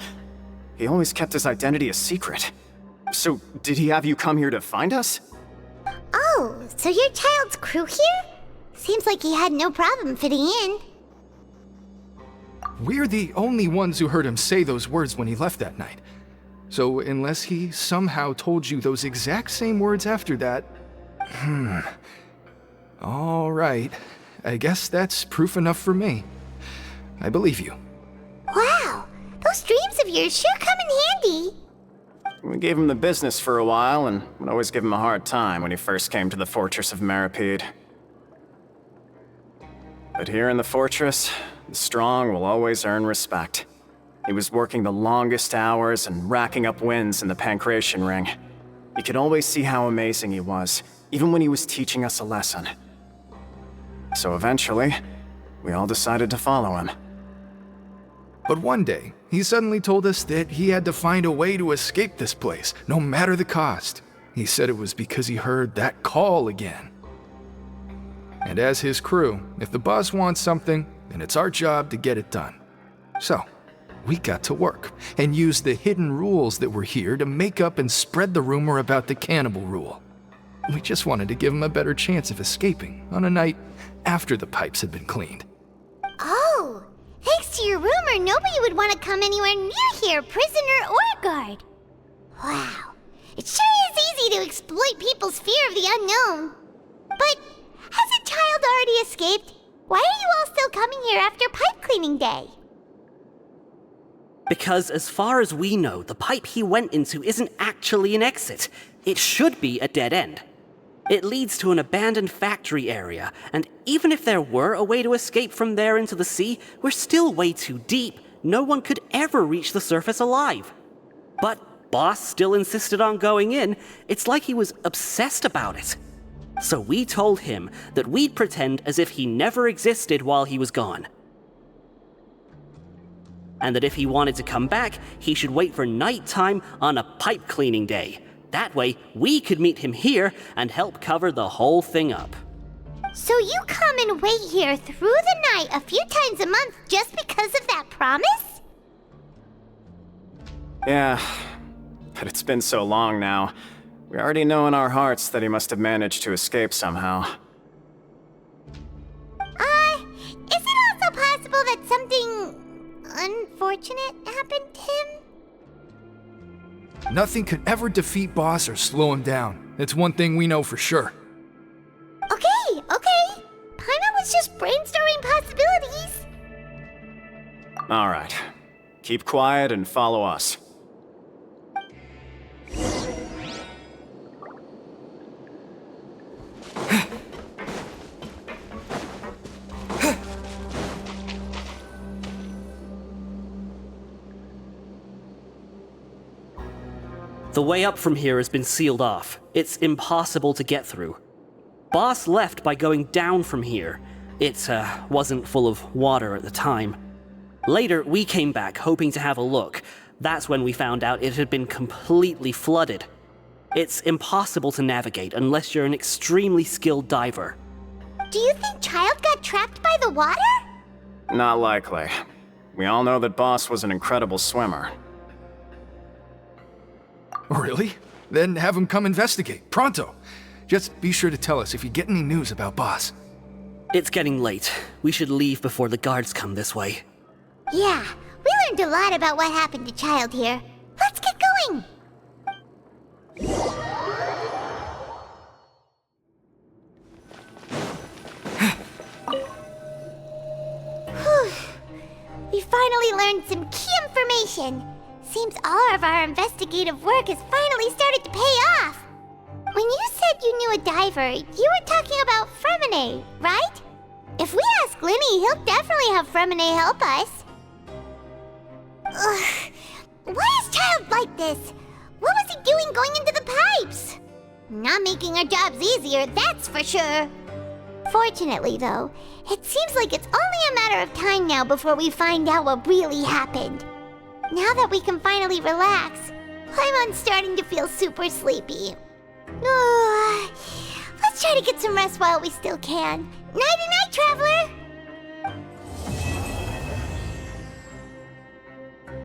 He always kept his identity a secret. So, did he have you come here to find us? Oh, so you're Childe's crew here? Seems like he had no problem fitting in. We're the only ones who heard him say those words when he left that night. So unless he somehow told you those exact same words after that... All right. I guess that's proof enough for me. I believe you. Wow, those dreams of yours sure come in handy. We gave him the business for a while and would always give him a hard time when he first came to the fortress of Meropide. But here in the fortress, the strong will always earn respect. He was working the longest hours and racking up wins in the Pankration ring. You could always see how amazing he was, even when he was teaching us a lesson. So eventually, we all decided to follow him. But one day, he suddenly told us that he had to find a way to escape this place, no matter the cost. He said it was because he heard that call again. And as his crew, if the boss wants something, then it's our job to get it done. So, we got to work, and used the hidden rules that were here to make up and spread the rumor about the cannibal rule. We just wanted to give him a better chance of escaping on a night after the pipes had been cleaned. Oh, thanks to your rumor, nobody would want to come anywhere near here, prisoner or guard. Wow, it sure is easy to exploit people's fear of the unknown. But hasn't Childe already escaped? Why are you all still coming here after pipe cleaning day? Because as far as we know, the pipe he went into isn't actually an exit. It should be a dead end. It leads to an abandoned factory area, and even if there were a way to escape from there into the sea, we're still way too deep. No one could ever reach the surface alive. But Boss still insisted on going in. It's like he was obsessed about it. So we told him that we'd pretend as if he never existed while he was gone. And that if he wanted to come back, he should wait for nighttime on a pipe cleaning day. That way, we could meet him here and help cover the whole thing up. So you come and wait here through the night a few times a month just because of that promise? Yeah, but it's been so long now. We already know in our hearts that he must have managed to escape somehow. Is it also possible that something unfortunate happened to him? Nothing could ever defeat Boss or slow him down. It's one thing we know for sure. Okay. Paimon was just brainstorming possibilities. Alright. Keep quiet and follow us. The way up from here has been sealed off. It's impossible to get through. Boss left by going down from here. It wasn't full of water at the time. Later, we came back hoping to have a look. That's when we found out it had been completely flooded. It's impossible to navigate unless you're an extremely skilled diver. Do you think Childe got trapped by the water? Not likely. We all know that Boss was an incredible swimmer. Really? Then have him come investigate, pronto. Just be sure to tell us if you get any news about Boss. It's getting late. We should leave before the guards come this way. Yeah, we learned a lot about what happened to Childe here. Let's get going! We finally learned some key information. Seems all of our investigative work has finally started to pay off. When you said you knew a diver, you were talking about Furina, right? If we ask Lyney, he'll definitely have Furina help us. Ugh. Why is Childe like this? What was he doing going into the pipes? Not making our jobs easier, that's for sure. Fortunately, though, it seems like it's only a matter of time now before we find out what really happened. Now that we can finally relax, I'm starting to feel super sleepy. Let's try to get some rest while we still can. Nighty-night, traveler!